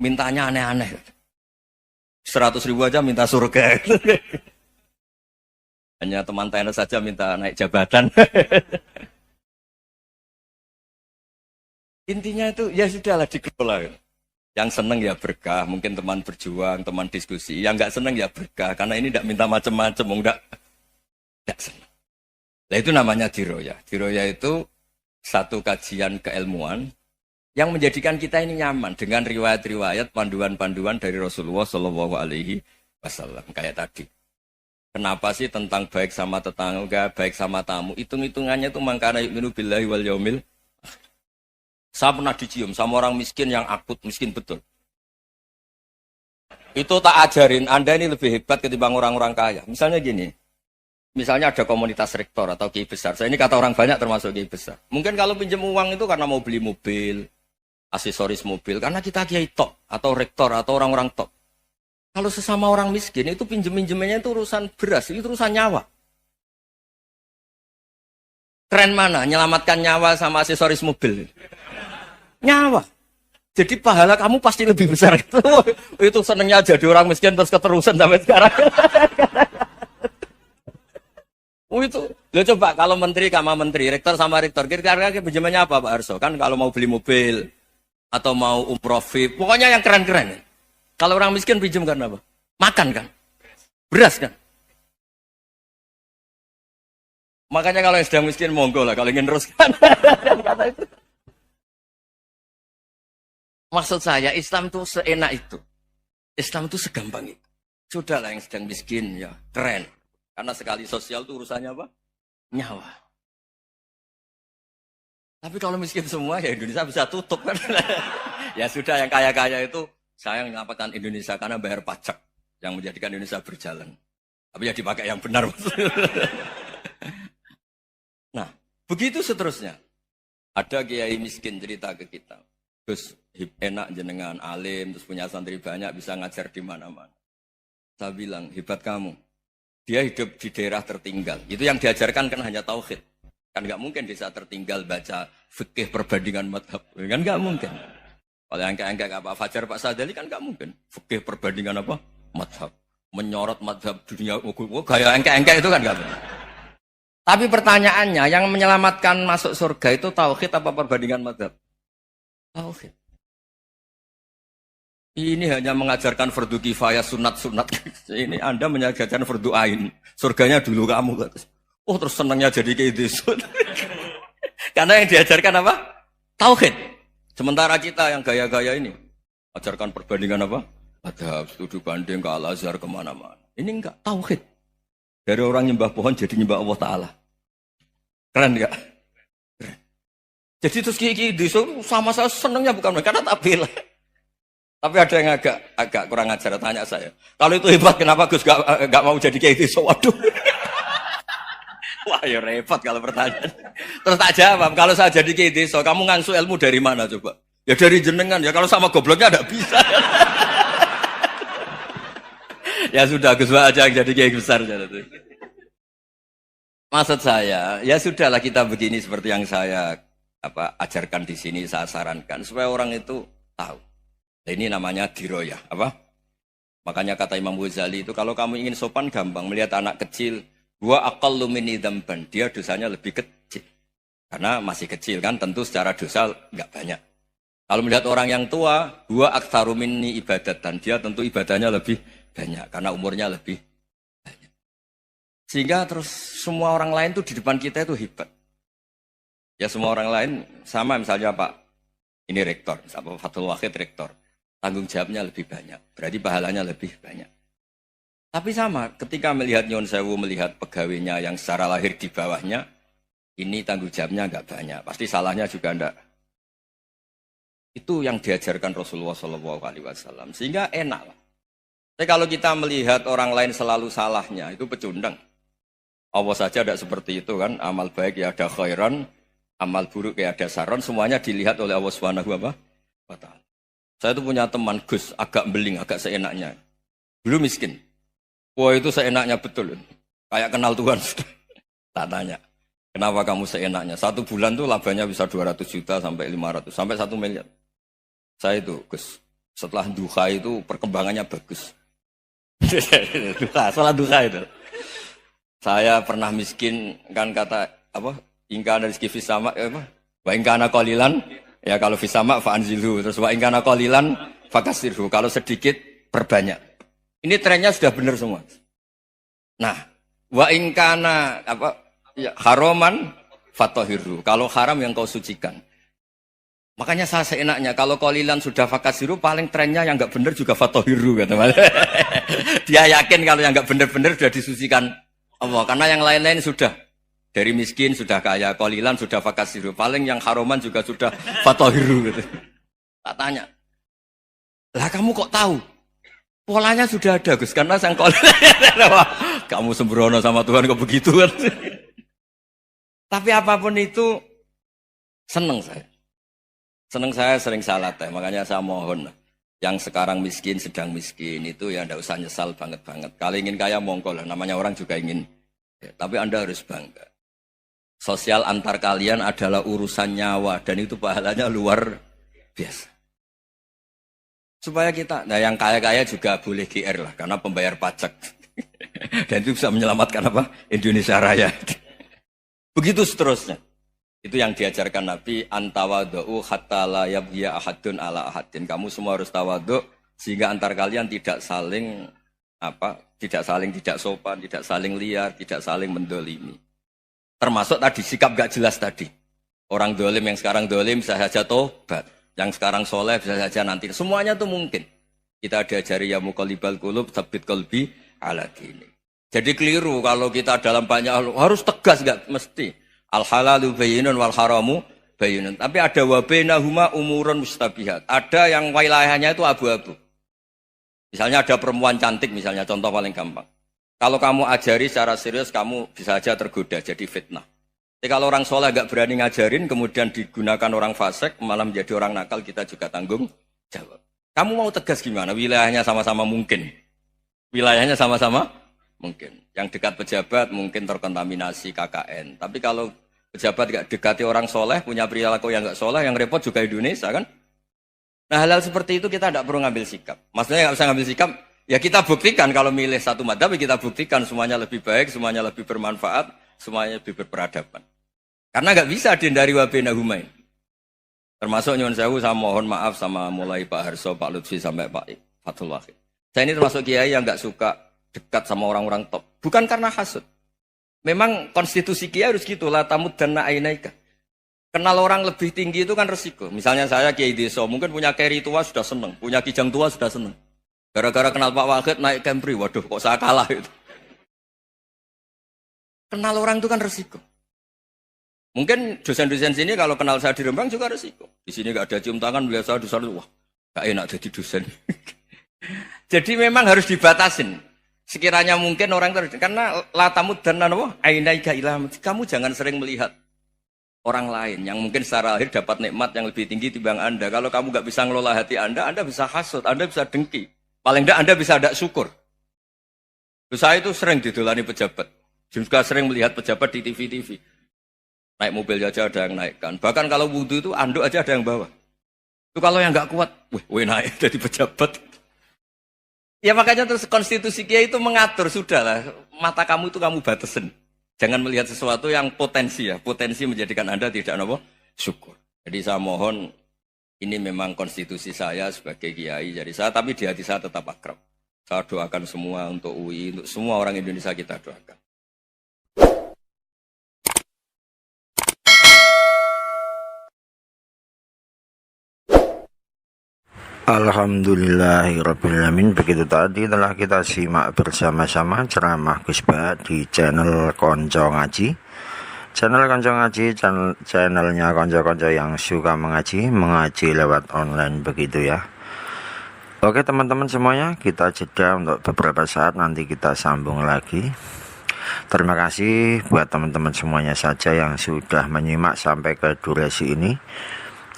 Mintanya aneh-aneh. 100.000 aja minta surga. Hanya teman tenis saja minta naik jabatan. Intinya itu ya sudahlah dikelola. Yang seneng ya berkah, mungkin teman berjuang, teman diskusi. Yang nggak seneng ya berkah, karena ini tidak minta macam-macam, tidak senang. Nah itu namanya diroya. Diroya itu satu kajian keilmuan yang menjadikan kita ini nyaman dengan riwayat-riwayat panduan-panduan dari Rasulullah Shallallahu Alaihi Wasallam kayak tadi. Kenapa sih tentang baik sama tetangga, baik sama tamu, hitung-hitungannya itu mangkana yu'minu billahi wal yaumil. Saya pernah dicium sama orang miskin yang akut, miskin betul. Itu tak ajarin, Anda ini lebih hebat ketimbang orang-orang kaya. Misalnya gini, misalnya ada komunitas rektor atau kiai besar. Saya ini kata orang banyak termasuk kiai besar. Mungkin kalau pinjam uang itu karena mau beli mobil, aksesoris mobil, karena kita kiai top atau rektor atau orang-orang top. Kalau sesama orang miskin itu pinjem-pinjemannya itu urusan beras, itu urusan nyawa. Keren mana? Nyelamatkan nyawa sama aksesoris mobil. Nyawa. Jadi pahala kamu pasti lebih besar. Itu senengnya jadi orang miskin terus keterusan sampai sekarang. Itu. Lo coba kalau menteri sama menteri, rektor sama rektor, kira-kira pinjamannya apa Pak Arso? Kan kalau mau beli mobil atau mau umroh VIP, pokoknya yang keren-keren. Kalau orang miskin pinjam karena apa? Makan kan? Beras kan? Makanya kalau yang sedang miskin monggo lah, kalau ingin teruskan. Maksud saya Islam itu seenak itu. Islam itu segampang itu. Sudahlah yang sedang miskin ya keren. Karena sekali sosial itu urusannya apa? Nyawa. Tapi kalau miskin semua ya Indonesia bisa tutup kan. Ya sudah yang kaya-kaya itu sayang menyelamatkan Indonesia karena bayar pajak yang menjadikan Indonesia berjalan. Tapi ya dipakai yang benar. Nah, begitu seterusnya. Ada kiai miskin cerita ke kita. Terus enak jenengan alim, terus punya santri banyak, bisa ngajar di mana-mana. Saya bilang, hebat kamu. Dia hidup di daerah tertinggal. Itu yang diajarkan kan hanya tauhid. Kan nggak mungkin desa tertinggal baca fikih perbandingan madhab. Kan nggak mungkin. Kalau yang kayak Pak Fajar, Pak Sadali kan nggak mungkin. Fikih perbandingan apa? Madhab. Menyorot madhab dunia. Gaya engke-engke itu kan nggak benar. Tapi pertanyaannya, yang menyelamatkan masuk surga itu tauhid apa perbandingan madhab? Tauhid. Ini hanya mengajarkan fardu kifayah, sunat-sunat. Ini Anda mengajarkan fardu ain. Surganya dulu kamu. Oh terus senangnya jadi kayak gitu. Karena yang diajarkan apa? Tauhid. Sementara kita yang gaya-gaya ini, ajarkan perbandingan apa? Madhab, studi banding ke Al-Azhar kemana-mana. Ini enggak, tauhid. Dari orang nyembah pohon jadi nyembah Allah Ta'ala. Keren enggak? Keren. Jadi terus kiki sama saya senangnya bukan karena tak bela. Tapi ada yang agak kurang ajar, tanya saya. Kalau itu hebat, kenapa Gus gak mau jadi kayak gitu? Waduh. Wah ya repot kalau pertanyaan. Terus tak jawab, kalau saya jadi kiai desa, kamu ngangsu ilmu dari mana coba? Ya dari jenengan, ya kalau sama gobloknya tidak bisa. Ya sudah, Gus aja yang jadi kiai besar. Maksud saya, ya sudahlah kita begini seperti yang saya ajarkan di sini, saya sarankan. Supaya orang itu tahu. Nah, ini namanya diroyah. Makanya kata Imam Ghazali itu, kalau kamu ingin sopan gampang, melihat anak kecil, Wa aqallu minni dzamban, dia dosanya lebih kecil. Karena masih kecil kan, tentu secara dosa enggak banyak. Kalau melihat orang yang tua, wa aktsaru minni ibadatan, dia tentu ibadahnya lebih banyak karena umurnya lebih banyak. Sehingga terus semua orang lain tuh di depan kita itu hebat. Ya semua orang lain sama, misalnya Pak ini rektor, Pak Fathul Wahid rektor, tanggung jawabnya lebih banyak, berarti pahalanya lebih banyak. Tapi sama, ketika melihat Nyon Sewu, melihat pegawainya yang secara lahir di bawahnya, ini tanggung jawabnya enggak banyak. Pasti salahnya juga enggak. Itu yang diajarkan Rasulullah SAW. Sehingga enak lah. Tapi kalau kita melihat orang lain selalu salahnya, itu pecundang. Allah saja tidak seperti itu kan. Amal baik ya ada khairan, amal buruk ya ada saron. Semuanya dilihat oleh Allah Subhanahu wa Ta'ala. Saya itu punya teman Gus, agak beling, agak seenaknya. Dulu miskin. Wah itu seenaknya betul. Kayak kenal Tuhan. Tak tanya. Kenapa kamu seenaknya? 1 bulan tuh labanya bisa 200 juta sampai 500. Sampai 1 miliar. Saya itu, Gus. Setelah duha itu perkembangannya bagus. Salah duha itu. Saya pernah miskin. Kan kata, ingkana rizki fisama. Wa ingkana qalilan. Ya kalau fisama fa'anzilhu. Terus wa ingkana qalilan fakasirhu. Kalau sedikit, perbanyak. Ini trennya sudah benar semua. Nah, wa ingkana haroman fatohiru. Kalau haram yang kau sucikan. Makanya saya seenaknya, kalau qalilan sudah fakasiru, paling trennya yang nggak benar juga fatohiru. Kata dia yakin kalau yang nggak benar-benar sudah disucikan Allah. Karena yang lain-lain sudah. Dari miskin sudah kaya, qalilan sudah fakasiru. Paling yang haroman juga sudah fatohiru. Gitu. Tak tanya. Lah kamu kok tahu? Polanya sudah ada Gus, karena sang qalilan. Kamu sembrono sama Tuhan kok begitu kan? Tapi apapun itu, seneng saya. Seneng saya sering salah teh, makanya saya mohon yang sekarang miskin, sedang miskin itu ya ndak usah nyesal banget-banget. Kalau ingin kaya monggo lah, namanya orang juga ingin. Ya, tapi Anda harus bangga. Sosial antar kalian adalah urusan nyawa dan itu pahalanya luar biasa. Supaya kita, nah yang kaya-kaya juga boleh GR lah karena pembayar pajak. Dan itu bisa menyelamatkan apa? Indonesia Raya. Begitu seterusnya. Itu yang diajarkan Nabi, antawadhu hatta la yabghiya ahadun ala ahadin. Kamu semua harus tawadhu sehingga antar kalian tidak saling tidak sopan, tidak saling liar, tidak saling mendolimi. Termasuk tadi sikap gak jelas tadi. Orang dolim yang sekarang dolim bisa saja tobat, yang sekarang soleh bisa saja nanti. Semuanya itu mungkin. Kita diajari ya muqallibal qulub tsabbit qalbi ala dini. Jadi keliru kalau kita dalam banyak hal harus tegas, gak mesti. Al halalu bayyinun wal haramu bayyinun. Tapi ada wa bainahuma umurun mustabihat. Ada yang wilayahnya itu abu-abu. Misalnya ada perempuan cantik misalnya, contoh paling gampang. Kalau kamu ajari secara serius, kamu bisa saja tergoda jadi fitnah. Tapi kalau orang soleh gak berani ngajarin, kemudian digunakan orang fasik, malah menjadi orang nakal, kita juga tanggung jawab. Kamu mau tegas gimana? Wilayahnya sama-sama mungkin. Wilayahnya sama-sama mungkin. Yang dekat pejabat mungkin terkontaminasi KKN. Tapi kalau pejabat gak dekati orang soleh, punya perilaku yang gak soleh, yang repot juga Indonesia kan? Nah hal-hal seperti itu kita tidak perlu ngambil sikap. Maksudnya gak usah ngambil sikap, ya kita buktikan kalau milih satu madzhab, kita buktikan semuanya lebih baik, semuanya lebih bermanfaat, semuanya lebih berperadaban. Karena gak bisa dihindari wabena humain. Termasuk nyuwun sewu, saya mohon maaf sama mulai Pak Harso, Pak Lutfi sampai Pak Fathul Wahid. Saya ini termasuk kiai yang gak suka dekat sama orang-orang top. Bukan karena hasud. Memang konstitusi kiai harus gitu, la tamuddanna ainaika. Kenal orang lebih tinggi itu kan resiko. Misalnya saya kiai desa, mungkin punya keri tua sudah seneng, punya kijang tua sudah seneng. Gara-gara kenal Pak Wahid naik Camry, waduh kok saya kalah itu. Kenal orang itu kan resiko. Mungkin dosen-dosen sini kalau kenal saya di Rembang juga resiko. Di sini gak ada cium tangan, melihat saya di sana, wah gak enak jadi dosen. Jadi memang harus dibatasin. Sekiranya mungkin orang terus, karena latamud dan nanawa, ainaika ilah, kamu jangan sering melihat orang lain yang mungkin secara lahir dapat nikmat yang lebih tinggi timbang Anda. Kalau kamu gak bisa ngelola hati Anda bisa hasut, Anda bisa dengki. Paling tidak Anda bisa tidak syukur. Saya itu sering didolani pejabat. Juga sering melihat pejabat di TV-TV. Naik mobil aja ada yang naikkan. Bahkan kalau wudhu itu anduk aja ada yang bawa. Itu kalau yang nggak kuat, wih naik jadi pejabat. Ya makanya terus konstitusi kiai itu mengatur, sudahlah. Mata kamu itu kamu batasin. Jangan melihat sesuatu yang potensi ya. Potensi menjadikan Anda tidak syukur. Jadi saya mohon, ini memang konstitusi saya sebagai kiai. Jadi saya, tapi di hati saya tetap akrab. Saya doakan semua untuk UI, untuk semua orang Indonesia kita doakan. Alhamdulillahirrabbilalamin. Begitu tadi telah kita simak bersama-sama ceramah Gus Ba di channel Konco Ngaji. Channel Konco Ngaji, channelnya konco-konco yang suka mengaji lewat online begitu ya. Oke teman-teman semuanya, kita jeda untuk beberapa saat, nanti kita sambung lagi. Terima kasih buat teman-teman semuanya saja yang sudah menyimak sampai ke durasi ini.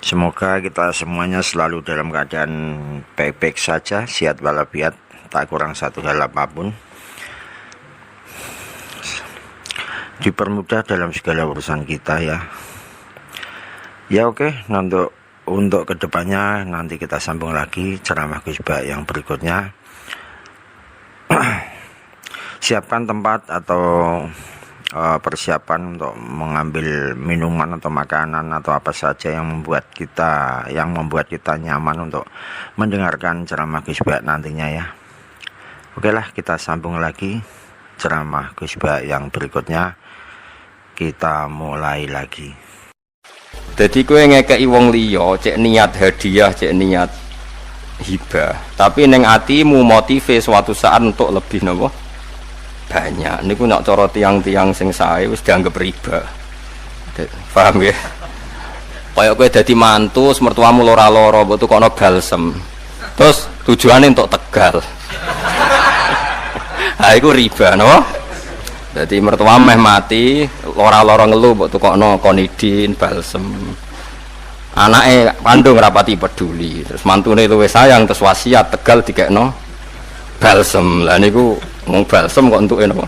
Semoga kita semuanya selalu dalam keadaan baik-baik saja, sehat walafiat, tak kurang satu hal apapun. Dipermudah dalam segala urusan kita ya. Ya oke, untuk kedepannya nanti kita sambung lagi ceramah Gus Ba yang berikutnya. Siapkan tempat atau persiapan untuk mengambil minuman atau makanan atau apa saja yang membuat kita nyaman untuk mendengarkan ceramah Gus Ba nantinya ya. Oke lah, kita sambung lagi ceramah Gus Ba yang berikutnya. kita mulai lagi. Jadi kowe ngekeki wong liya cek niat hadiah, cek niat hibah, tapi ning atimu motive suatu saat untuk lebih napa banyak. Niku nek cara tiang-tiang sing sae wis dianggap riba. Paham ya? Kaya kowe dadi mantu mertuamu lara-lara mbok tukono balsem. Terus tujuane untuk Tegal. Ha iku riba napa? Dadi mertua meh mati, lara-lara ngelu mbok tukokno konidin, balsem. Anake kandung rapati peduli, terus mantune luwih sayang terus wasiat Tegal dikekno balsem. Lah niku mung balsem kok entuke napa?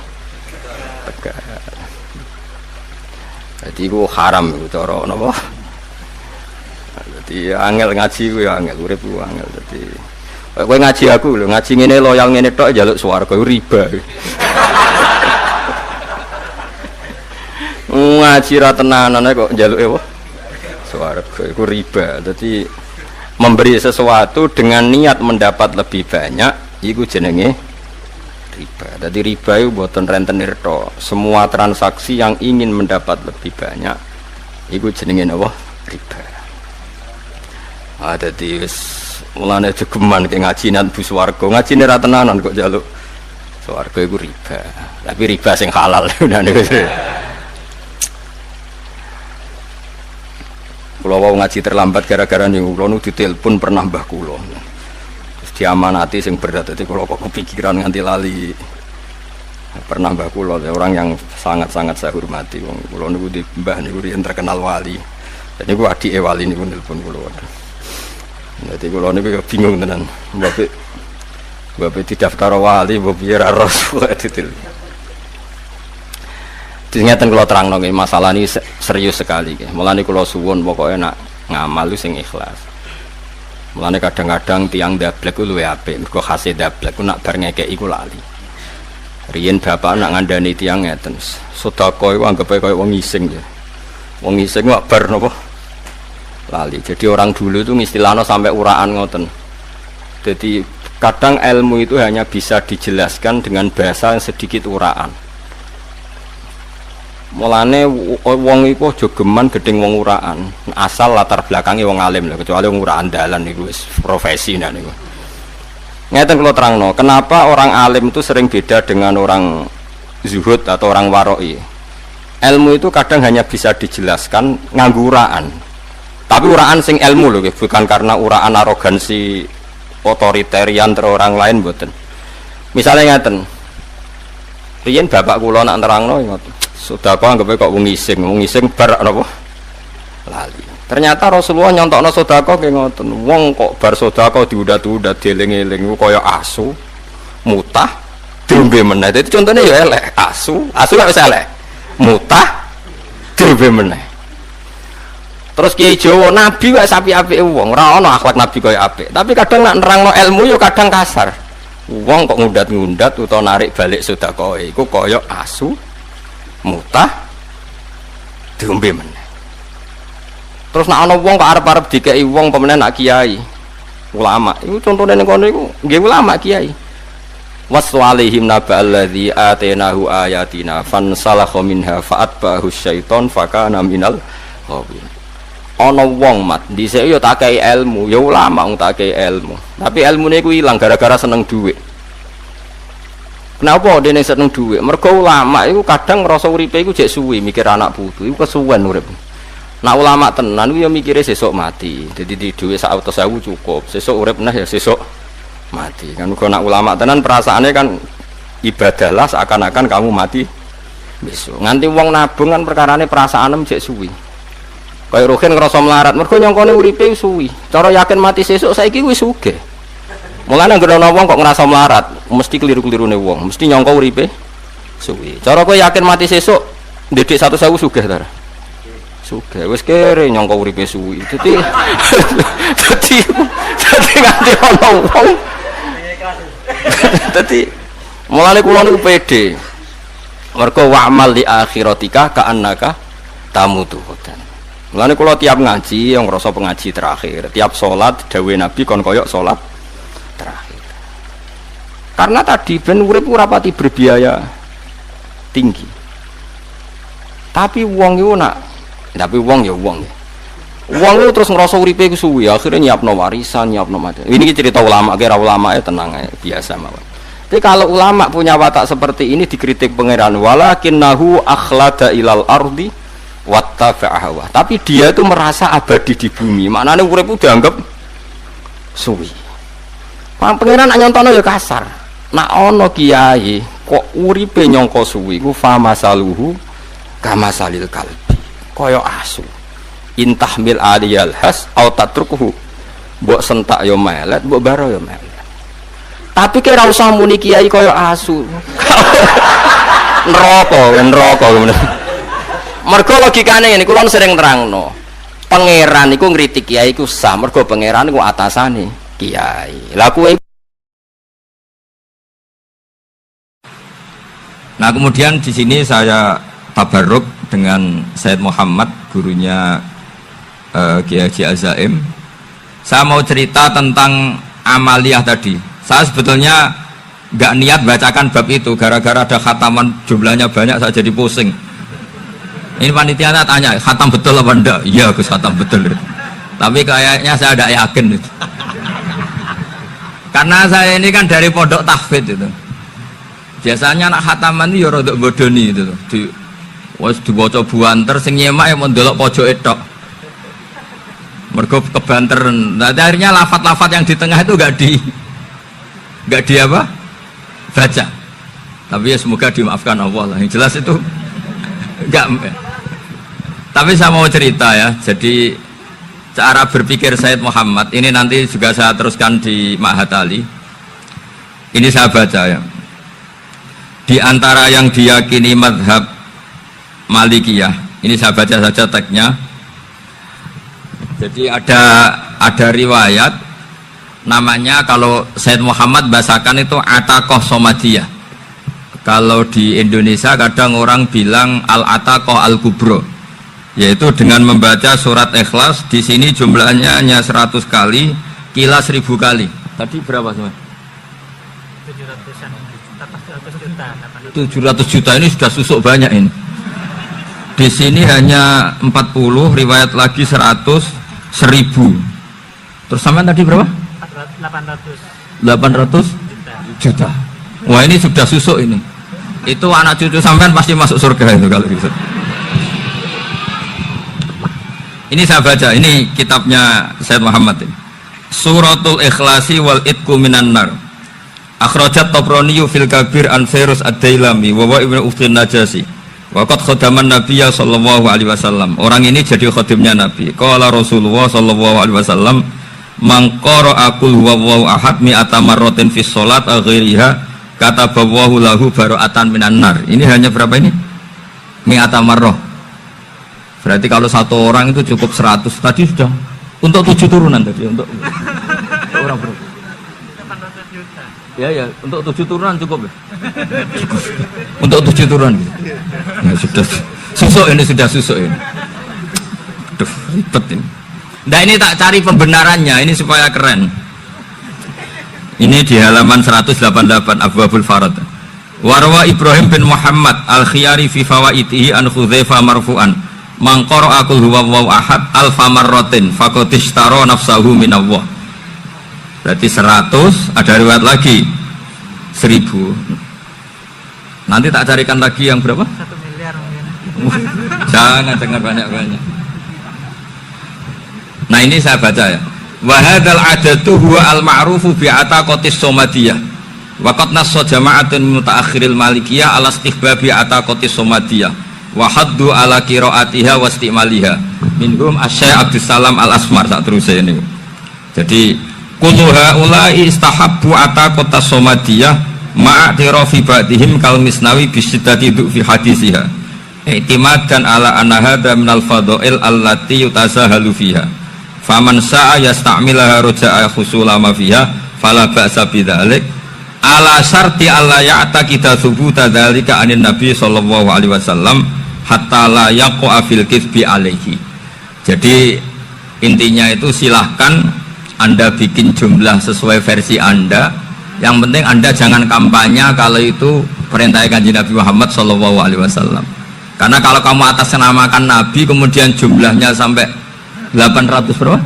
Tegal. Dadi iku haram iku cara napa? Dadi angel ngaji ku ya angel, urip ku angel. Dadi kowe ngaji aku lho, ngaji ngene loyal ngene tok njaluk swarga riba. Ngaji ra tenanan kok njaluke apa? Swarga iku riba. Dadi memberi sesuatu dengan niat mendapat lebih banyak iku jenenge riba. Dadi riba itu mboten rentenir tok. Semua transaksi yang ingin mendapat lebih banyak iku jenenge apa? Riba. Dadi wis mulane jegeman ke ngaji nang bu swarga. Ngajine ra tenanan kok njaluk swarga iku riba. Tapi riba sing halal niku. Kula wau ngaji terlambat gara-gara niku kula nu ditelepon pernah mbah kula. Terus diamanati sing berat dadi kula kok kepikiran nganti lali. Pernah mbah kula orang yang sangat-sangat saya hormati wong kula niku di mbah niku riyen terkenal wali. Dan niku adike wali niku nelpon kula. Dadi kula niku bingung tenan. Mbak didaftar wali mbok piye ra rasul ditelepon. Ngeten kula terangno nggih masalah ini serius sekali nggih. Mulane kula suwun pokoke nak ngamal sing ikhlas. Mulane kadang-kadang tiang dablek ku luwih apik, mergo khase dablek ku nak bar ngekeki ku lali. Riyen bapak nak ngandani tiang ngeten, sedekah iku anggape kaya wong ngising ya. Wong ngising kok bar napa? Lali. Jadi orang dulu itu istilahnya sampai uraan ngoten. Jadi kadang ilmu itu hanya bisa dijelaskan dengan bahasa yang sedikit uraan. Mulane wong iku aja geman gedeng wong uraan. Asal latar belakangnya wong alim lho, kecuali wong uraan dalan niku wis profesi nah niku. Ngeten kula terangno, kenapa orang alim itu sering beda dengan orang zuhud atau orang waroi. Ilmu itu kadang hanya bisa dijelaskan nganggo uraan. Tapi uraan sing ilmu lho, bukan karena uraan arogansi otoritarian terus orang lain mboten. Misalnya ngeten. Riyen bapak kula nak nerangno ngoten. Sedekah anggape kok wong ngising bar napa? Lali. Ternyata Rasulullah nyontokno sedekah nggih ngoten. Wong kok bar sedekah diudat-udat dieling-eling kaya asu mutah diombe meneh. Dadi contone ya elek, asu wis elek. Mutah diombe meneh. Terus Kiai Jawa nabi wae sapi-apike wong, ora ana akhlak nabi kaya apik. Tapi kadang nak nerangno ilmu yo kadang kasar. Wong kok ngundat-ngundat utawa narik balik sedekah iku kaya asu mutah diombe meneh. Terus nek ana wong kok arep-arep dikeki wong pemenen nak kiai ulama iku contone ning kono iku nggih ulama kiai waswalihim naballadzi atainahu ayatina fansalakha minha fa'atbahu syaiton fakana minal ghawin. Ana wong mat dhisik yo tak kei ilmu ya ulama wong tak kei ilmu tapi ilmune iku ilang gara-gara seneng dhuwit. Kenapa dene seneng dhuwit? Mergo ulama iku kadang ngrasa uripe iku jek suwi mikir anak putu, iku kesuwen urip. Nah ulama tenan iku ya mikire sesuk mati. Dadi di dhuwit sak 100.000 cukup. Sesuk urip neh ya sesuk mati. Kan uga nak ulama tenan perasaane kan ibadahlah seakan-akan kamu mati besok. Nganti wong nabung kan perkarane perasaane jek suwi. Kaya Rohin ngrasa melarat, mergo nyongkone uripe suwi. Cara yakin mati sesuk saiki wis sugih. Mulane anggere ana wong kok ngrasa melarat, mesti keliru-kelirune wong, mesti nyangka uripe suwi. Cara kowe yakin mati sesuk, ndedek 100.000 sugih ta? Sugih. Wis kere nyangka uripe suwi. Dadi nganti ana wong. Dadi mulane kula niku pede. Mergo wa'mal li akhiratika ka'annaka tamutu. Mulane kula tiap ngaji yang ngrasa pengaji terakhir, tiap salat dawuh Nabi kon koyok salat terakhir. Karena tadi ben urip ora pati berbiaya tinggi. Tapi wong itu tapi wong ya wong. Wong itu terus ngerasa uripe iku suwi, akhirnya nyiapno warisan, nyiapno mati. Ini cerita ulama, kira ulama ya tenang ya, biasa mawon. Tapi kalau ulama punya watak seperti ini dikritik pangeran, walakinnahu akhlada ilal ardi wattafa'aha. Tapi dia itu merasa abadi di bumi. Maknanya urip itu dianggap suwi. Pangeran nyontono ya kasar. Nak ono kiai kok uripe nyangka suwi ku famasaluhu kamasalil kalbi. Kaya asu. Intahmil aliyal has au tatrukuhu. Mbok sentak yo melet, mbok baro yo melet. Tapi kira usah muni kiai kaya asu. Neraka ngono. Mergo logikane ngene, kula sering nerangno. Pangeran iku ngritik kiai iku sah, mergo pangeran iku atasane kiai. Lah kuwe. Nah, kemudian di sini saya tabarruk dengan Said Muhammad, gurunya Kiai Haji Azaim. Saya mau cerita tentang amaliyah tadi. Saya sebetulnya nggak niat bacakan bab itu, gara-gara ada khataman jumlahnya banyak saya jadi pusing. Ini panitianya tanya, khatam betul apa enggak? Iya, Gus, khatam betul. Tapi kayaknya saya tidak yakin itu. Karena saya ini kan dari pondok tahfidz itu. Biasanya anak khataman itu ya rodok bodoni itu. Wes dibaca buanter sing nyemak ya mendelok pojok tok. Mergo kebanteren. Nah, akhirnya lafat-lafat yang di tengah itu enggak di apa? Baca. Tapi ya semoga dimaafkan Allah lah. Yang jelas itu enggak. Tapi saya mau cerita ya. Jadi cara berpikir Said Muhammad ini nanti juga saya teruskan di Ma'had Ali. Ini saya baca ya. Di antara yang diyakini madhab Malikiyah, ini saya baca saja teksnya. Jadi ada riwayat namanya, kalau Said Muhammad bahasakan itu Ataqah Somadiyah. Kalau di Indonesia kadang orang bilang Al-Ataqah Al-Kubro, yaitu dengan membaca surat Ikhlas. Di sini jumlahnya hanya 100 kali, Kila 1000 kali. Tadi berapa semua? 700 juta ini sudah susuk banyak ini. Di sini hanya 40, riwayat lagi 100, 1000. Terus sampai tadi berapa? 800 juta. Wah, ini sudah susuk ini. Itu anak cucu sampean pasti masuk surga itu kalau gitu. Ini saya baca, ini kitabnya Said Muhammad ini. Suratul Ikhlasi wal Itqu minan nar. Akhrajat Tabrani fil Kabir an Fairuz ad-Dailami wa Ibnu Uftin Najasi. Waqat khadaman Nabiya sallallahu alaihi wasallam. Orang ini jadi khadimnya Nabi. Qala Rasulullah sallallahu alaihi wasallam, "Man qara'a qul huwallahu ahad mi'ata marratin fi shalat ghairiha katabahu lahu bara'atan minan nar." Ini hanya berapa ini? Mi'ata marrah. Berarti kalau satu orang itu cukup 100. Tadi sudah untuk 7 turunan tadi, untuk orang berapa? 800 juta. Ya, untuk 7 turunan cukup ya? Cukup. Untuk 7 turunan gitu. Ya, sudah susuk ini, sudah susuk ini. Aduh, ribet ini. Nah, ini tak cari pembenarannya ini supaya keren. Ini di halaman 188 Abwabul Farad. Warwa Ibrahim bin Muhammad al-Khiyari fi fawaitihi an Hudzaifah marfu'an. Man qara'a qul huwallahu ahad alfa marratin faqad ishtara nafsahu minallah. Berarti 100, ada riwayat lagi 1000. Nanti tak carikan lagi yang berapa? 1 miliar mungkin. Jangan dengar banyak-banyak. Nah, ini saya baca ya. Wa hadzal adatu huwa al-ma'rufu bi ataqatis somadiyah. Wa qad nassa jama'atun mutaakhiril malikiyah ala istihbabi ataqatis somadiyah. Wa haddu ala qiraatiha wa istimaliha. Minhum Asy-Syaikh Abdus Salam Al-Asmar, tak terus ini. Jadi kullu haula'i istahabbu ataqatas somadiyah ma'atirafi ba'dihim kal misnawi bisiddati fi hadisiha i'timadan ala anna hadha minal fadha'il allati yutasahalu fiha faman sa'a yasta'milaha roja'a khusulama fiha fala ba'sa bidzalik ala syarti alla ya'taqida thubuta dzalika anin nabi sallallahu alaihi wasallam hatta la yaqa fil kitsbi alaihi. Jadi intinya itu silahkan Anda bikin jumlah sesuai versi Anda. Yang penting Anda jangan kampanye kalau itu perintah Kanjeng Nabi Muhammad sallallahu alaihi wasallam. Karena kalau kamu atasnamakan Nabi kemudian jumlahnya sampai 800 berapa?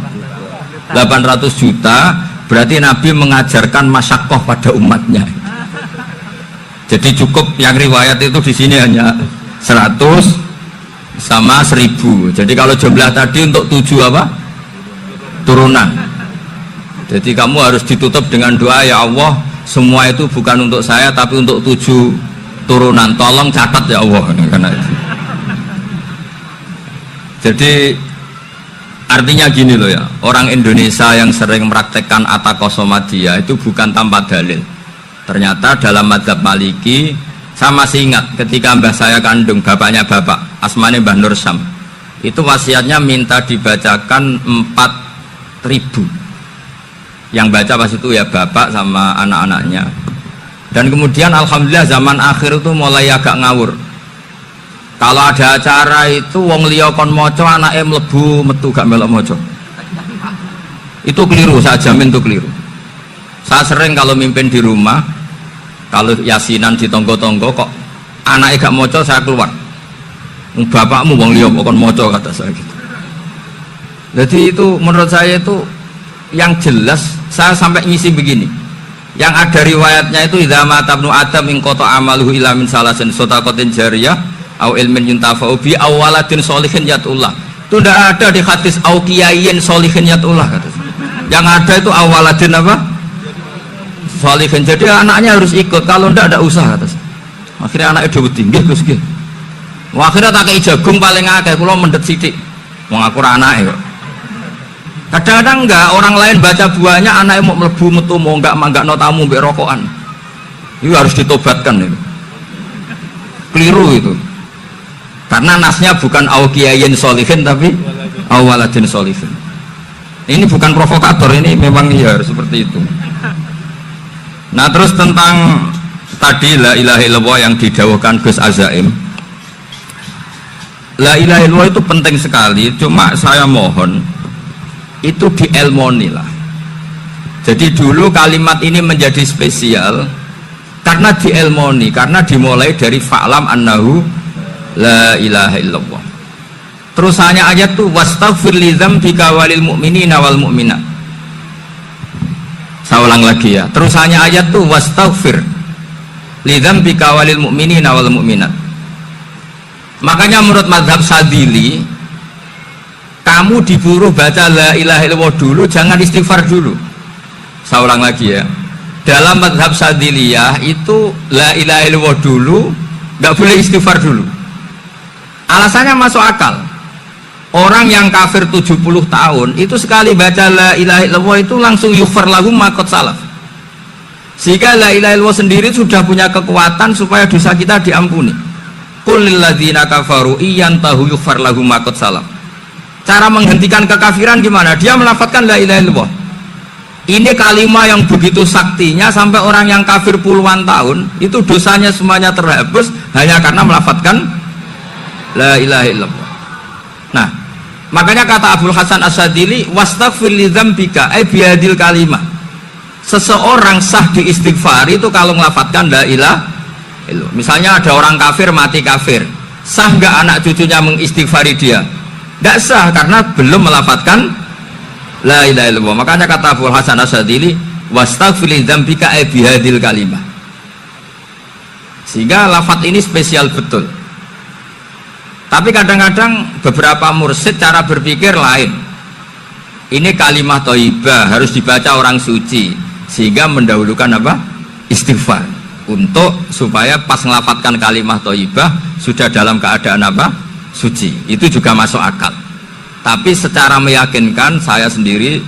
800 juta, berarti Nabi mengajarkan masyakoh pada umatnya. Jadi cukup yang riwayat itu di sini hanya 100 sama 1000. Jadi kalau jumlah tadi untuk 7 apa? Turunan. Jadi kamu harus ditutup dengan doa, ya Allah, semua itu bukan untuk saya tapi untuk 7 turunan. Tolong catat ya Allah. Karena itu. Jadi artinya gini loh ya, orang Indonesia yang sering mempraktekkan atakosomadiyah itu bukan tanpa dalil. Ternyata dalam madzhab Maliki, saya masih ingat ketika mbah saya kandung, bapaknya bapak, asmane Mbah Nur Syam, itu wasiatnya minta dibacakan 4.000. Yang baca pas itu ya bapak sama anak-anaknya. Dan kemudian alhamdulillah zaman akhir itu mulai agak ngawur. Kalau ada acara itu wong liya kon maca anake mlebu metu gak melok maca. Itu keliru, saya jamin itu keliru. Saya sering kalau mimpin di rumah, kalau yasinan di tonggo-tonggo kok anaknya gak maca, saya keluar. Bapakmu wong liya kok kon maca, kata saya gitu. Jadi itu menurut saya itu yang jelas. Saya sampai ngisi begini, yang ada riwayatnya itu idza mata ibnu adam in qata amaluhu illa min salasin shadaqatin jariyah au ilmin yuntafa'u bi awaladin sholihin yatullah. Itu tidak ada di hadis au kiyayin sholihin yatullah, kata saya. Yang ada itu awaladin apa? Sholihin. Jadi anaknya harus ikut, kalau tidak ada usaha, kata saya. Akhirnya anaknya dhewe tinggi terus gitu. Akhirnya tak kei jagung paling akeh, kula mendet sithik. Wong aku ora anake kok. Kadang-kadang enggak, orang lain baca buahnya, anaknya mau melebu metu mau enggak no tamu mbek rokokan. Itu harus ditobatkan itu. Keliru itu. Karena nasnya bukan aukiyayin solihin tapi awaladin solihin. Ini bukan provokator, ini memang ya harus seperti itu. Nah terus tentang tadi la ilaha illallah yang didawuhkan Gus Azaim. La ilaha illallah itu penting sekali, cuma saya mohon itu dielmoni lah. Jadi dulu kalimat ini menjadi spesial karena dielmoni, karena dimulai dari fa'lam annahu la ilaha illallah. Terusannya ayat tuh wastaghfir li dzambika walil mu'minina wal mu'minat. Saya ulang lagi ya. Terusannya ayat tuh wastaghfir li dzambika walil mu'minina wal mu'minat. Makanya menurut mazhab Sadili, kamu disuruh baca la ilaha illallah dulu, jangan istighfar dulu. Saya ulang lagi ya. Dalam mazhab Sadiliyah itu la ilaha illallah dulu, nggak boleh istighfar dulu. Alasannya masuk akal. Orang yang kafir 70 tahun itu sekali baca la ilaha illallah itu langsung yughfar lahum ma qad salaf. Sehingga la ilaha illallah sendiri sudah punya kekuatan supaya dosa kita diampuni. Qul lil ladzina kafaru iyantahu yughfar lahum ma qad salaf. Cara menghentikan kekafiran gimana? Dia melafadzkan la ilaha illallah. Ini kalimat yang begitu saktinya sampai orang yang kafir puluhan tahun itu dosanya semuanya terhapus hanya karena melafadzkan la ilaha illallah. Nah, makanya kata Abdul Hasan As-Sadili wastaghfir li dzambika ay bihadil kalimah. Seseorang sah diistighfar itu kalau melafadzkan la ilaha illallah. Misalnya ada orang kafir mati kafir, sah nggak anak cucunya mengistighfari dia? Tidak sah karena belum melafadzkan la ilaha illallah. Makanya kata Abdul Hasan As-Sadili wastaghfir li dzambika ay bihadil kalimah. Sehingga lafadz ini spesial betul. Tapi kadang-kadang beberapa mursyid cara berpikir lain. Ini kalimah thayyibah harus dibaca orang suci, sehingga mendahulukan apa? Istighfar. Untuk supaya pas ngelafatkan kalimah thayyibah sudah dalam keadaan apa? Suci. Itu juga masuk akal. Tapi secara meyakinkan saya sendiri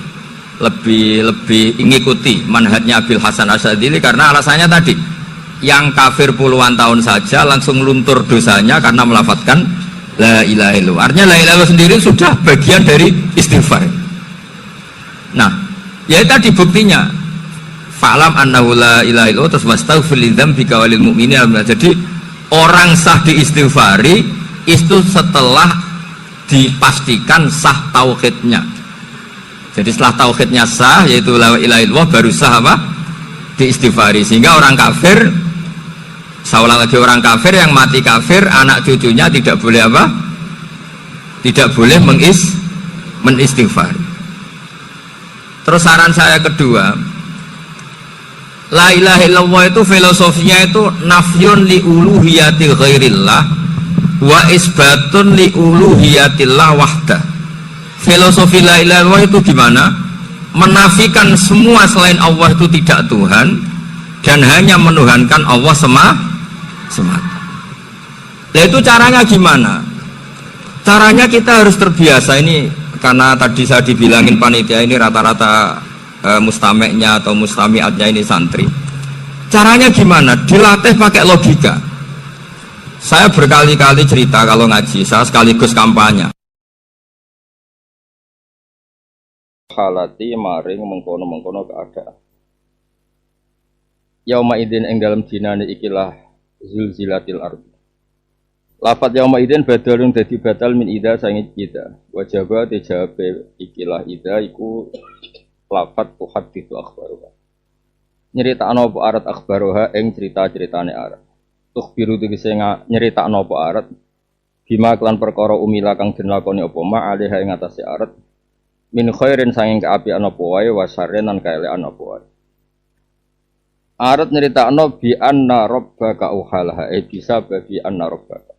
lebih mengikuti manhajnya Abil Hasan As-Sadili karena alasannya tadi, yang kafir puluhan tahun saja langsung luntur dosanya karena melafatkan la ilaha illallah. Artinya la ilaha illallah sendiri sudah bagian dari istighfar. Nah, ya tadi buktinya fa'lam annahu la ilaha illallah terus wastaghfir li dzambika walil mu'minina. Jadi orang sah diistighfari itu setelah dipastikan sah tauhidnya. Jadi setelah tauhidnya sah yaitu la ilaha illallah baru sah apa? Diistighfari. Sehingga orang kafir Saya ulang lagi, orang kafir yang mati kafir, anak cucunya tidak boleh apa? Tidak boleh menistighfar. Terus saran saya kedua, la ilaha illallah itu filosofinya itu nafyun li uluhiyati ghairillah wa isbatun li uluhiyatillah wahda. Filosofi la ilaha illallah itu gimana? Menafikan semua selain Allah itu tidak Tuhan dan hanya menuhankan Allah semata. Nah itu caranya gimana? Caranya kita harus terbiasa ini, karena tadi saya dibilangin panitia ini rata-rata mustameknya atau mustamiatnya ini santri. Caranya gimana? Dilatih pakai logika. Saya berkali-kali cerita kalau ngaji, saya sekaligus kampanye. Halati maring mengkono-mengkono keadaan. Yauma idin ing dalam dinane ikilah zulzilatil ardh. Lafat yauma idin badalun dadi batal min ida sangi ida. Wajaba dijawab ikilah ida iku lafat tuhaditsu akhbaruha. Nyeritakno apa arat akhbaruha ing cerita-ceritane arat. Tukhbiru tegese nyeritakno apa arat bima kelan perkara umila kang den lakoni apa ma alaiha ing atase arat. Min khairin sanging keapian apa wae wa syarrin lan kaelekan apa wae. Arat nyeritakno bi anna rabbaka uhalha bisa bi anna rabbaka.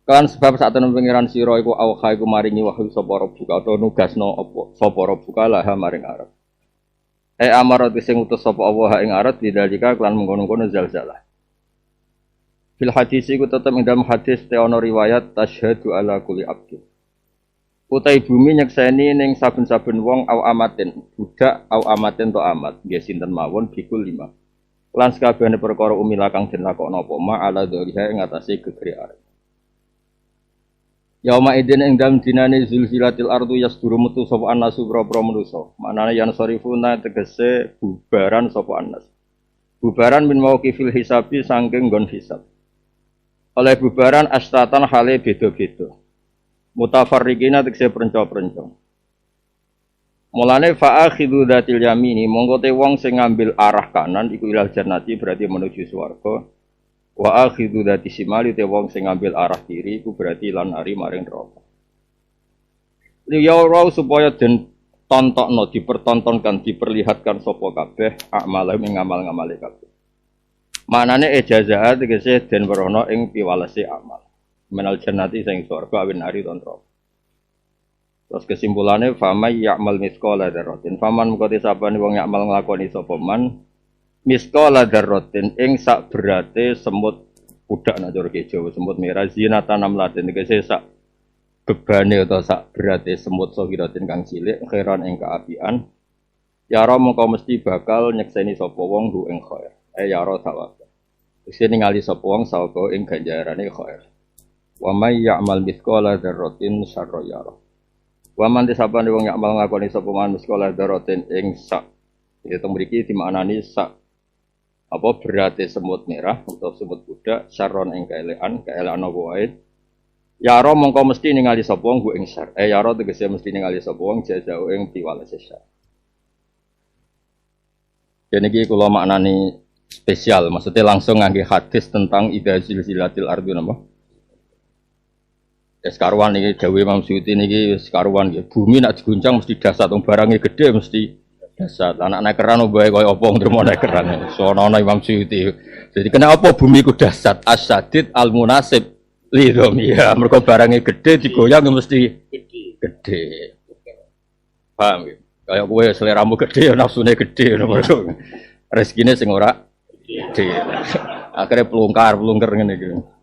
Kan sebab saat tenan pengiran sira iku auha iku maringi wahyu sapa rabbuka utawa nugasno apa sapa rabbuka laha maring arat. Amarat sing utus sapa Allah ing arat didalika kelan mengkono-kono zalzalah. Fil hadis iku tetep ing dalam hadis te ana riwayat tasyhadu ala kulli abdin. Utai bumi nyekseni ning saben-saben wong au amatin, budak au amatin to amat, nggih sinten mawon bikul 5. Lan sakabehane perkara umila kang den lakokno apa ma ala dzaliha ing atase gegere arep. Yauma idin ing dalem dinane zulzilatil ardu yasduru metu sapa annasu propro manusa. Manane yan sarifuna tegese bubaran sapa annas. Bubaran min mauqifil hisabi saking nggon hisab. Oleh bubaran astatan hale beda-beda. Mutafarriqina tegese perenco-perenco. Mulane fa'akhidhu dzatil yamini monggo te wong sing ngambil arah kanan iku ilal jannati berarti menuju swarga. Wa akhidhu dzati shimali te wong sing ngambil arah kiri iku berarti lan ari maring neraka. Liya ora supaya den tontokno dipertontonkan diperlihatkan sapa kabeh amal ing ngamal-ngamale kabeh. Manane ijazah tegese den werono ing piwalese amal. Menal jannati sing swarga awin ari tontrok. Terus kesimpulannya famay ya'mal misqala dzarratin. Faman mengko sapane wong ya'mal nglakoni sapa man misqala dzarratin ing sak berate semut budak nek cara Jawa semut merah zinatan namlatin tegese sak bebane utawa sak berate semut sogiratin kang cilik khairan ing kaapian. Yara mengko mesti bakal nyekseni sapa wong hu ing khair. Yara sawab. Wis ningali sapa wong sawaba ing ganjarane khair. Wa may ya'mal mithqala dzarratin syarra yara. Wa man disapane wong ya'mal ngakoni sapa man mithqala dzarratin ing sak. Itu mriki dimaknani sak apa berate semut merah atau semut budak syarron ing kaelekan apa wae. Yara mongko mesti ningali sapa wong ing syar. Yara tegese mesti ningali sapa wong jazau ing piwalese syar. Dene iki kula maknani spesial, maksudnya langsung ngangge hadis tentang idza zilzilatil ardu napa? Sekaruan ini Dawe Imam Suyuti ini sekaruan ya. Bumi nak diguncang mesti dasar, barangnya gede mesti dasar. Anak naik keran obae koyo opong terus naik keran. Sono Imam Suyuti. Jadi kenapa bumi ku dasar? Asadid al munasib lidom ya. Mergo barangnya gede digoyang mesti gede. Paham ya? Kayak kowe seleramu gede nafsune gede ngono. Rezekine sing ora gede. Akhirnya pelungkar ngene iki.